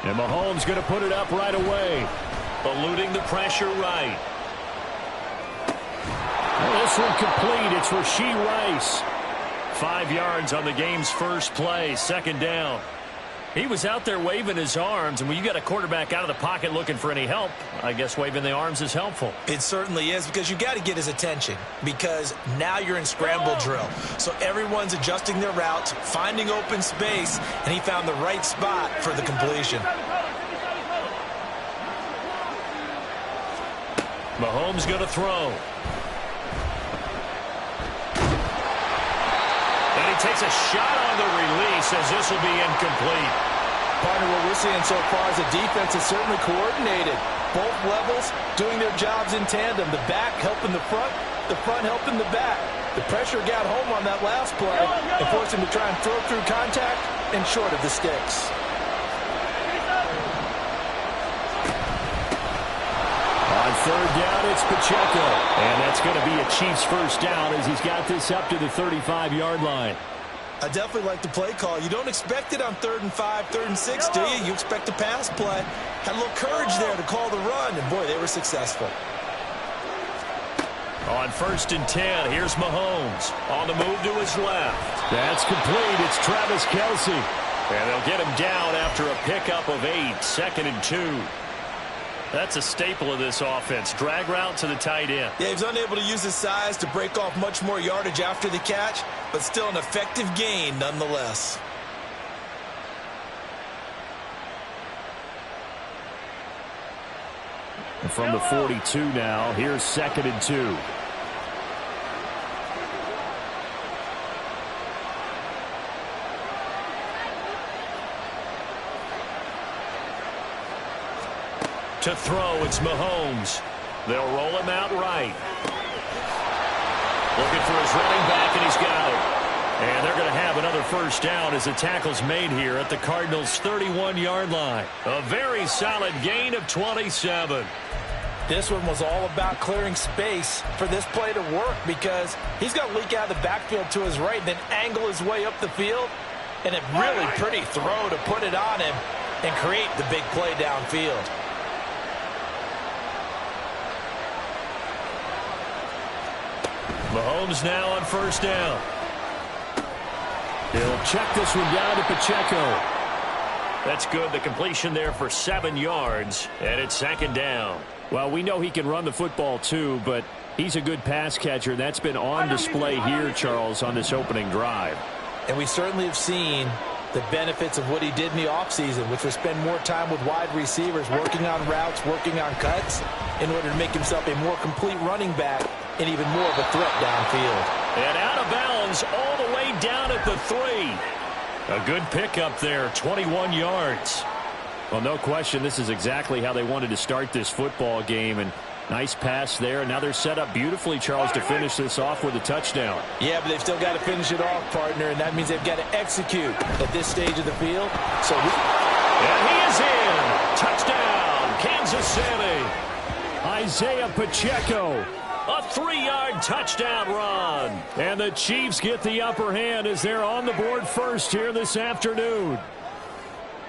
Speaker 1: And Mahomes going to put it up right away. Eluding the pressure right. This one complete. It's Rashee Rice. 5 yards on the game's first play. Second down. He was out there waving his arms, and when you got a quarterback out of the pocket looking for any help, I guess waving the arms is helpful.
Speaker 3: It certainly is, because you got to get his attention, because now you're in scramble drill. So everyone's adjusting their routes, finding open space, and he found the right spot for the completion.
Speaker 1: Mahomes going to throw. And he takes a shot on the release as this will be incomplete.
Speaker 3: Partner, what we're seeing so far is the defense is certainly coordinated. Both levels doing their jobs in tandem. The back helping the front helping the back. The pressure got home on that last play and forced him to try and throw through contact and short of the sticks.
Speaker 1: On third down, it's Pacheco. And that's going to be a Chiefs first down as he's got this up to the 35-yard line.
Speaker 3: I definitely like the play call. You don't expect it on 3rd and 5, 3rd and 6, do you? You expect a pass play. Had a little courage there to call the run, and boy, they were successful.
Speaker 1: On 1st and 10, here's Mahomes. On the move to his left. That's complete. It's Travis Kelce. And they'll get him down after a pickup of 8. 2nd and 2. That's a staple of this offense. Drag route to the tight end.
Speaker 3: Yeah, he was unable to use his size to break off much more yardage after the catch, but still an effective gain nonetheless.
Speaker 1: And from the 42 now, here's 2nd and 2. To throw, it's Mahomes. They'll roll him out right. Looking for his running back, and he's got it. And they're going to have another first down as the tackle's made here at the Cardinals' 31-yard line. A very solid gain of 27.
Speaker 3: This one was all about clearing space for this play to work, because he's going to leak out of the backfield to his right, then angle his way up the field. And a really pretty throw to put it on him and create the big play downfield.
Speaker 1: Mahomes now on first down. He'll check this one down to Pacheco. That's good. The completion there for 7 yards, and it's 2nd down. Well, we know he can run the football too, but he's a good pass catcher. That's been on display here, Charles, on this opening drive.
Speaker 3: And we certainly have seen the benefits of what he did in the offseason, which was spend more time with wide receivers, working on routes, working on cuts, in order to make himself a more complete running back and even more of a threat downfield.
Speaker 1: And out of bounds all the way down at the 3. A good pickup there, 21 yards. Well, no question, this is exactly how they wanted to start this football game. And nice pass there. And now they're set up beautifully, Charles, to finish this off with a touchdown.
Speaker 3: Yeah, but they've still got to finish it off, partner, and that means they've got to execute at this stage of the field.
Speaker 1: And he is in. Touchdown, Kansas City. Isaiah Pacheco. A 3-yard touchdown run. And the Chiefs get the upper hand as they're on the board first here this afternoon.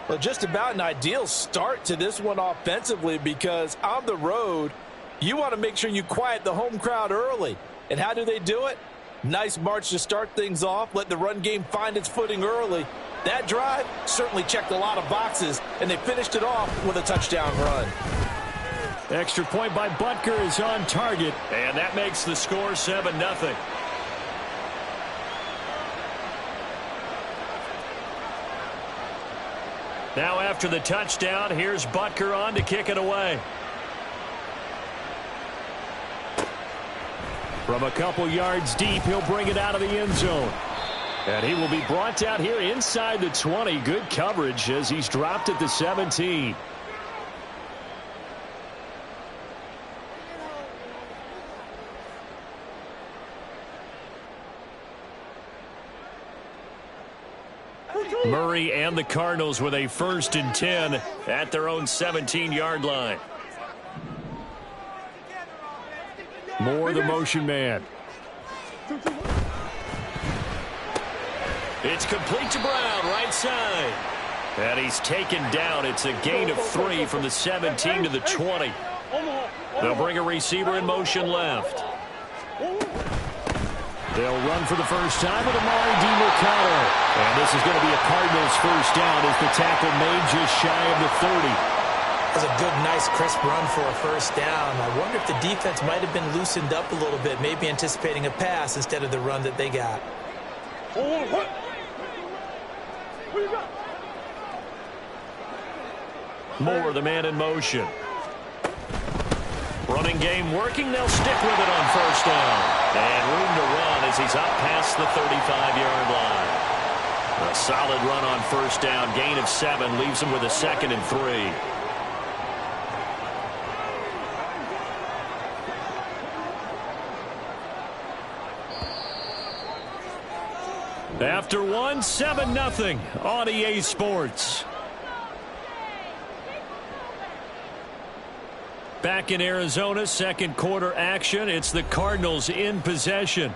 Speaker 3: Well, just about an ideal start to this one offensively, because on the road, you want to make sure you quiet the home crowd early. And how do they do it? Nice march to start things off. Let the run game find its footing early. That drive certainly checked a lot of boxes, and they finished it off with a touchdown run.
Speaker 1: Extra point by Butker is on target, and that makes the score 7-0. Now after the touchdown, here's Butker on to kick it away. From a couple yards deep, he'll bring it out of the end zone. And he will be brought down here inside the 20. Good coverage as he's dropped at the 17. Murray and the Cardinals with a 1st and 10 at their own 17-yard line. Moore, the motion man. It's complete to Brown, right side. And he's taken down. It's a gain of 3 from the 17 to the 20. They'll bring a receiver in motion left. They'll run for the first time with Amari DiMercato. And this is going to be a Cardinals first down as the tackle made just shy of the 30.
Speaker 3: That's a good, nice, crisp run for a first down. I wonder if the defense might have been loosened up a little bit, maybe anticipating a pass instead of the run that they got.
Speaker 1: Moore, the man in motion. Running game working. They'll stick with it on first down. And room to run as he's up past the 35-yard line. A solid run on first down. Gain of 7 leaves him with a 2nd and 3. After 1, 7-0 on EA Sports. Back in Arizona, second quarter action. It's the Cardinals in possession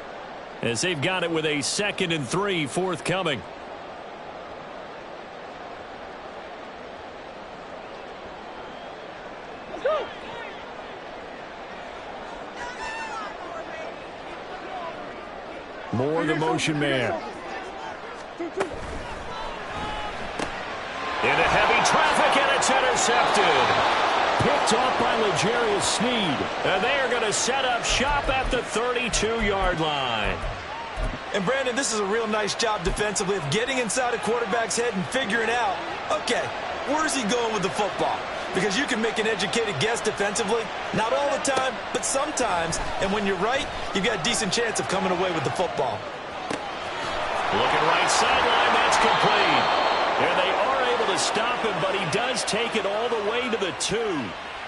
Speaker 1: as they've got it with a 2nd and 3 forthcoming. Moore, the motion man. Into heavy traffic, and it's intercepted. Picked off by L'Jarius Sneed. And they are going to set up shop at the 32-yard line.
Speaker 3: And, Brandon, this is a real nice job defensively of getting inside a quarterback's head and figuring out, okay, where's he going with the football? Because you can make an educated guess defensively. Not all the time, but sometimes. And when you're right, you've got a decent chance of coming away with the football.
Speaker 1: Looking right sideline, that's complete. And they are able to stop him, but he does take it all the way to the 2.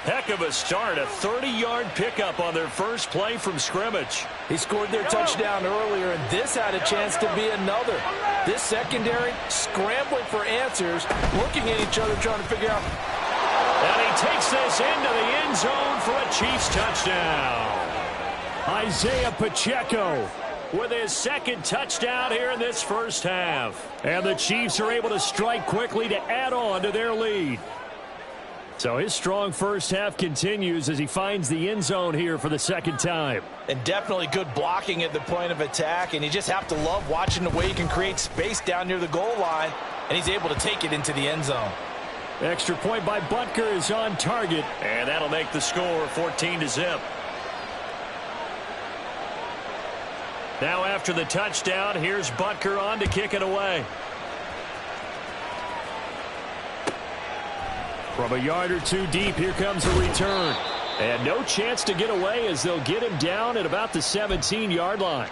Speaker 1: Heck of a start, a 30-yard pickup on their first play from scrimmage.
Speaker 3: He scored their touchdown earlier, and this had a chance to be another. This secondary scrambling for answers, looking at each other, trying to figure out.
Speaker 1: And he takes this into the end zone for a Chiefs touchdown. Isaiah Pacheco with his 2nd touchdown here in this first half. And the Chiefs are able to strike quickly to add on to their lead. So his strong first half continues as he finds the end zone here for the 2nd time.
Speaker 3: And definitely good blocking at the point of attack. And you just have to love watching the way he can create space down near the goal line. And he's able to take it into the end zone.
Speaker 1: Extra point by Butker is on target. And that'll make the score 14-0. Now after the touchdown, here's Butker on to kick it away. From a yard or 2 deep, here comes a return. And no chance to get away as they'll get him down at about the 17-yard line.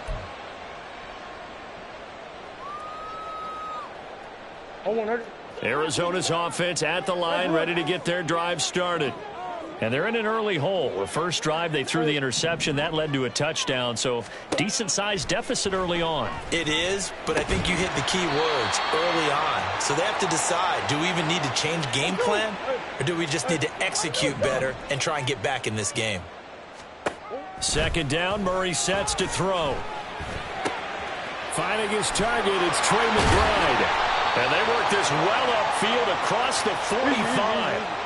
Speaker 1: Arizona's offense at the line, ready to get their drive started. And they're in an early hole. The first drive, they threw the interception. That led to a touchdown, so decent-sized deficit early on.
Speaker 3: It is, but I think you hit the key words early on. So they have to decide, do we even need to change game plan, or do we just need to execute better and try and get back in this game?
Speaker 1: 2nd down, Murray sets to throw. Finding his target, it's Trey McBride. And they work this well upfield across the 45.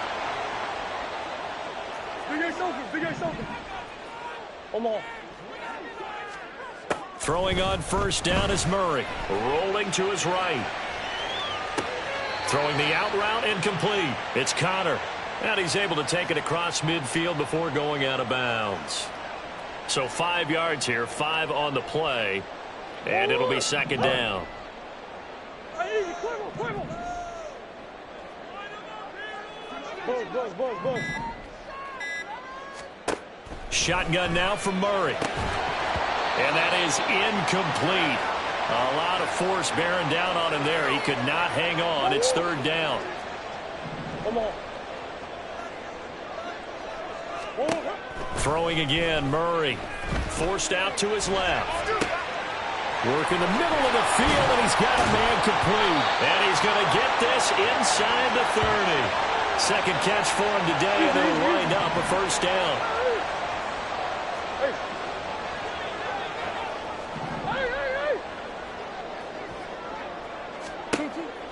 Speaker 1: Throwing on first down is Murray. Rolling to his right. Throwing the out route incomplete. It's Connor. And he's able to take it across midfield before going out of bounds. So 5 yards here, 5 on the play, and it'll be second down. Shotgun now from Murray. And that is incomplete. A lot of force bearing down on him there. He could not hang on. It's third down.
Speaker 5: Come on.
Speaker 1: Throwing again, Murray. Forced out to his left. Work in the middle of the field, and he's got a man complete. And he's going to get this inside the 30. Second catch for him today, and it'll wind up a first down.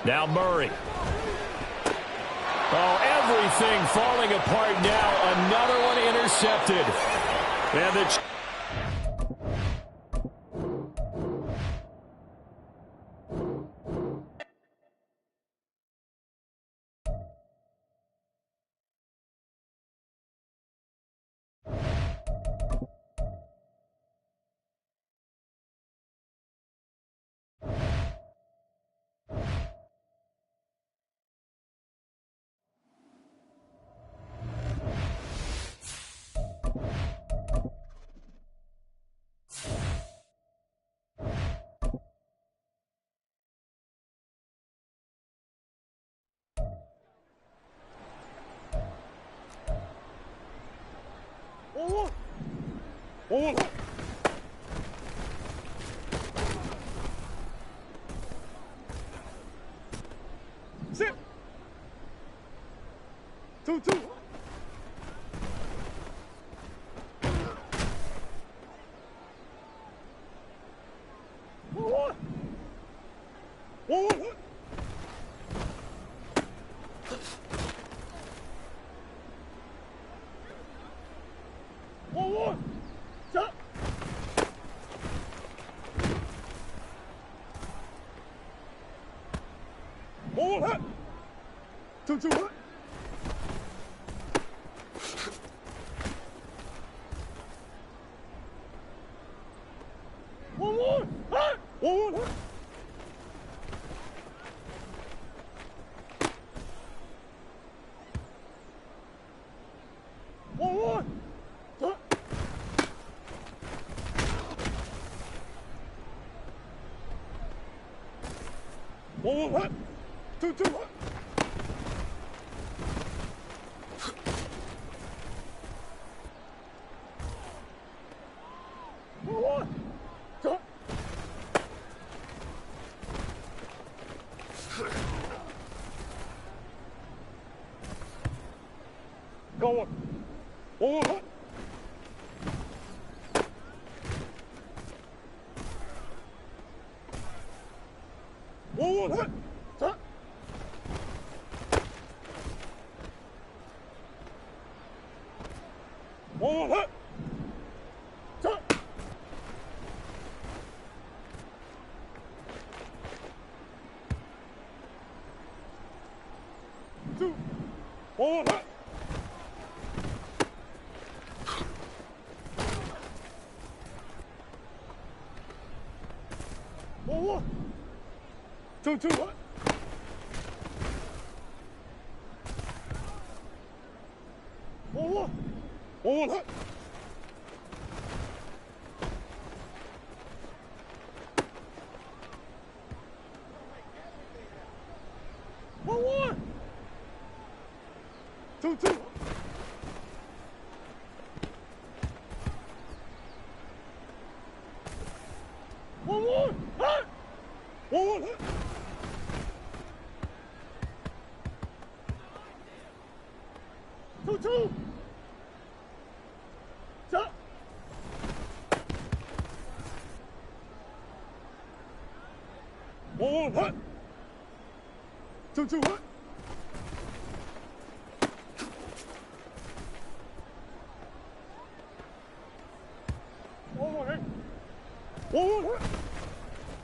Speaker 1: Now Murray. Oh, everything falling apart now. Another one intercepted. And the
Speaker 5: Sit. 2-2. One. Stop. 2-2. One more. One. 2-2. Go on.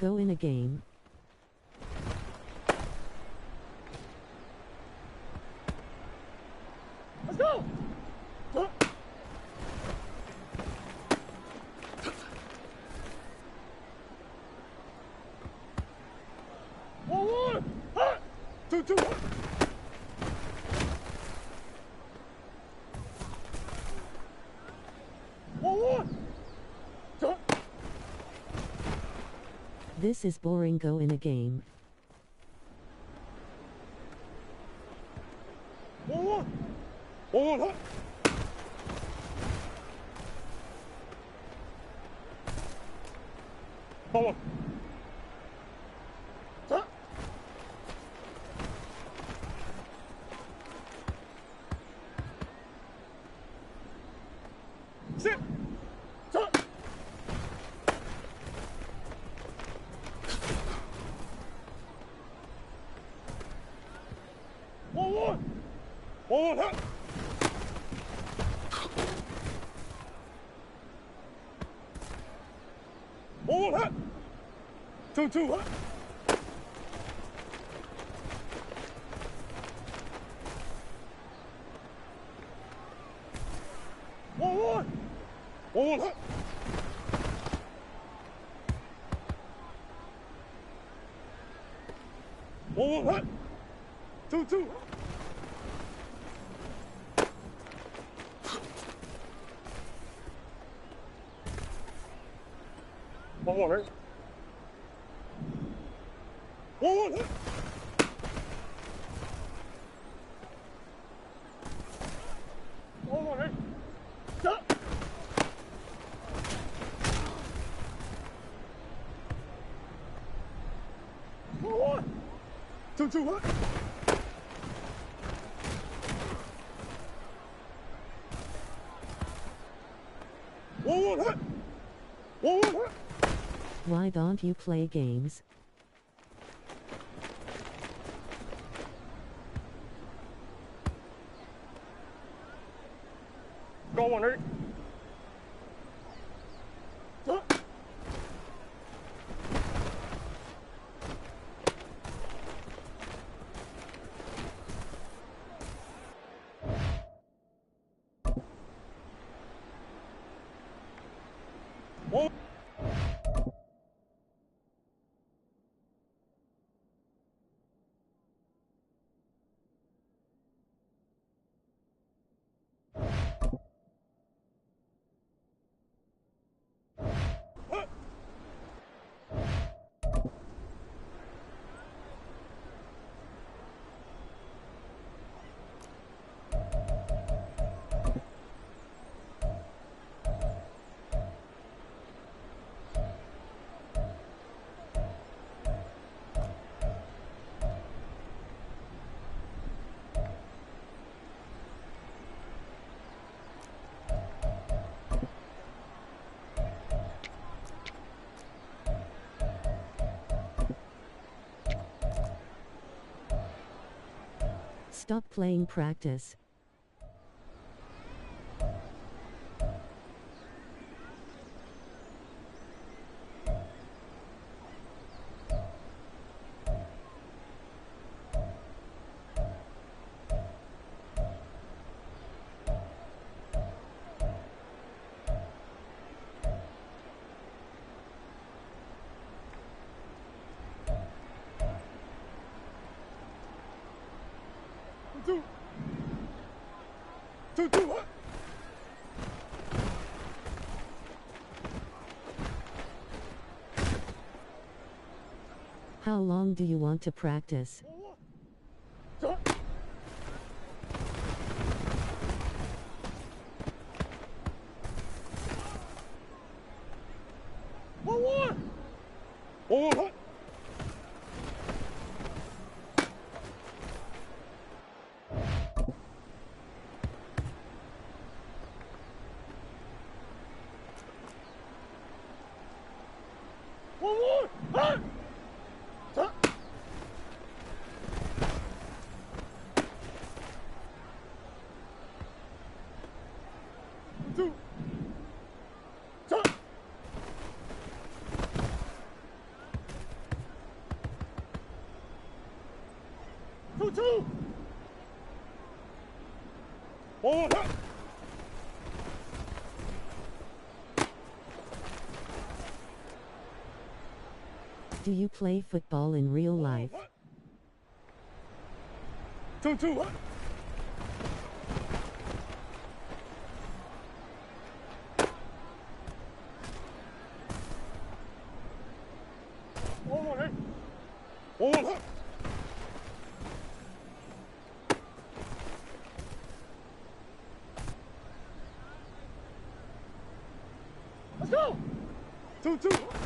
Speaker 7: Go in a game. This is boring. Go in a game.
Speaker 5: 1-1. 1-1, hut. Hold on. Hut. Sit. Hut. One. 1-1, hut. One, hut. 2-2, hut. One, hut. 1-1, hut. 2-2, hut. One, right? 1-1, hut. 1-1, right? Stop. 1-1. 2-2, hut. 1-1, hut. 1-1, hut.
Speaker 7: Why don't you play games?
Speaker 5: Go on, ready? Stop. 1.
Speaker 7: Stop playing practice. Two, what? How long do you want to practice?
Speaker 5: One. Two. One.
Speaker 7: Do you play football in real life?
Speaker 5: Two. Let's go. 2-2.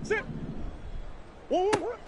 Speaker 5: Sit. 1-1.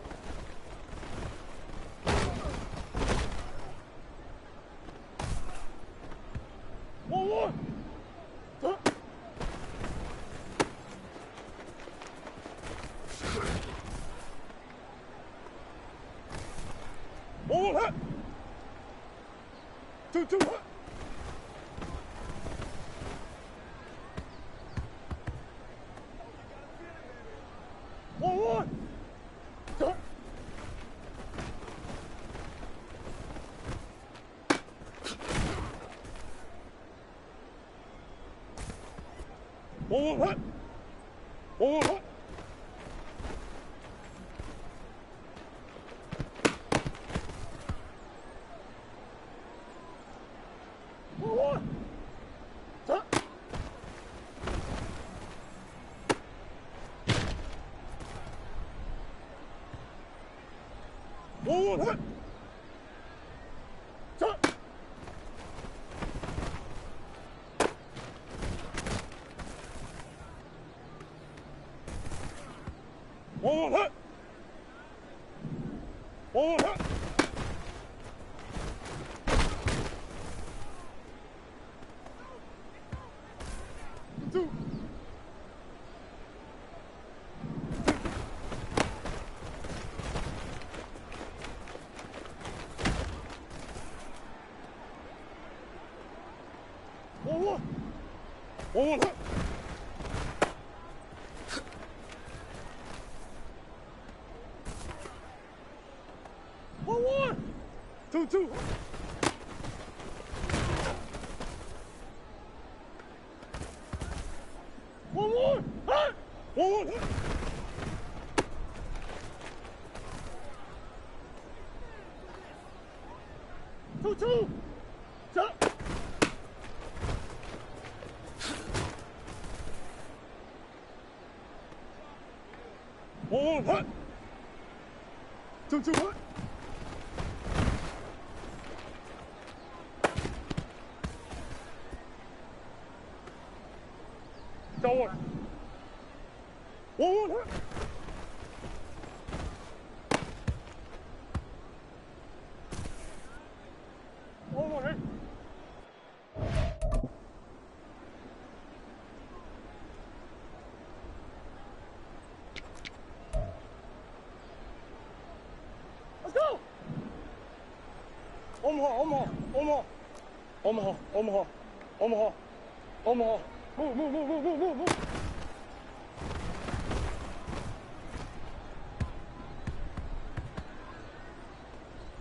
Speaker 5: Omaha.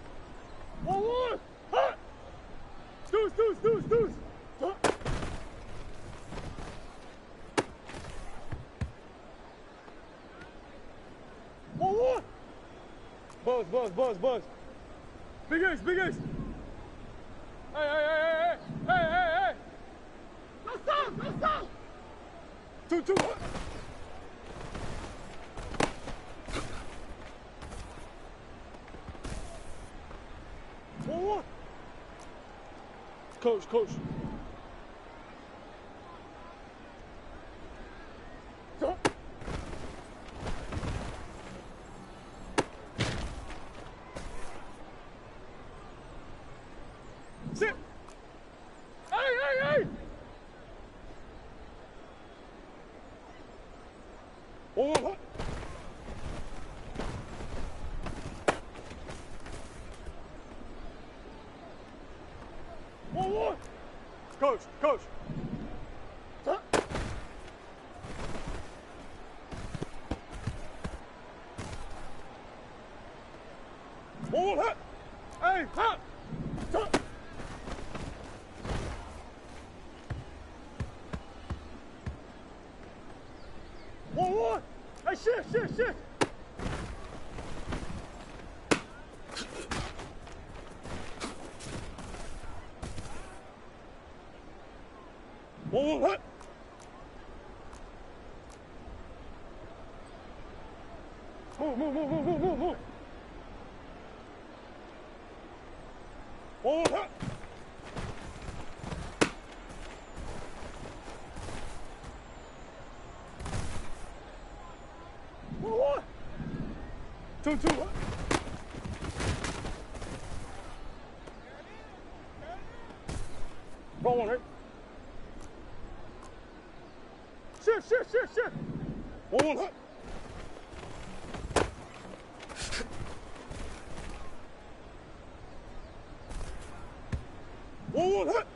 Speaker 5: Move. 1-1. Hot. Deuce. Hot. 1-1. Buzz. Big ace. Hey. No stop. 2-2. One. Coach. Sit. Hey. 1-1. Coach. Hey, hot. Shift, shift, shift. Whoa, what? Move, move, move, move, move, move, move. Whoa, what? Whoa, what? Two, what? Wrong one, right? Shift, shift, shift, shift. Whoa, what? Whoa, what?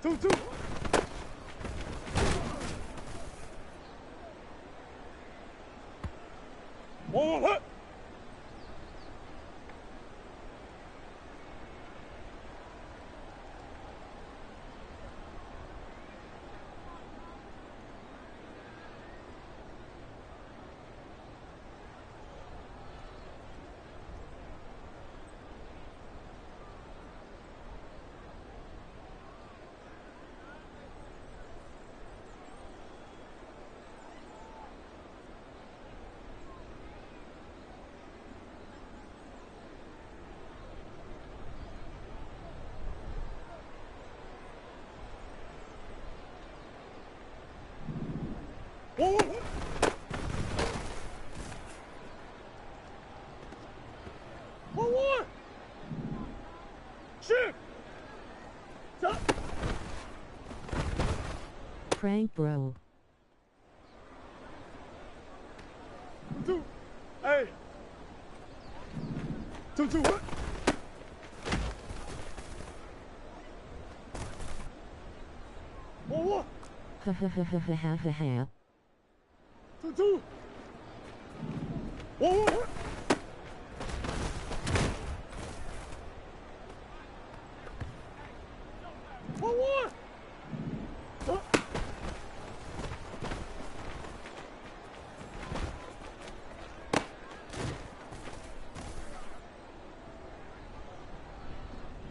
Speaker 5: Two. Whoa, what? Whoa, what? Whoa, what? Shift! Stop!
Speaker 7: Prank bro.
Speaker 5: Two. Hey. Two, what? Whoa, what?
Speaker 7: Ha ha ha ha ha ha ha.
Speaker 5: Two. Whoa, what? Whoa, what? Huh?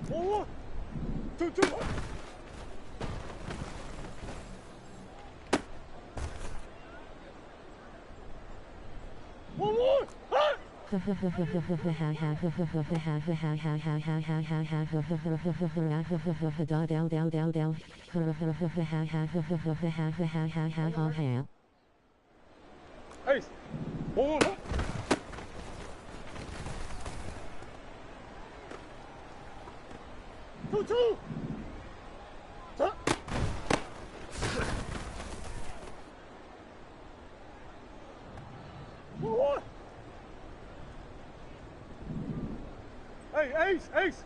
Speaker 5: Whoa, what? Two, what? One more! Ah! Ace! One more! 2-2. One. Hey, ace, ace.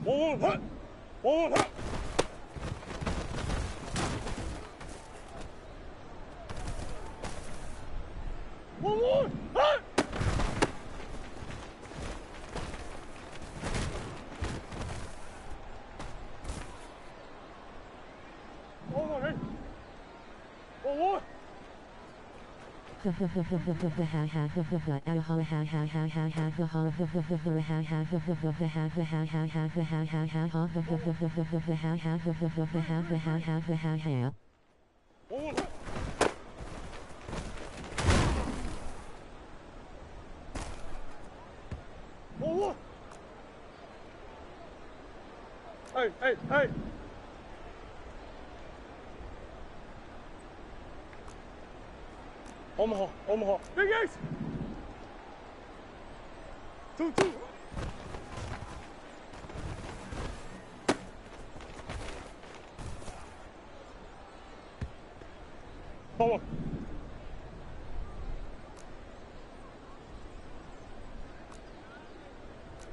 Speaker 5: One, hut. One, hut. One, hut. One, hey. One. One. Hey, hey, hey. Omaha, Omaha. Big ace. 2-2. Hold on.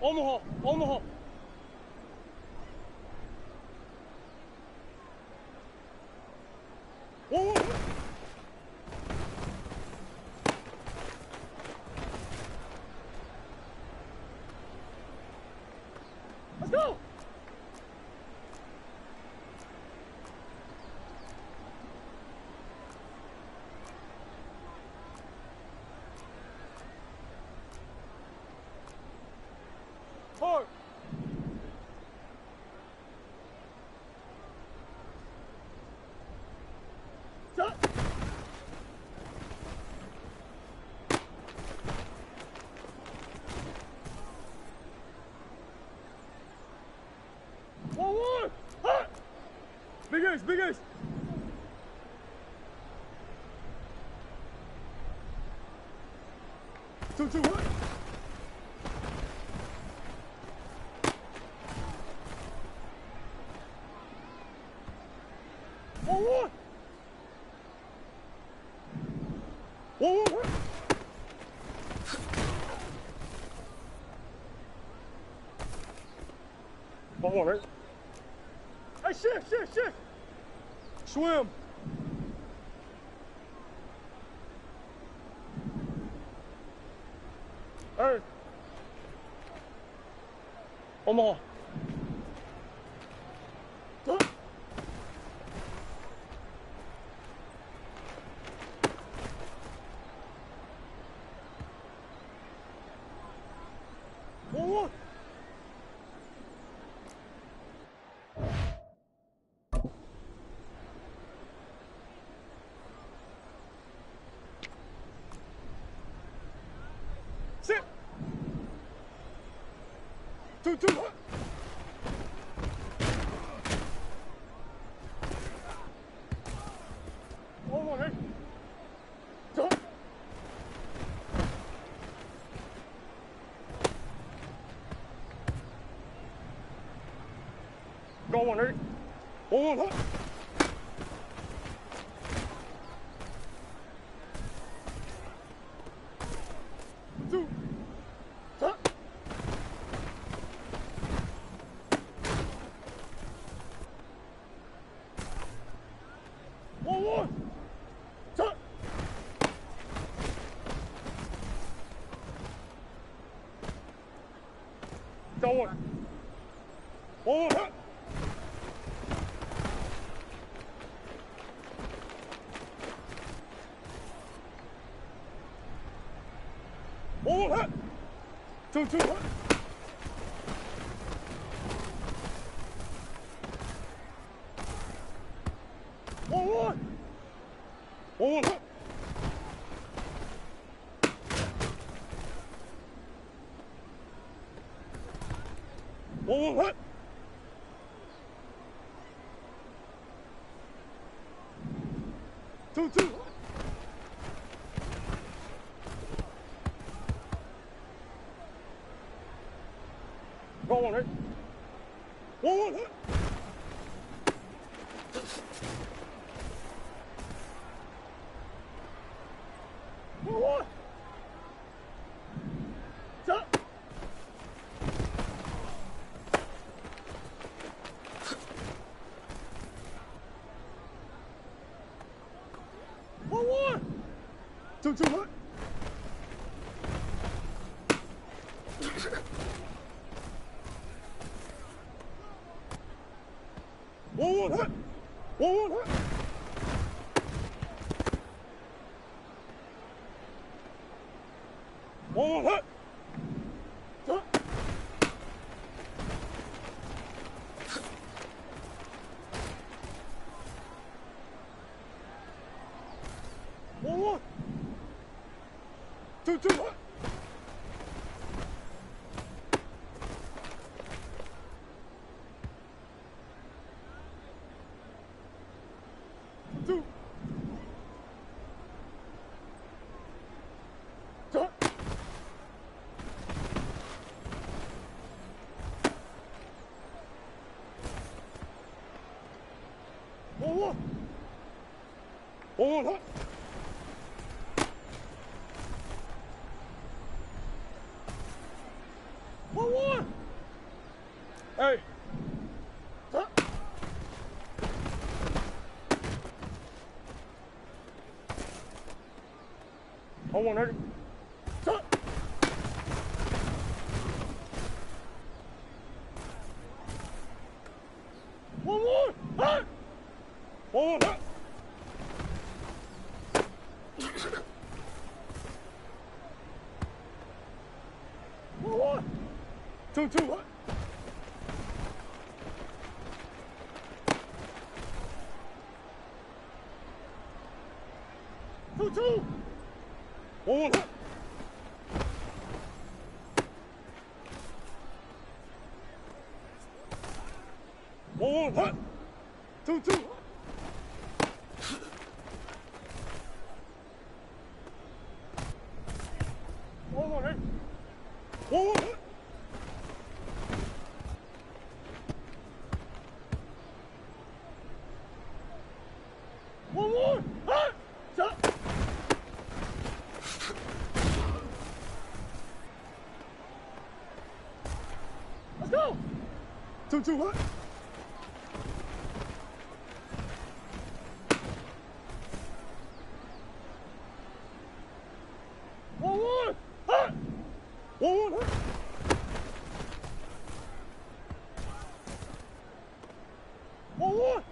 Speaker 5: Omaha, Omaha. One. Let's go. Hard. Shot. One. Hot. Big ace, big ace. Two, hot. One. One, hot. One, right? Hey, shift. Swim. Hey. Omaha. One. Sit. 2-2. One, hey. Jump. Go on, hey. One, hut. Two. Hut. One. Hut. Go on. One, hut. One, hut. 2-2, hut. One. One, hut. One, hut. Two, hut. Roll on it. Roll on it. Roll on. Stop. Roll on. 2, 2, hut. Roll on, hut. Roll on, hut. Roll on, hut. Stop. Roll on. 2, 2, hut. Two. Stop. Roll on. Roll on, hut. Roll on. Hey. Stop. Hold on, ready? Stop. One more. Hut. One more. Hut. One more. 2, 2, hut. Two, two. One, hut. One, hut. 2, 2. One more, hey. One, hut. One more, hut. Stop. Let's go. 2, 2, hut. One more, hut. One more, hut. One more.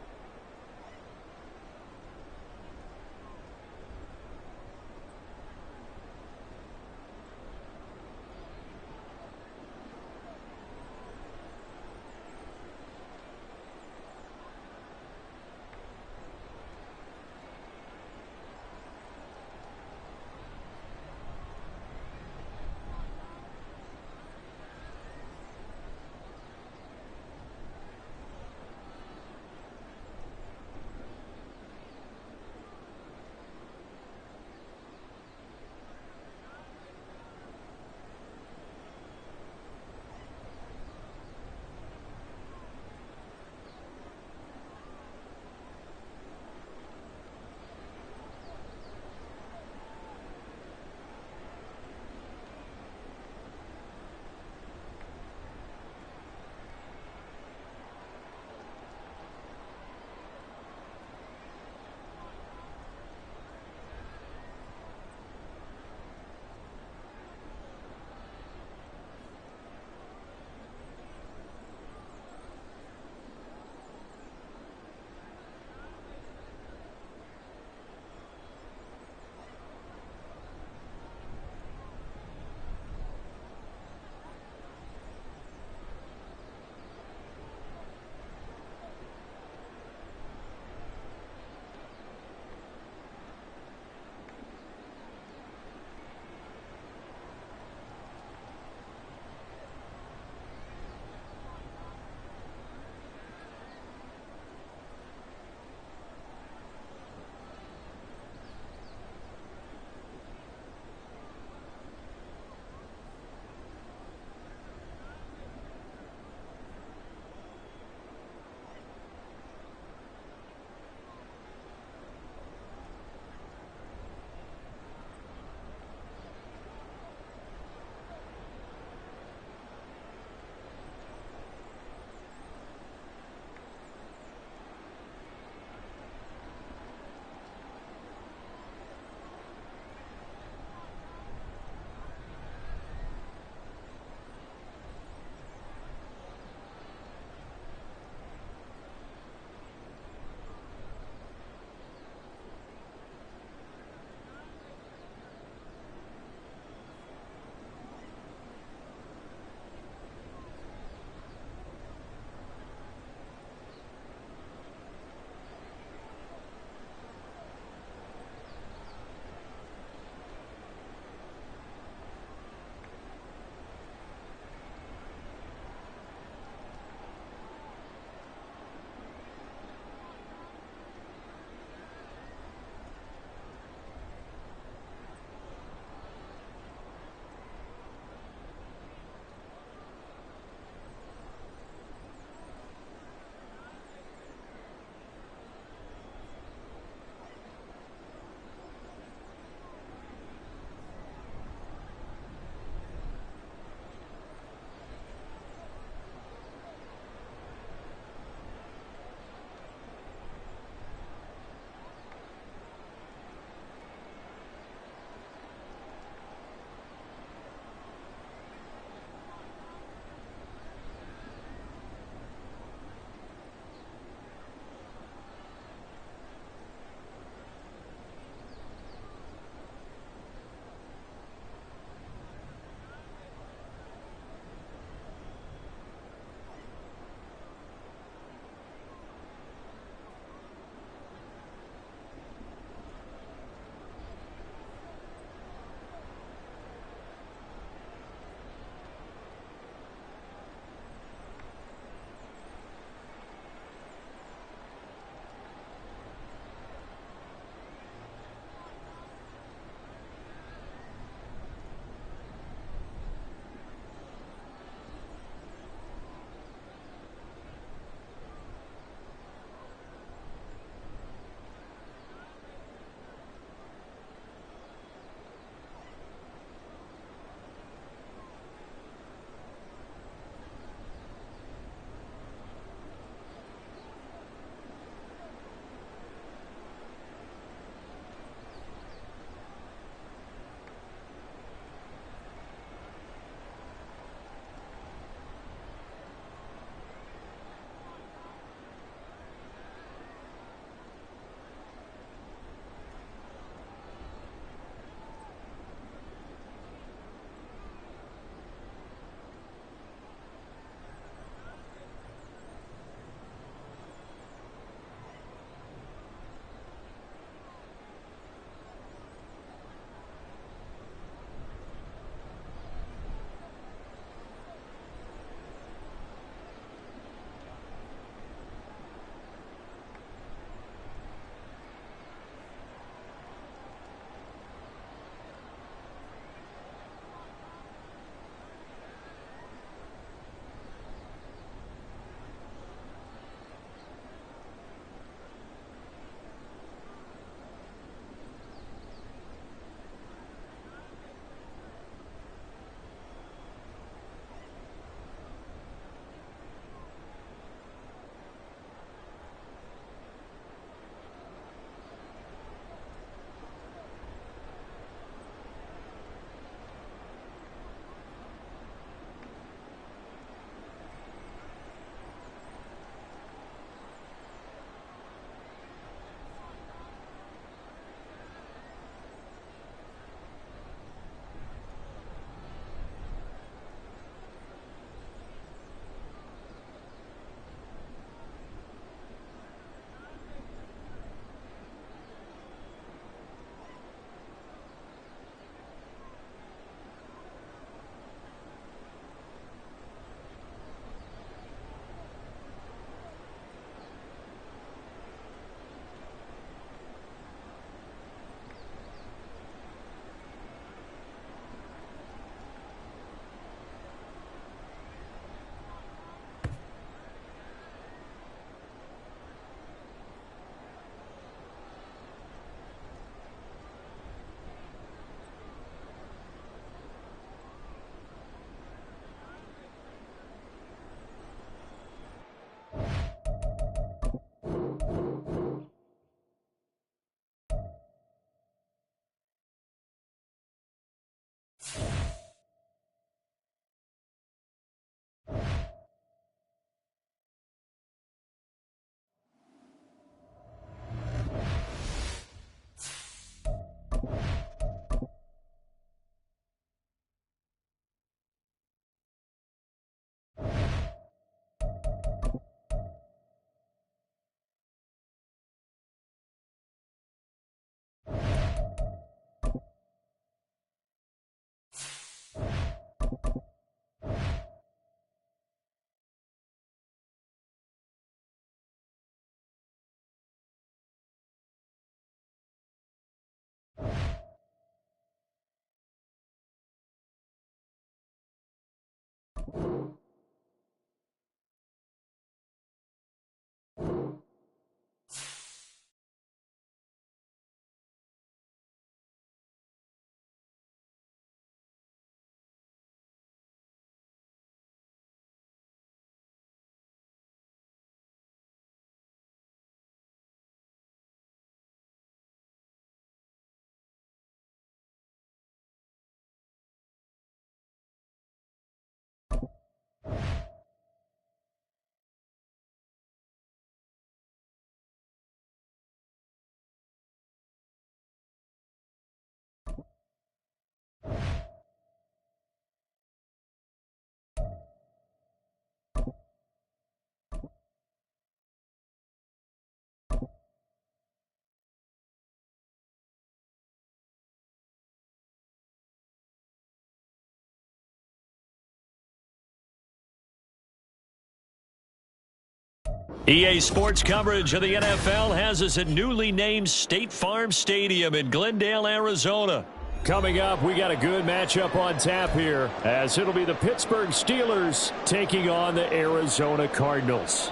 Speaker 1: EA Sports coverage of the NFL has us at newly named State Farm Stadium in Glendale, Arizona. Coming up, we got a good matchup on tap here, as it'll be the Pittsburgh Steelers taking on the Arizona Cardinals.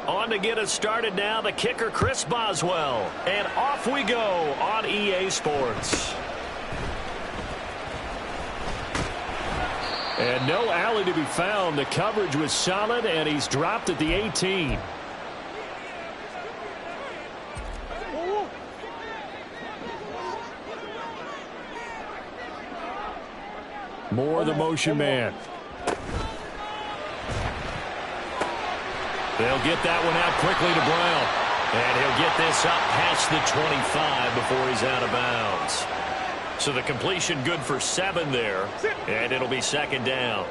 Speaker 1: On to get us started now, the kicker, Chris Boswell. And off we go on EA Sports. And no alley to be found. The coverage was solid, and he's dropped at the 18. Moore, the motion man. They'll get that one out quickly to Brown. And he'll get this up past the 25 before he's out of bounds. So the completion good for 7 there. And it'll be second down.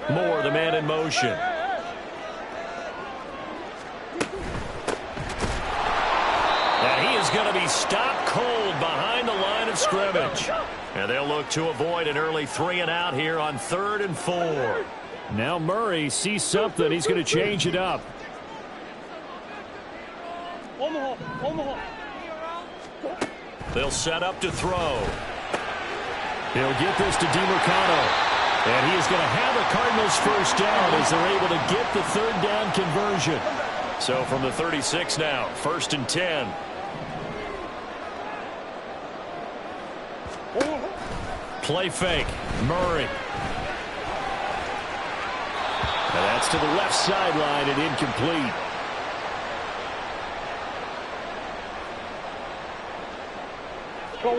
Speaker 1: Moore, the man in motion. And he is going to be stopped cold behind the line of scrimmage. And they'll look to avoid an early 3-and-out here on 3rd and 4. Now Murray sees something. He's going to change it up. They'll set up to throw. He'll get this to DiMercado. And he is going to have the Cardinals first down as they're able to get the 3rd down conversion. So from the 36 now, 1st and 10. Play fake. Murray. And that's to the left sideline and incomplete.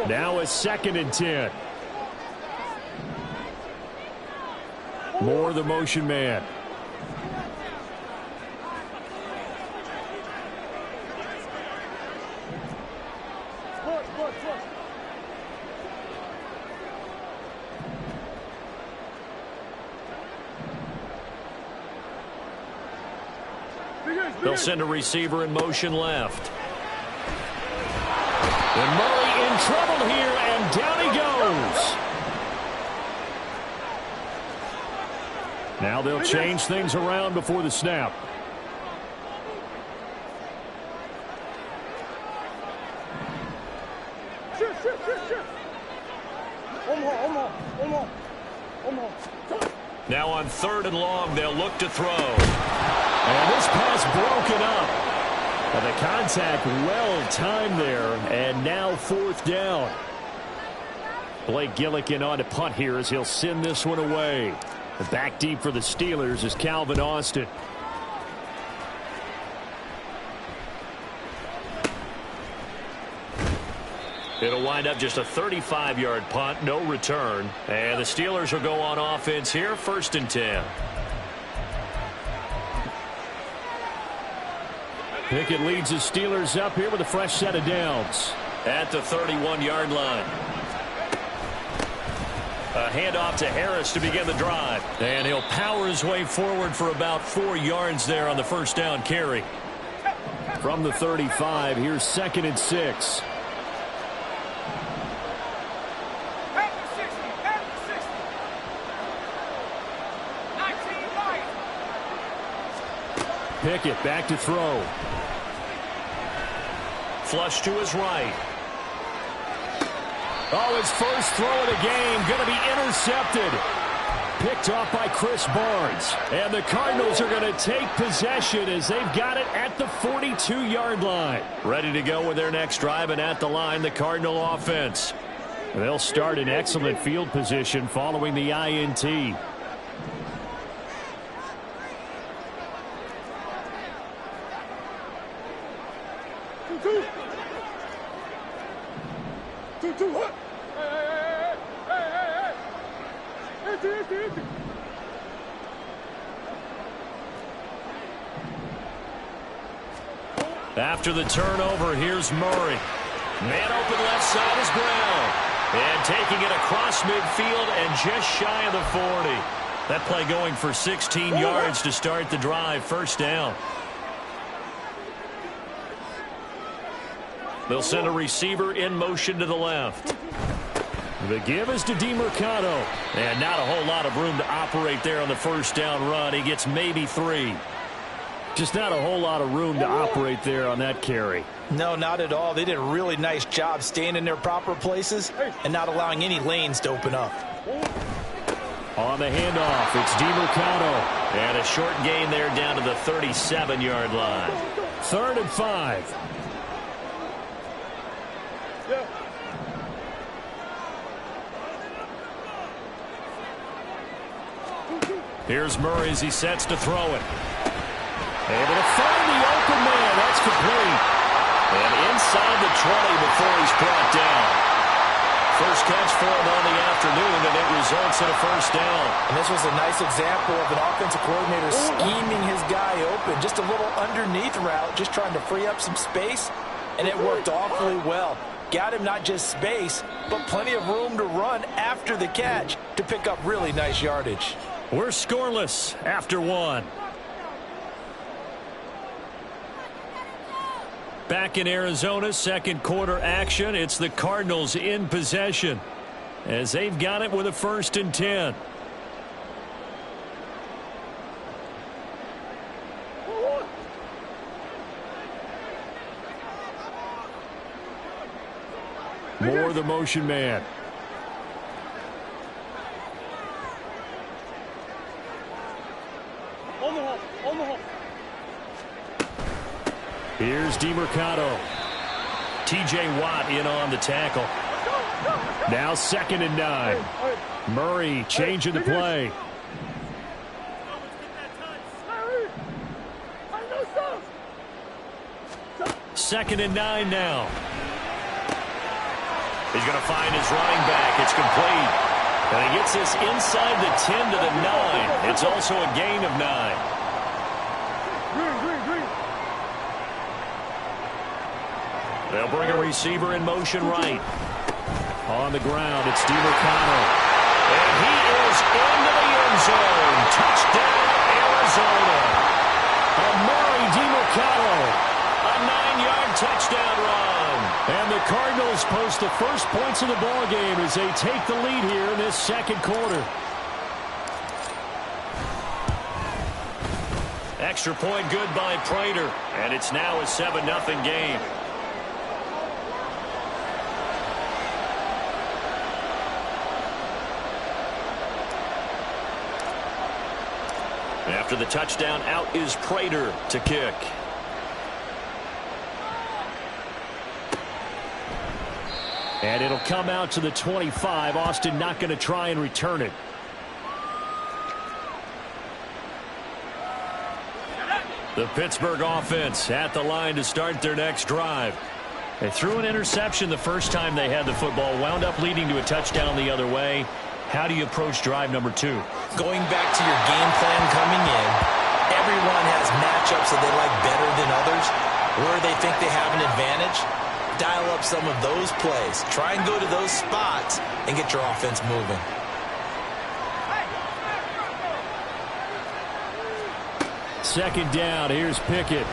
Speaker 1: Now a 2nd and 10. Moore, the motion man. They'll send a receiver in motion left. And Murray in trouble here, and down he goes. Now they'll change things around before the snap. Now on 3rd and long, they'll look to throw. And this pass broken up. And the contact well timed there. And now 4th down. Blake Gillikin on to punt here as he'll send this one away. The back deep for the Steelers is Calvin Austin. It'll wind up just a 35-yard punt, no return. And the Steelers will go on offense here, 1st and 10. Pickett leads the Steelers up here with a fresh set of downs. At the 31-yard line. A handoff to Harris to begin the drive. And he'll power his way forward for about 4 yards there on the first down carry. From the 35, here's 2nd and 6. Pickett back to throw. Flush to his right. Oh, his first throw of the game going to be intercepted. Picked off by Chris Barnes. And the Cardinals are going to take possession as they've got it at the 42-yard line. Ready to go with their next drive, and at the line, the Cardinal offense. They'll start in excellent field position following the INT. After the turnover, here's Murray. Man open left side is Brown. And taking it across midfield and just shy of the 40. That play going for 16 yards to start the drive. First down. They'll send a receiver in motion to the left. The give is to DeMercado. And not a whole lot of room to operate there on the first down run. He gets maybe 3. Just not a whole lot of room to operate there on that carry.
Speaker 3: No, not at all. They did a really nice job staying in their proper places and not allowing any lanes to open up.
Speaker 1: On the handoff, it's DeMercado. And a short gain there down to the 37-yard line. 3rd and 5. Here's Murray as he sets to throw it. Able to find the open man. That's complete. And inside the 20 before he's brought down. First catch for him on the afternoon, and it results in a first down.
Speaker 3: And this was a nice example of an offensive coordinator scheming his guy open. Just a little underneath route, just trying to free up some space, and it worked awfully well. Got him not just space, but plenty of room to run after the catch to pick up really nice yardage.
Speaker 1: We're scoreless after 1. Back in Arizona, second quarter action. It's the Cardinals in possession as they've got it with a 1st and 10. Moore the motion man. Here's DeMercado. T.J. Watt in on the tackle. Now 2nd and 9. Murray changing the play. Second and 9 now. He's going to find his running back. It's complete. And he gets this inside the 10 to the 9. It's also a gain of 9. They'll bring a receiver in motion right. On the ground, it's DeMercado. And he is into the end zone. Touchdown, Arizona. Murray DeMercado. A 9-yard touchdown run. And the Cardinals post the first points of the ball game as they take the lead here in this second quarter. Extra point good by Prater. And it's now a 7-0 game. After the touchdown, out is Prater to kick. And it'll come out to the 25. Austin not going to try and return it. The Pittsburgh offense at the line to start their next drive. They threw an interception the first time they had the football, wound up leading to a touchdown the other way. How do you approach drive number 2?
Speaker 3: Going back to your game plan coming in, everyone has matchups that they like better than others, where they think they have an advantage. Dial up some of those plays. Try and go to those spots and get your offense moving.
Speaker 1: Second down, here's Pickett.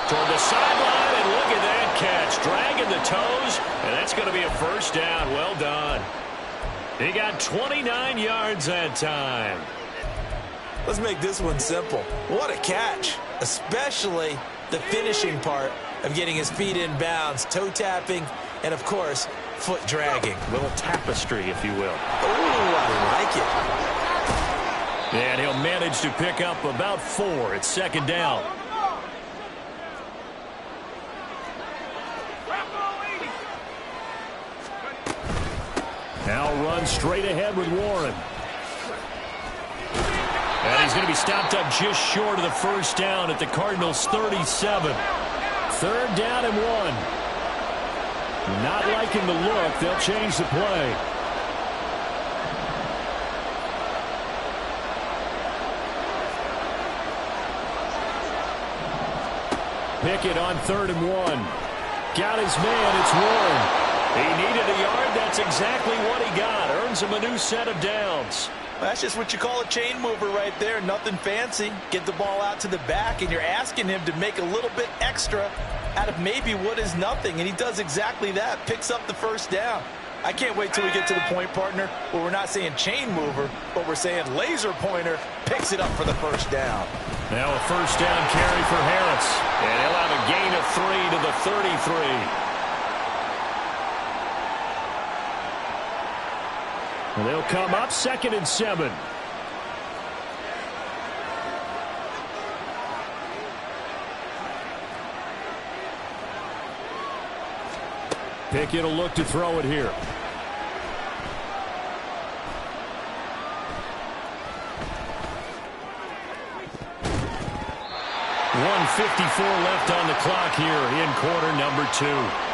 Speaker 1: Toward the sideline, and look at that catch. Dragging the toes, and that's going to be a first down. Well done. He got 29 yards that time.
Speaker 3: Let's make this one simple. What a catch, especially the finishing part of getting his feet in bounds, toe tapping, and of course, foot dragging.
Speaker 1: A little tapestry, if you will.
Speaker 3: Oh, I like it.
Speaker 1: And he'll manage to pick up about 4. It's second down. Now run straight ahead with Warren. And he's going to be stopped up just short of the first down at the Cardinals' 37. Third down and 1. Not liking the look. They'll change the play. Pickett on 3rd and 1. Got his man. It's Warren. He needed a yard. That's exactly what he got. Earns him a new set of downs.
Speaker 3: That's just what you call a chain mover right there. Nothing fancy. Get the ball out to the back, and you're asking him to make a little bit extra out of maybe what is nothing, and he does exactly that. Picks up the first down. I can't wait till we get to the point, partner, where we're not saying chain mover, but we're saying laser pointer. Picks it up for the first down.
Speaker 1: Now a first down carry for Harris. And he'll have a gain of 3 to the 33. And they'll come up 2nd and 7. Pickett will look to throw it here. 1:54 left on the clock here in quarter number 2.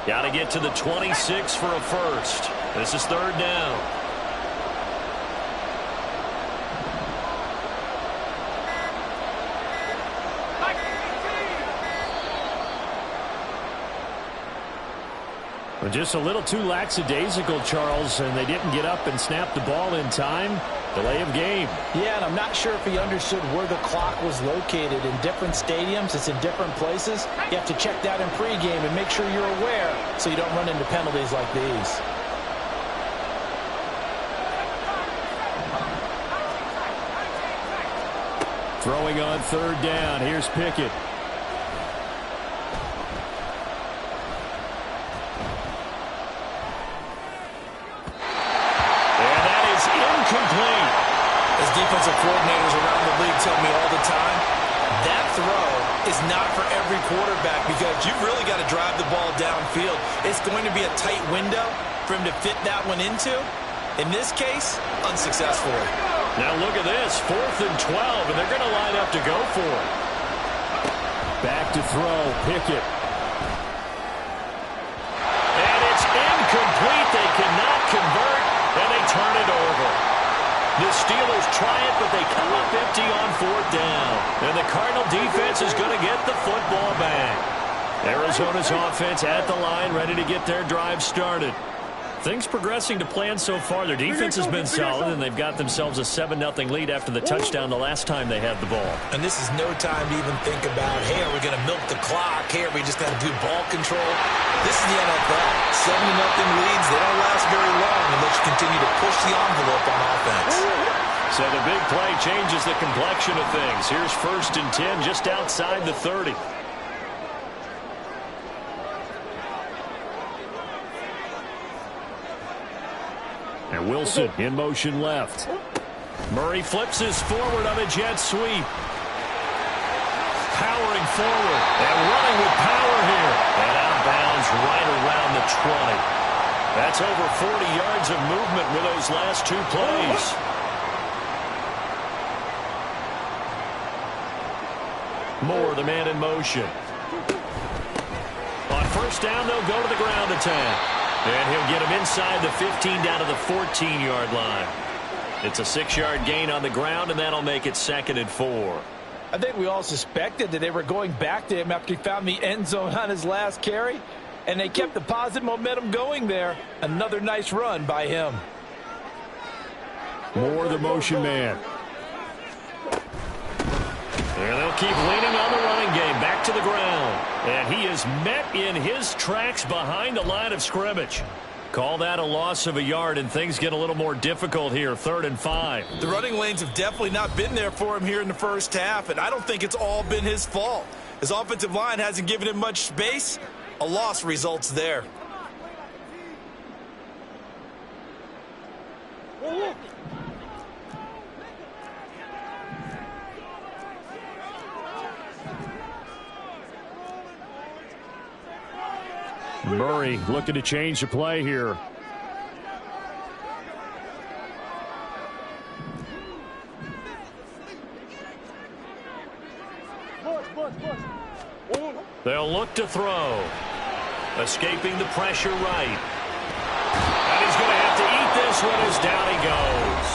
Speaker 1: Got to get to the 26 for a first. This is 3rd down. Well, just a little too lackadaisical, Charles, and they didn't get up and snap the ball in time. Delay of game.
Speaker 8: Yeah, and I'm not sure if he understood where the clock was located. In different stadiums, it's in different places. You have to check that in pregame and make sure you're aware so you don't run into penalties like these.
Speaker 1: Throwing on 3rd down. Here's Pickett. Incomplete.
Speaker 3: As defensive coordinators around the league tell me all the time, that throw is not for every quarterback because you've really got to drive the ball downfield. It's going to be a tight window for him to fit that one into. In this case, unsuccessfully.
Speaker 1: Now look at this, 4th and 12, and they're going to line up to go for it. Back to throw, Pickett. And it's incomplete. They cannot convert, and they turn it over. The Steelers try it, but they come up empty on 4th down. And the Cardinal defense is going to get the football back. Arizona's offense at the line, ready to get their drive started. Things progressing to plan so far. Their defense has been solid, and they've got themselves a 7-0 lead after the touchdown the last time they had the ball.
Speaker 3: And this is no time to even think about, hey, are we going to milk the clock? Hey, are we just going to do ball control? This is the NFL. 7-0 leads, they don't last very long unless you continue to push the envelope on offense.
Speaker 1: So the big play changes the complexion of things. Here's 1st and 10 just outside the 30. And Wilson in motion left. Murray flips his forward on a jet sweep. Powering forward and running with power here. And out of bounds right around the 20. That's over 40 yards of movement with those last 2 plays. Moore, the man in motion. On 1st down, they'll go to the ground attack. And he'll get him inside the 15 down to the 14-yard line. It's a 6-yard gain on the ground, and that'll make it 2nd and 4.
Speaker 8: I think we all suspected that they were going back to him after he found the end zone on his last carry, and they kept the positive momentum going there. Another nice run by him.
Speaker 1: More the motion man. And they'll keep leaning on the running game. Back to the ground. And he is met in his tracks behind the line of scrimmage. Call that a loss of a yard, and things get a little more difficult here. 3rd and 5.
Speaker 3: The running lanes have definitely not been there for him here in the first half, and I don't think it's all been his fault. His offensive line hasn't given him much space. A loss results there.
Speaker 1: Murray looking to change the play here. They'll look to throw. Escaping the pressure right. And he's going to have to eat this one as down he goes.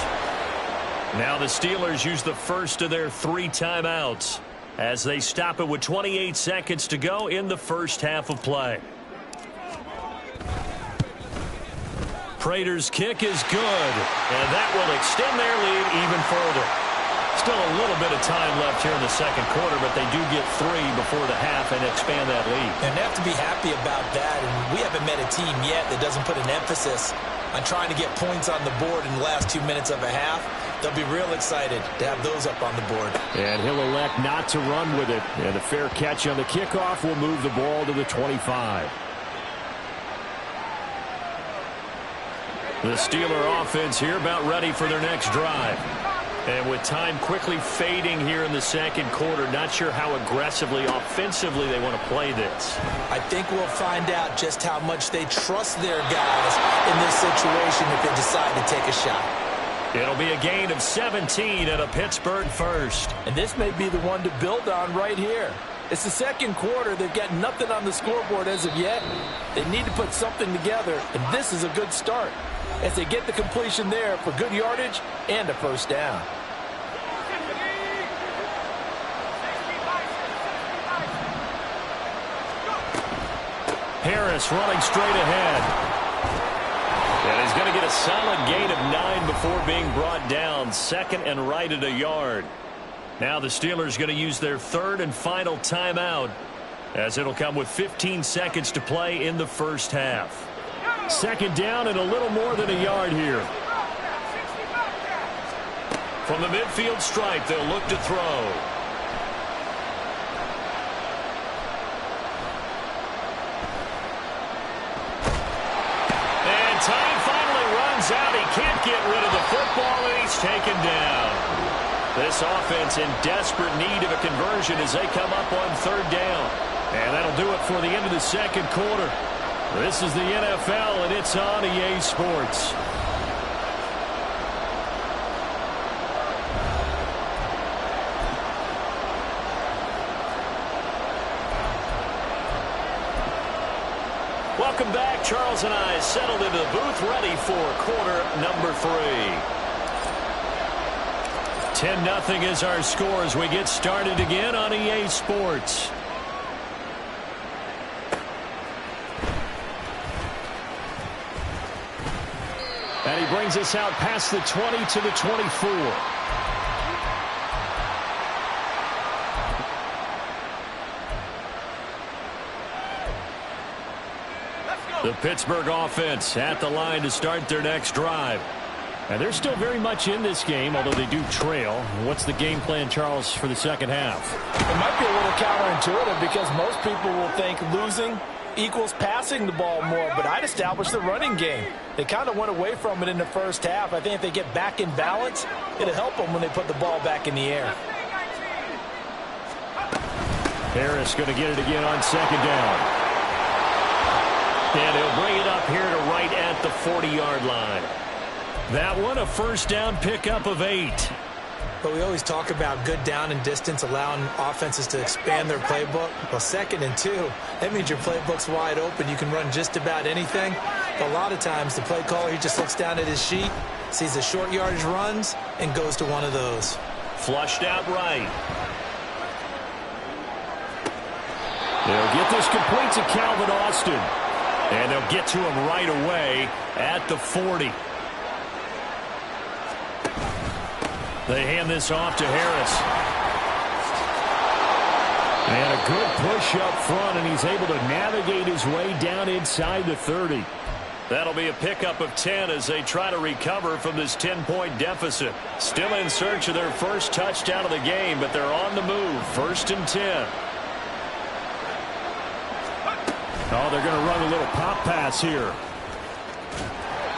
Speaker 1: Now the Steelers use the first of their 3 timeouts as they stop it with 28 seconds to go in the first half of play. Prater's kick is good, and that will extend their lead even further. Still a little bit of time left here in the second quarter, but they do get 3 before the half and expand that lead.
Speaker 3: And they have to be happy about that, and we haven't met a team yet that doesn't put an emphasis on trying to get points on the board in the last 2 minutes of a half. They'll be real excited to have those up on the board.
Speaker 1: And he'll elect not to run with it, and a fair catch on the kickoff will move the ball to the 25. The Steeler offense here about ready for their next drive. And with time quickly fading here in the second quarter, not sure how aggressively, offensively they want to play this.
Speaker 3: I think we'll find out just how much they trust their guys in this situation if they decide to take a shot.
Speaker 1: It'll be a gain of 17 and a Pittsburgh first.
Speaker 8: And this may be the one to build on right here. It's the second quarter. They've got nothing on the scoreboard as of yet. They need to put something together, and this is a good start as they get the completion there for good yardage and a first down.
Speaker 1: Harris running straight ahead. And he's going to get a solid gain of 9 before being brought down. 2nd and right at a yard. Now the Steelers going to use their 3rd and final timeout, as it'll come with 15 seconds to play in the first half. 2nd down and a little more than a yard here. From the midfield stripe, they'll look to throw. And time finally runs out. He can't get rid of the football, and he's taken down. This offense in desperate need of a conversion as they come up on 3rd down. And that'll do it for the end of the second quarter. This is the NFL, and it's on EA Sports. Welcome back. Charles and I settled into the booth, ready for quarter number 3. 10-0 is our score as we get started again on EA Sports. And he brings us out past the 20 to the 24. The Pittsburgh offense at the line to start their next drive. And they're still very much in this game, although they do trail. What's the game plan, Charles, for the second half?
Speaker 8: It might be a little counterintuitive because most people will think losing equals passing the ball more, but I'd establish the running game. They kind of went away from it in the first half. I think if they get back in balance, it'll help them when they put the ball back in the air.
Speaker 1: Harris going to get it again on 2nd down. And he'll bring it up here to right at the 40-yard line. That one a first down pickup of 8.
Speaker 3: But we always talk about good down and distance, allowing offenses to expand their playbook. Well, 2nd and 2, that means your playbook's wide open. You can run just about anything. But a lot of times, the play caller, he just looks down at his sheet, sees the short yardage runs, and goes to one of those.
Speaker 1: Flushed out right. They'll get this complete to Calvin Austin. And they'll get to him right away at the 40. They hand this off to Harris. And a good push up front, and he's able to navigate his way down inside the 30. That'll be a pickup of 10 as they try to recover from this 10-point deficit. Still in search of their first touchdown of the game, but they're on the move. 1st and 10. Oh, they're going to run a little pop pass here.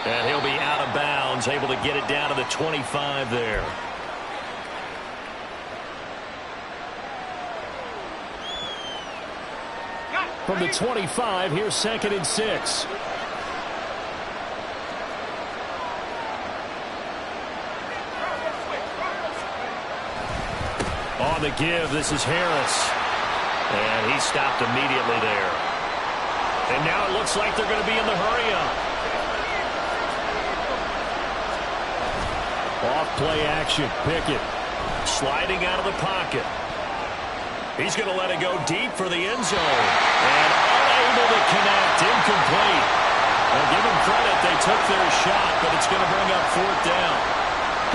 Speaker 1: And he'll be out of bounds, able to get it down to the 25 there. From the 25, here's 2nd and 6. On the give, this is Harris. And he stopped immediately there. And now it looks like they're going to be in the hurry-up. Off-play action, Pickett. Sliding out of the pocket. He's going to let it go deep for the end zone. And unable to connect, incomplete. Well, give them credit, they took their shot, but it's going to bring up 4th down.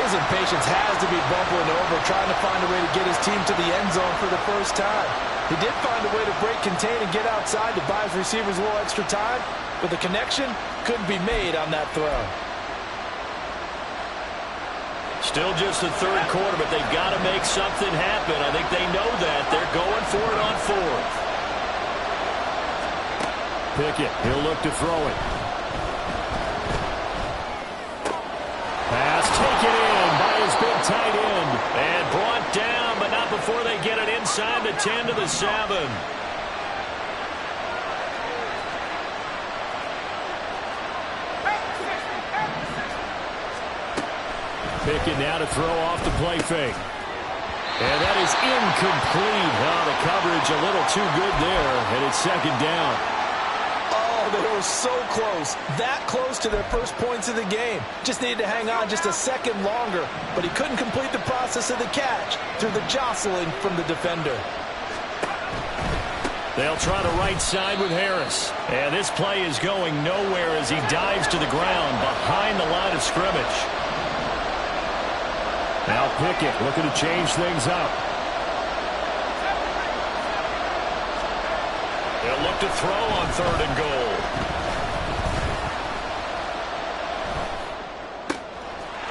Speaker 8: His impatience has to be bubbling over, trying to find a way to get his team to the end zone for the first time. He did find a way to break, contain, and get outside to buy his receivers a little extra time, but the connection couldn't be made on that throw.
Speaker 1: Still just the 3rd quarter, but they've got to make something happen. I think they know that. They're going for it on 4th. Pickett, he'll look to throw it. Pass taken in by his big tight end. And brought down, but not before they get it inside the 10 to the 7. Pickett now to throw off the play fake. And that is incomplete. Oh, the coverage a little too good there, and it's 2nd down.
Speaker 8: Oh, they were so close. That close to their first points of the game. Just needed to hang on just a second longer, but he couldn't complete the process of the catch through the jostling from the defender.
Speaker 1: They'll try the right side with Harris. And this play is going nowhere as he dives to the ground behind the line of scrimmage. Now Pickett looking to change things up. They'll look to throw on 3rd and goal.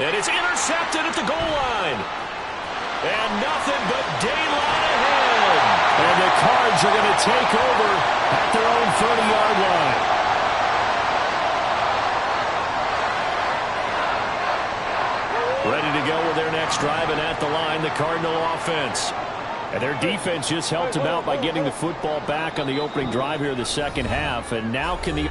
Speaker 1: And it's intercepted at the goal line. And nothing but daylight ahead. And the Cards are going to take over at their own 30-yard line. Ready to go with their next drive, and at the line, the Cardinal offense. And their defense just helped them out by getting the football back on the opening drive here in the 2nd half. And now can the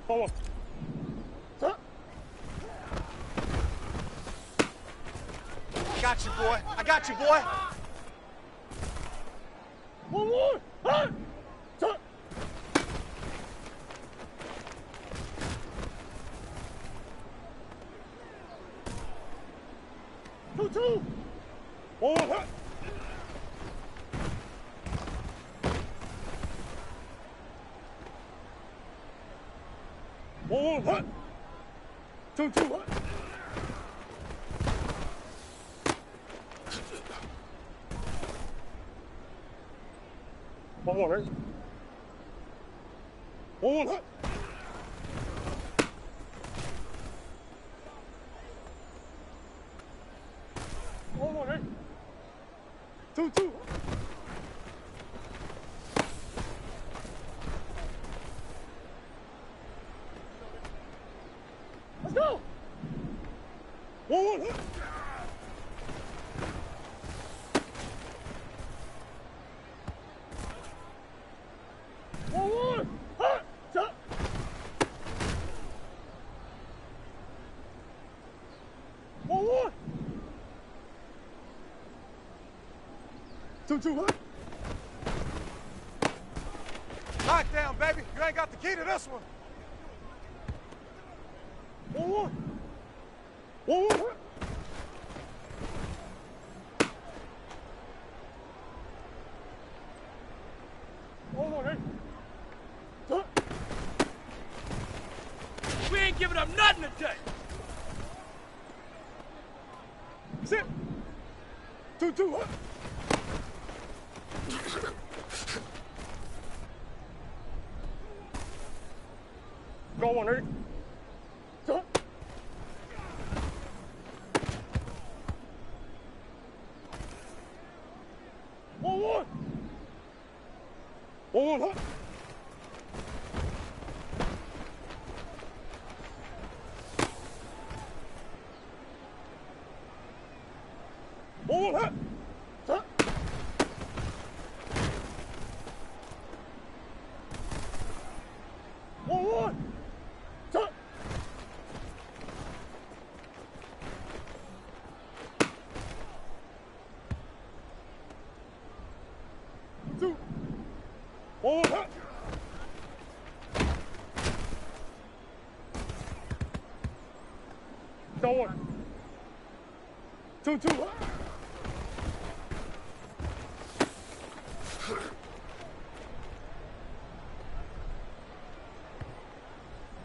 Speaker 5: Forward.
Speaker 2: I got you, boy. I got you, boy.
Speaker 5: One more. Hey. Turn. 2-2. One more. Hey. One more. Hey. 2-2. Hey. One more, right? One more, right? One more, right? 2-2. Let's go. One more, right? One more. Hut. Tuck. One more. 2-2. Hut.
Speaker 2: Lockdown, baby. You ain't got the key to this one.
Speaker 5: One more. One more. Hut. One more, right? Tuck.
Speaker 2: We ain't giving up nothing today.
Speaker 5: Sit. 2-2. Hut. Go on, ready? Tuck. One more. One more. Hut. One more. Hut. Tuck. One more. Tuck. Two. One more. Hut. Don't worry. 2-2. Hut.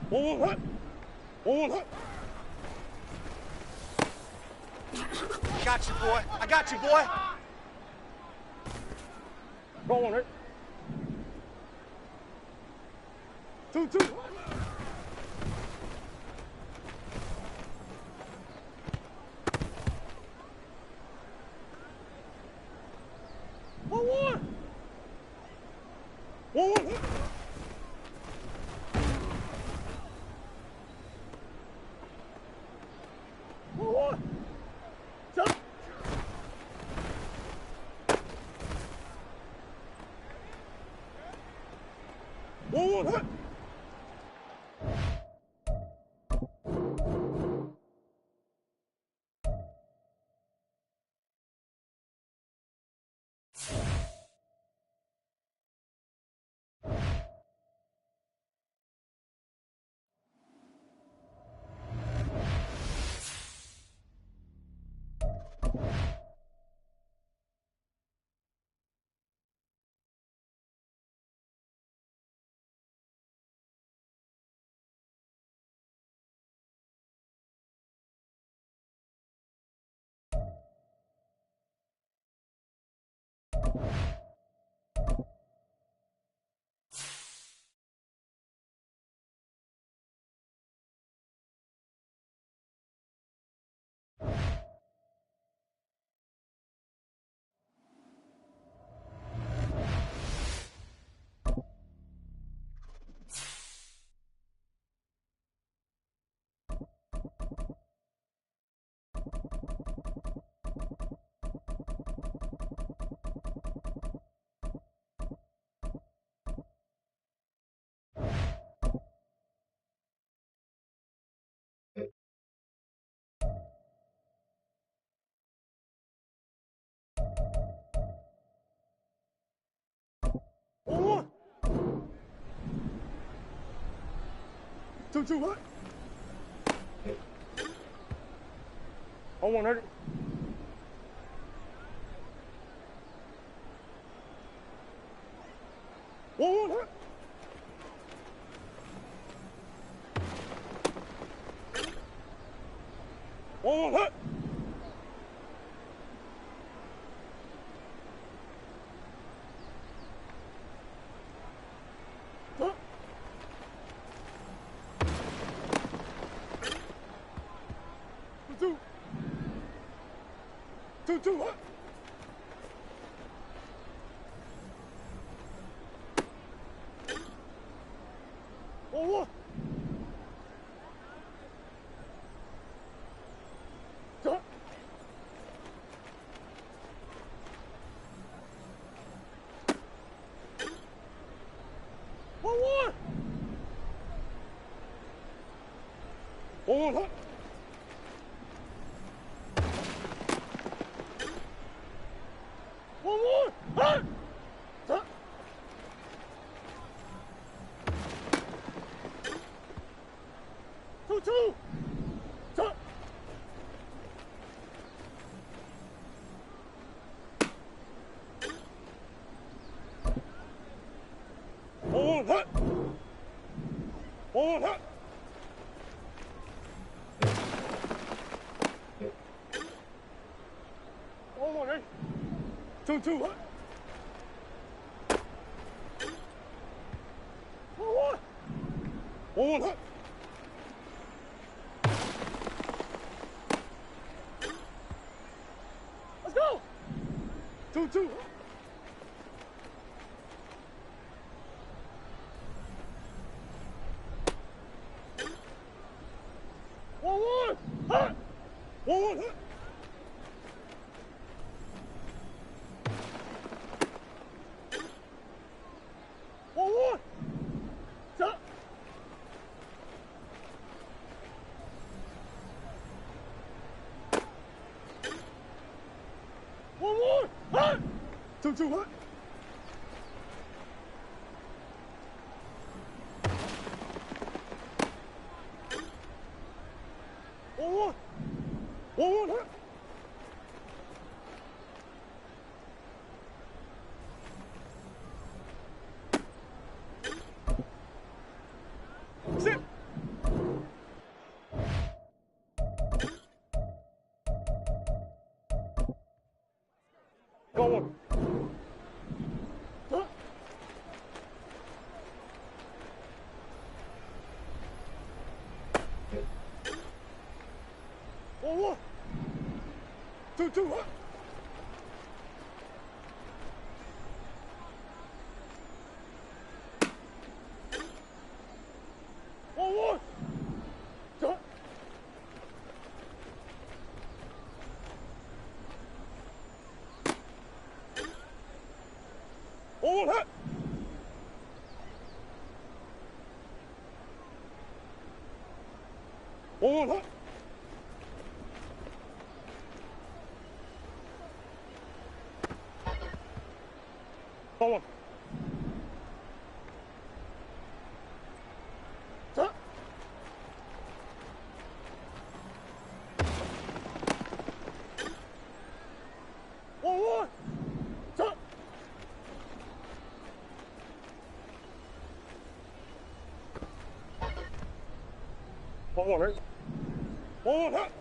Speaker 5: One more. Hut. One more. Hut.
Speaker 2: I got you, boy. I got you, boy.
Speaker 5: Go on, right? 2-2. One more. One more. One more. Tuck. One more. Hut. 2-2, what? On 100. 1-1, hut. One, hut. Hut. 2-2. 2-2, hut. One. Hut. One. 1-1, hut. One, hut. Hut. 2-2. Hut. 1-1, hut. 1-1, hut. 1-1, ready? 2-2, hut. 1-1. 1-1, hut. Let's go. 2-2, hut. 1-1, hut. 1-1, hut. 1-1, hut. 1-1, hut. 2-2, hut. 1-1. 1-1, hut. sit. Go on. Huh? 1-1. 2-2, hut. 1-1. Hut. 1-1, hut. 1-1, hut. 1-1. Hut. 1-1. Hut. 1-1, right? 1-1, hut.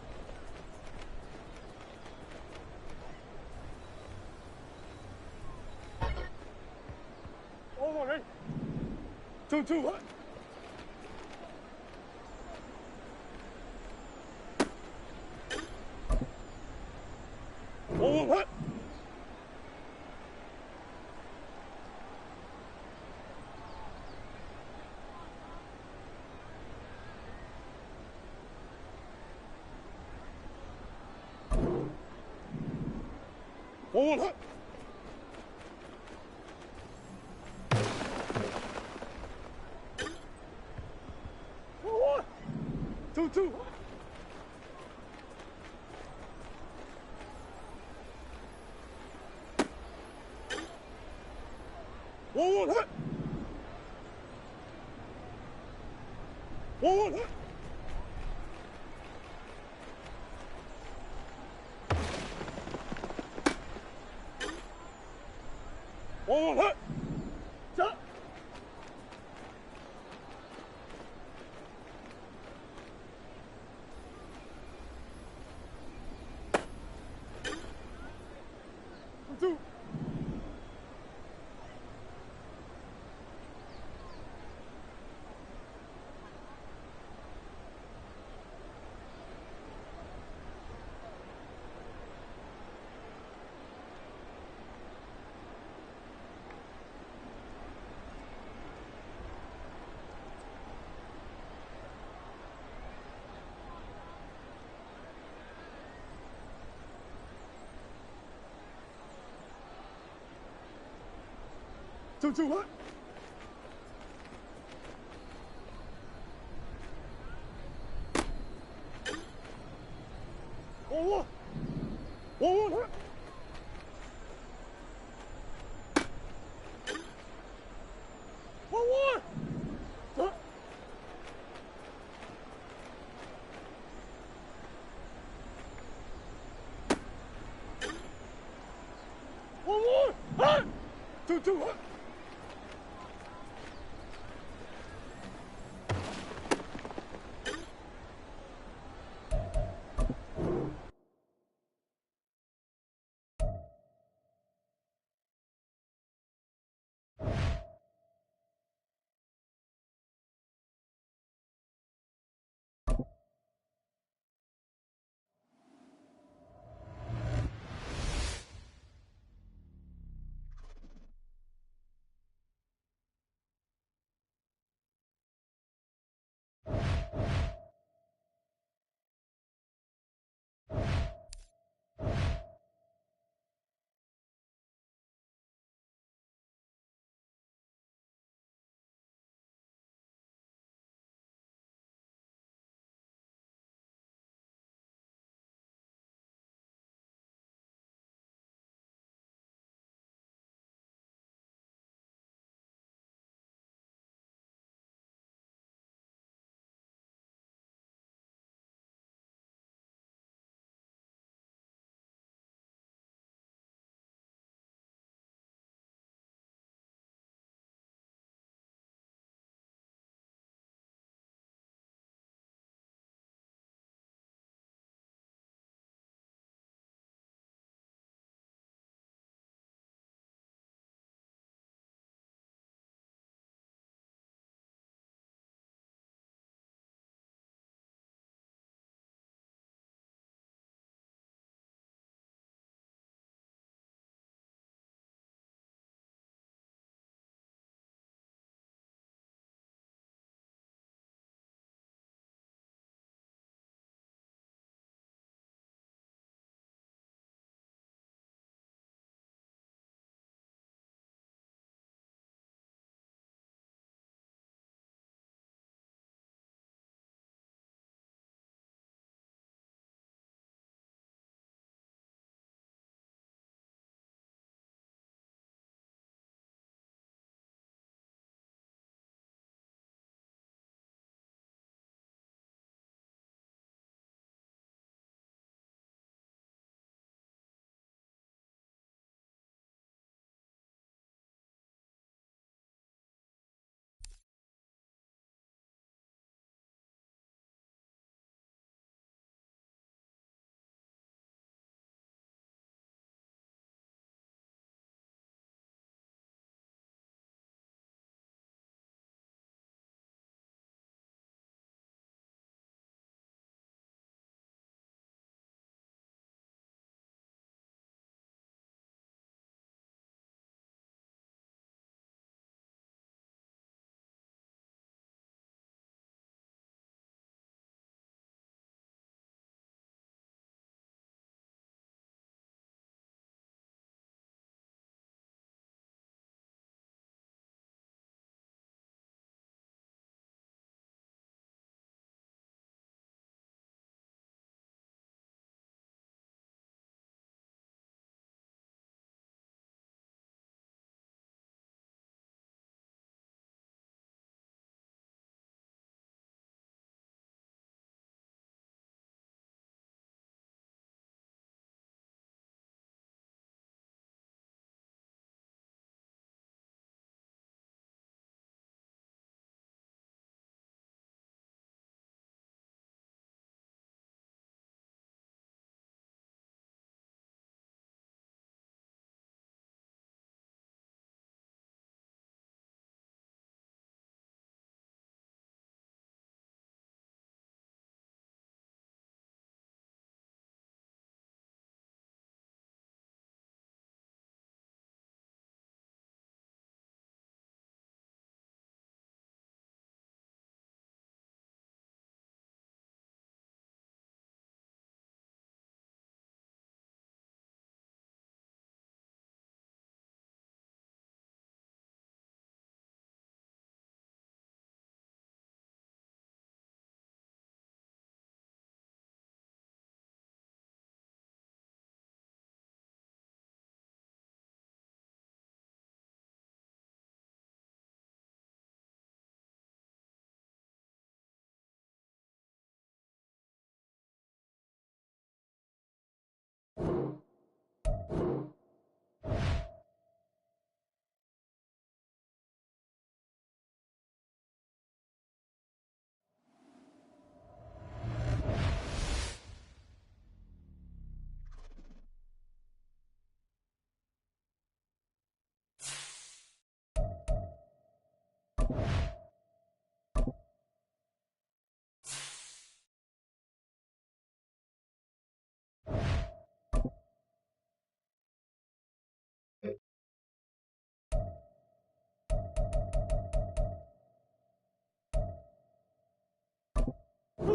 Speaker 5: 1-1, right? 2-2, hut. 1-1, hut. 1-1, hut. 1-1. 2-2, hut. 1-1, hut. 1-1. 1-1. Stop. 2. 2-2 what? 1-1. 1-1 what? 1-1. Stop. 1-1. Huh? 2-2 what?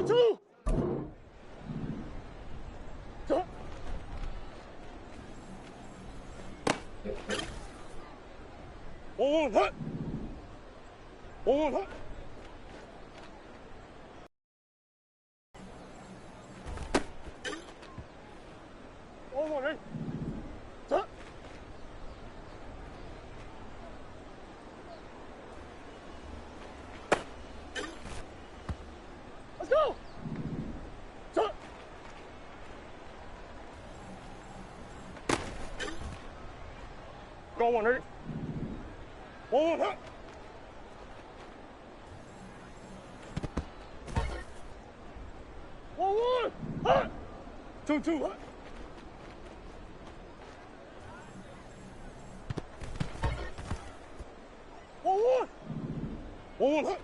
Speaker 5: 2-2. One, hut. One, hut. One, hey. Hut. Let's go. Hut. Go one, hey. One, hut. One, hut. 2-2, hut. One, hut.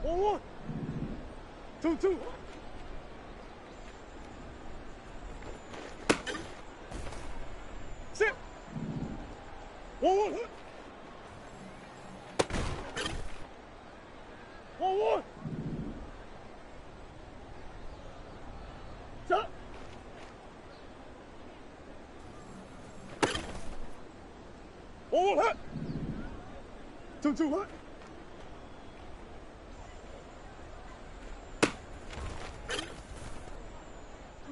Speaker 5: One, 2-2, hut. Sit. One, hut. One. Stop. One, hut. 2-2, hut.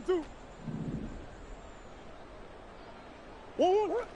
Speaker 5: Two. One, hut.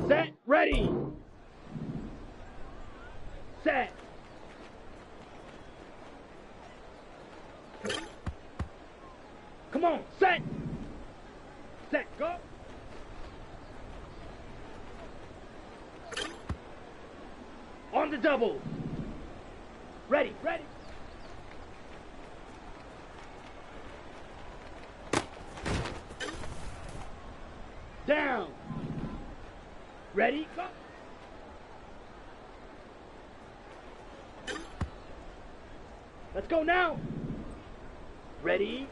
Speaker 2: Set, ready. Set. Come on, set. Set, go. On the double. Ready, ready. Down. Ready, go. Let's go now. Ready.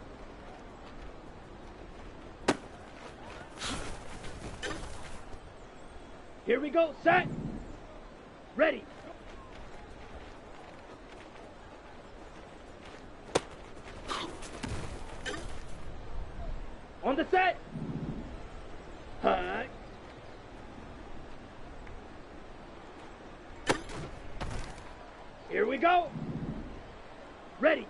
Speaker 2: Here we go. Set. Ready. On the set. Hut. Here we go. Ready.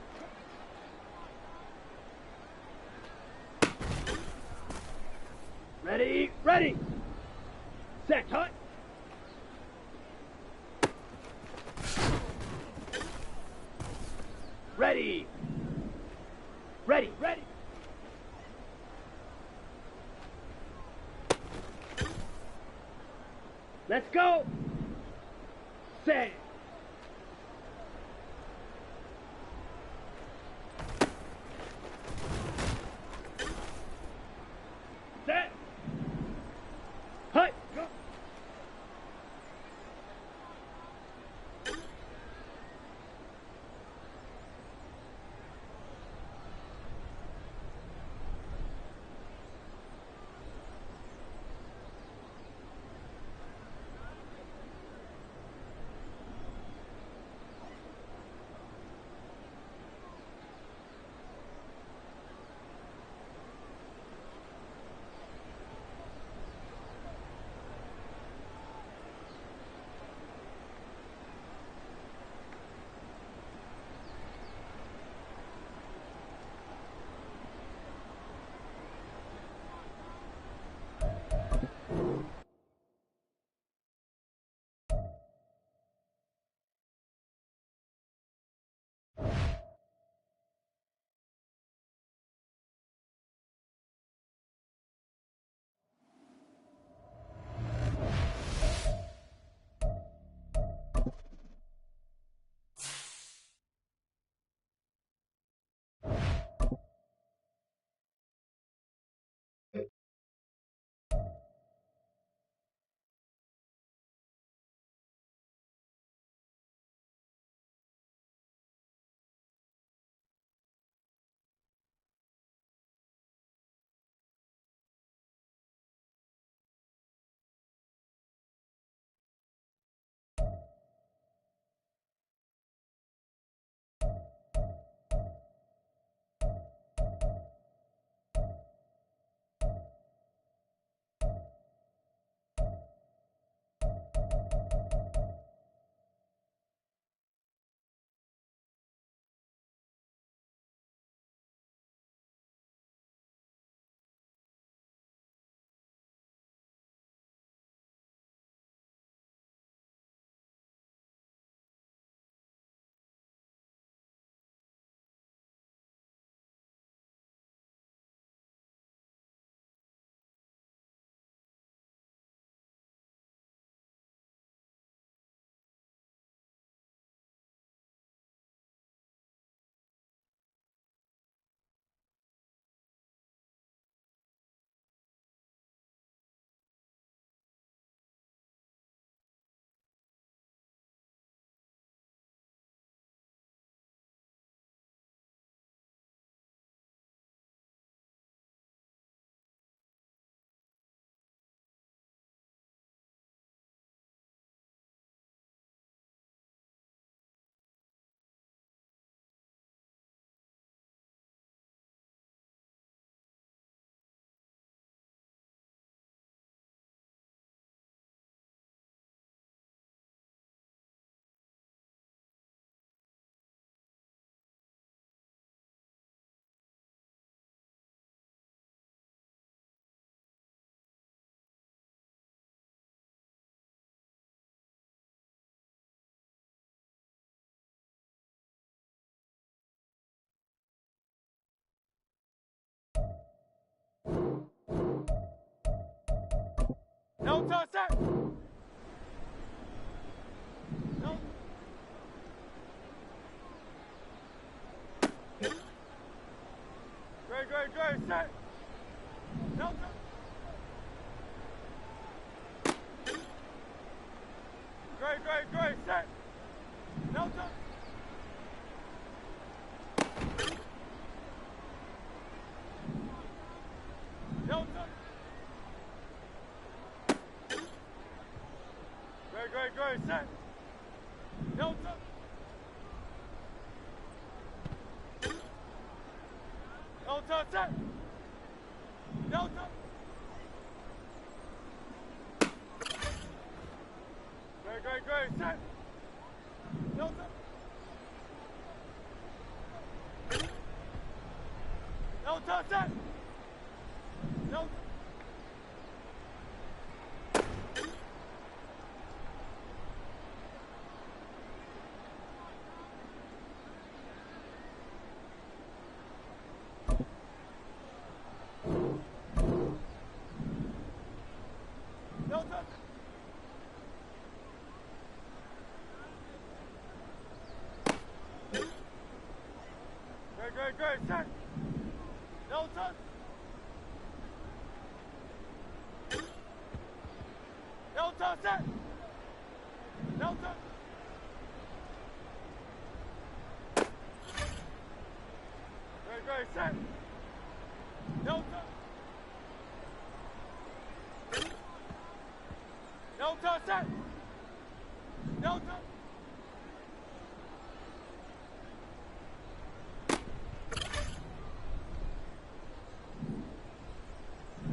Speaker 2: Ready, ready. Set, hut. Ready. Ready, ready. Let's go. Set. Set. Hut. Go.
Speaker 5: No, touch that. No. Great, set. No, touch. Great, set. No, touch. No, touch.
Speaker 2: set. No touch. Great. Set. No touch. No touch. Set. No touch. No touch. Great. Set. No touch. No touch. Set. No touch. Great. Set. No touch. No touch. Set. No touch.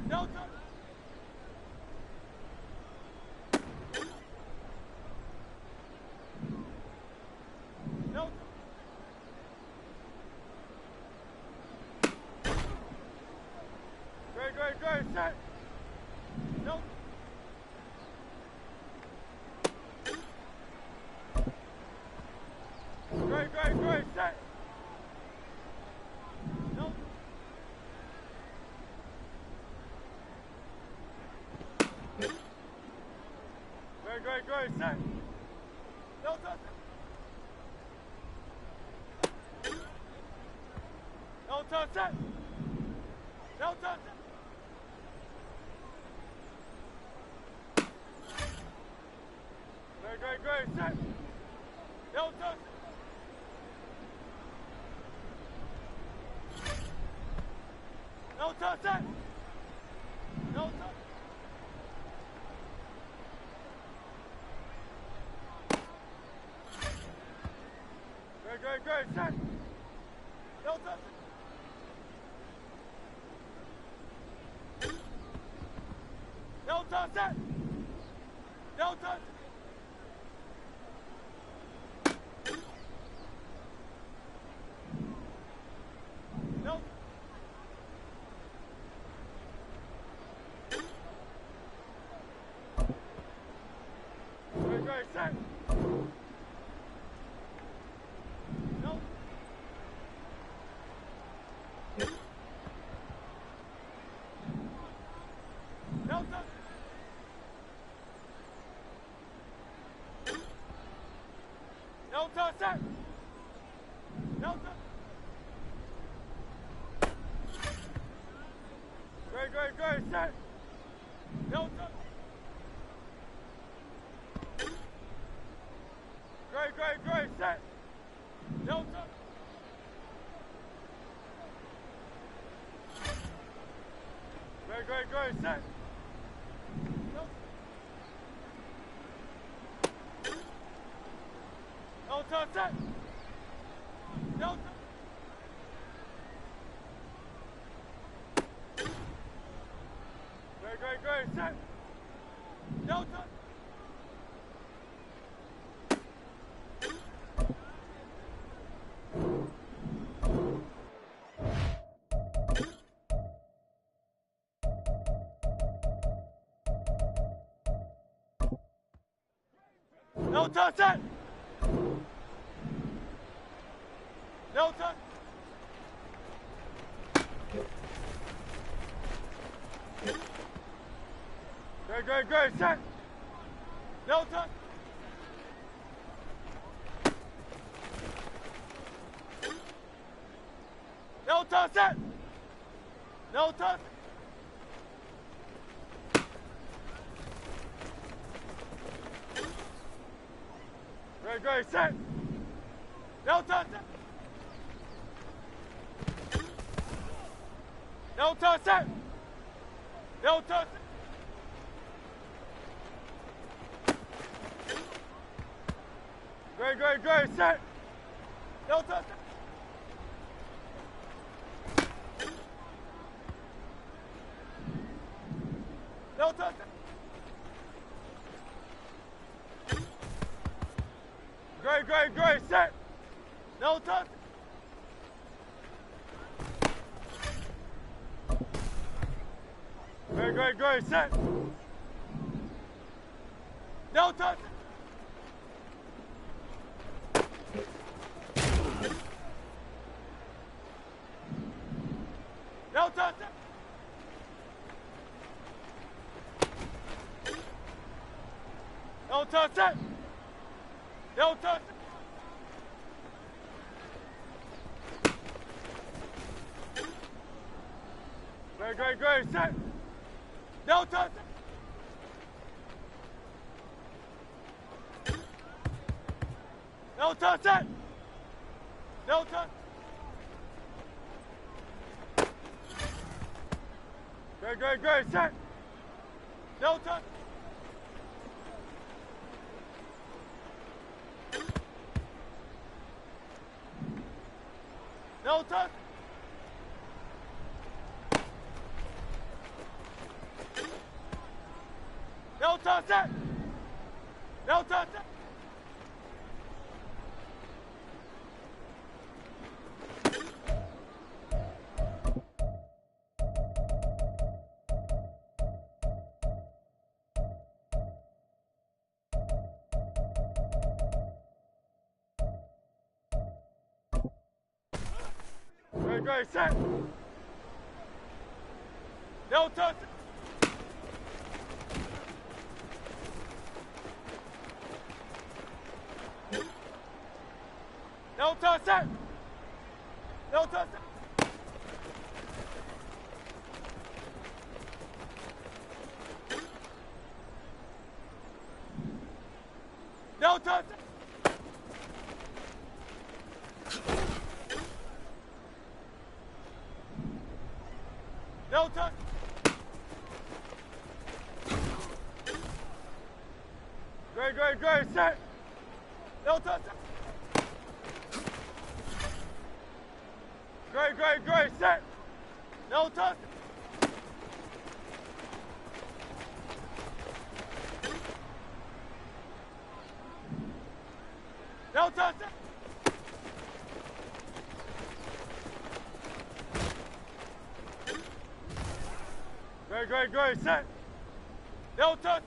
Speaker 2: No touch. No touch. Great. Set. No. Great. Set. No. Great. Set. No touch. No touch. Set. No touch. Great. Set. No touch. No touch. Set. No touch. Great. Set. No touch. No touch. Set. No touch. No. Great. Set. No. No touch. No touch. Set. No touch. Great. Set. No touch. Great. Set. No touch. Great. Set. No. No touch. Set. No touch. Great. Set. No touch. No touch. Set. No touch. Great. Set. No touch. No touch. Set. No touch. Great. Set. No touch. No touch. Set. No touch. Great. Set. No touch.
Speaker 5: Great, great, set. No touch. No touch. No touch it. No touch it. Great, great, great, set. No touch it. No touch it. No touch. Great, great, great, set. No touch. No touch. No touch it. No touch it. Great, great, set. No touch it. No touch it. No touch it. No touch it. No touch. Great, great, great, set. No touch. Great, great, great, set. No touch. No touch. Great, great, great, set. No touch.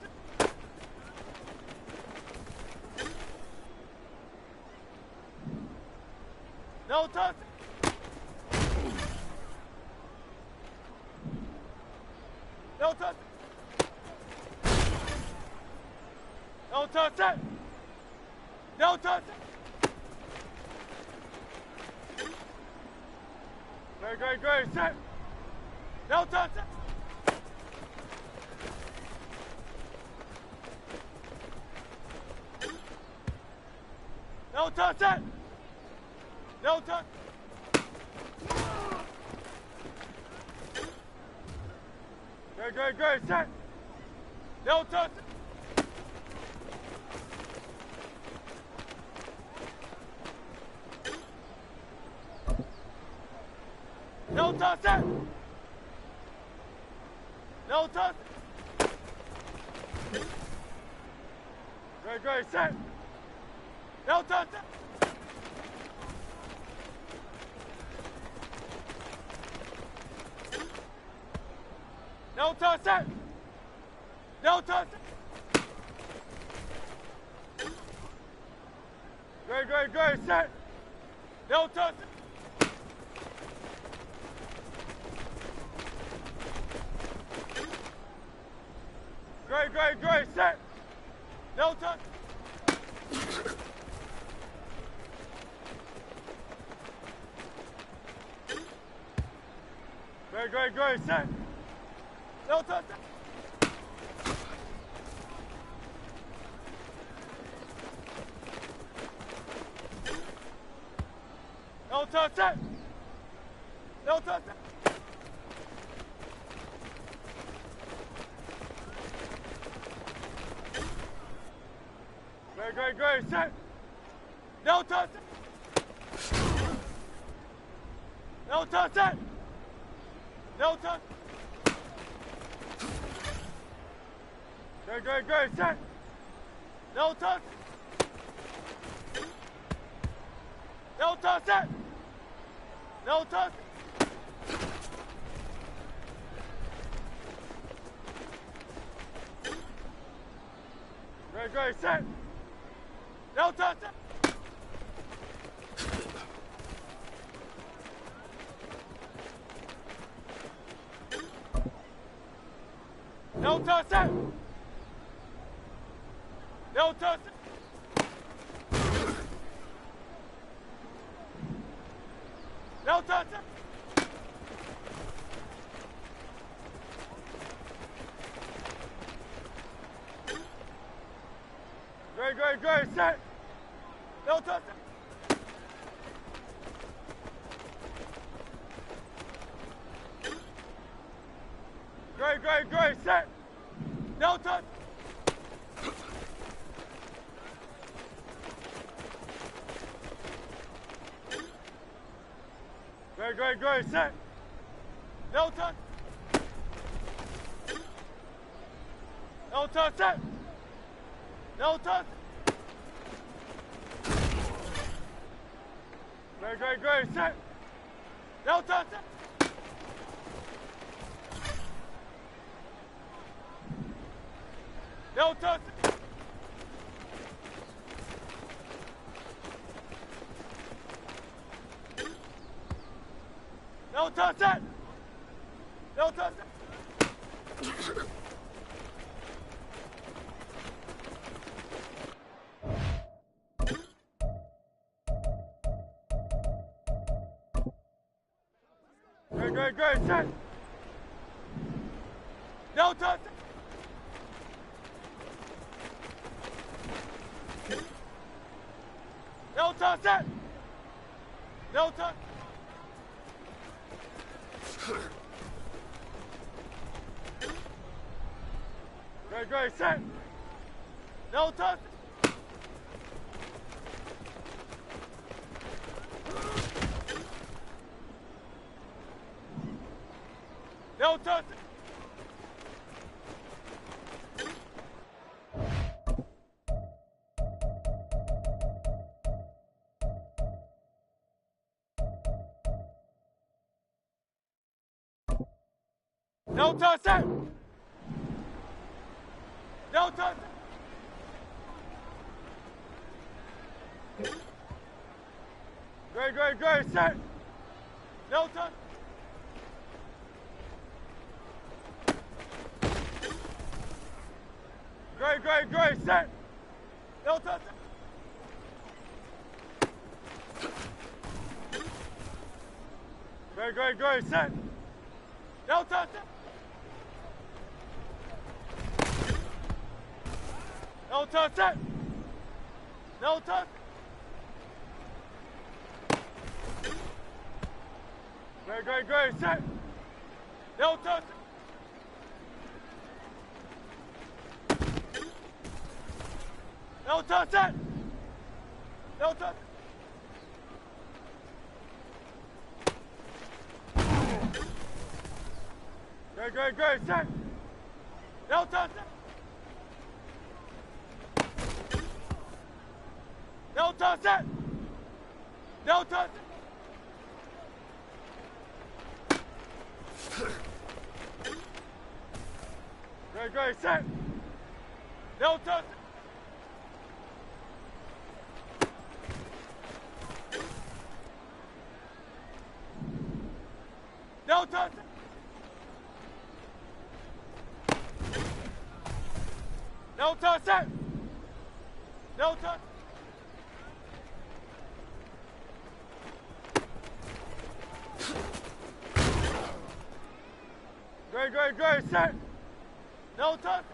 Speaker 5: No touch. No touch. No touch it. No touch it. Great, great, great, set. No touch it. No touch it. No touch. Great, great, great, set. No touch. No touch it. No touch. Great, great, set. No touch it. No touch it. No touch it. Great, great, great, set. No touch it. Great, great, great, set. No touch. Great, great, great, set. No touch. No touch it. No touch it. Great, great, great, set. No touch it. No touch it. No touch. Great, great, great, set. No touch. No touch it. No touch. great, set. No touch. No touch, set. No touch. No touch. Great, set. No touch. Great, set. No touch. Great, set. No touch. No touch, set. No touch. Great, set. No touch. No touch. No touch, set. No touch. Great, set. No touch. No touch, set. No touch. Great, set. No touch. No touch. No touch, set. No touch. Great, set. No touch. Great, set. No touch. Great, set. No touch. No touch, set. No touch. Great, set. No touch. No touch, set. No touch. Great, set. No touch. No touch, set. No touch. Great, set. No touch. No touch. No touch, set. No touch. Great, set. No touch.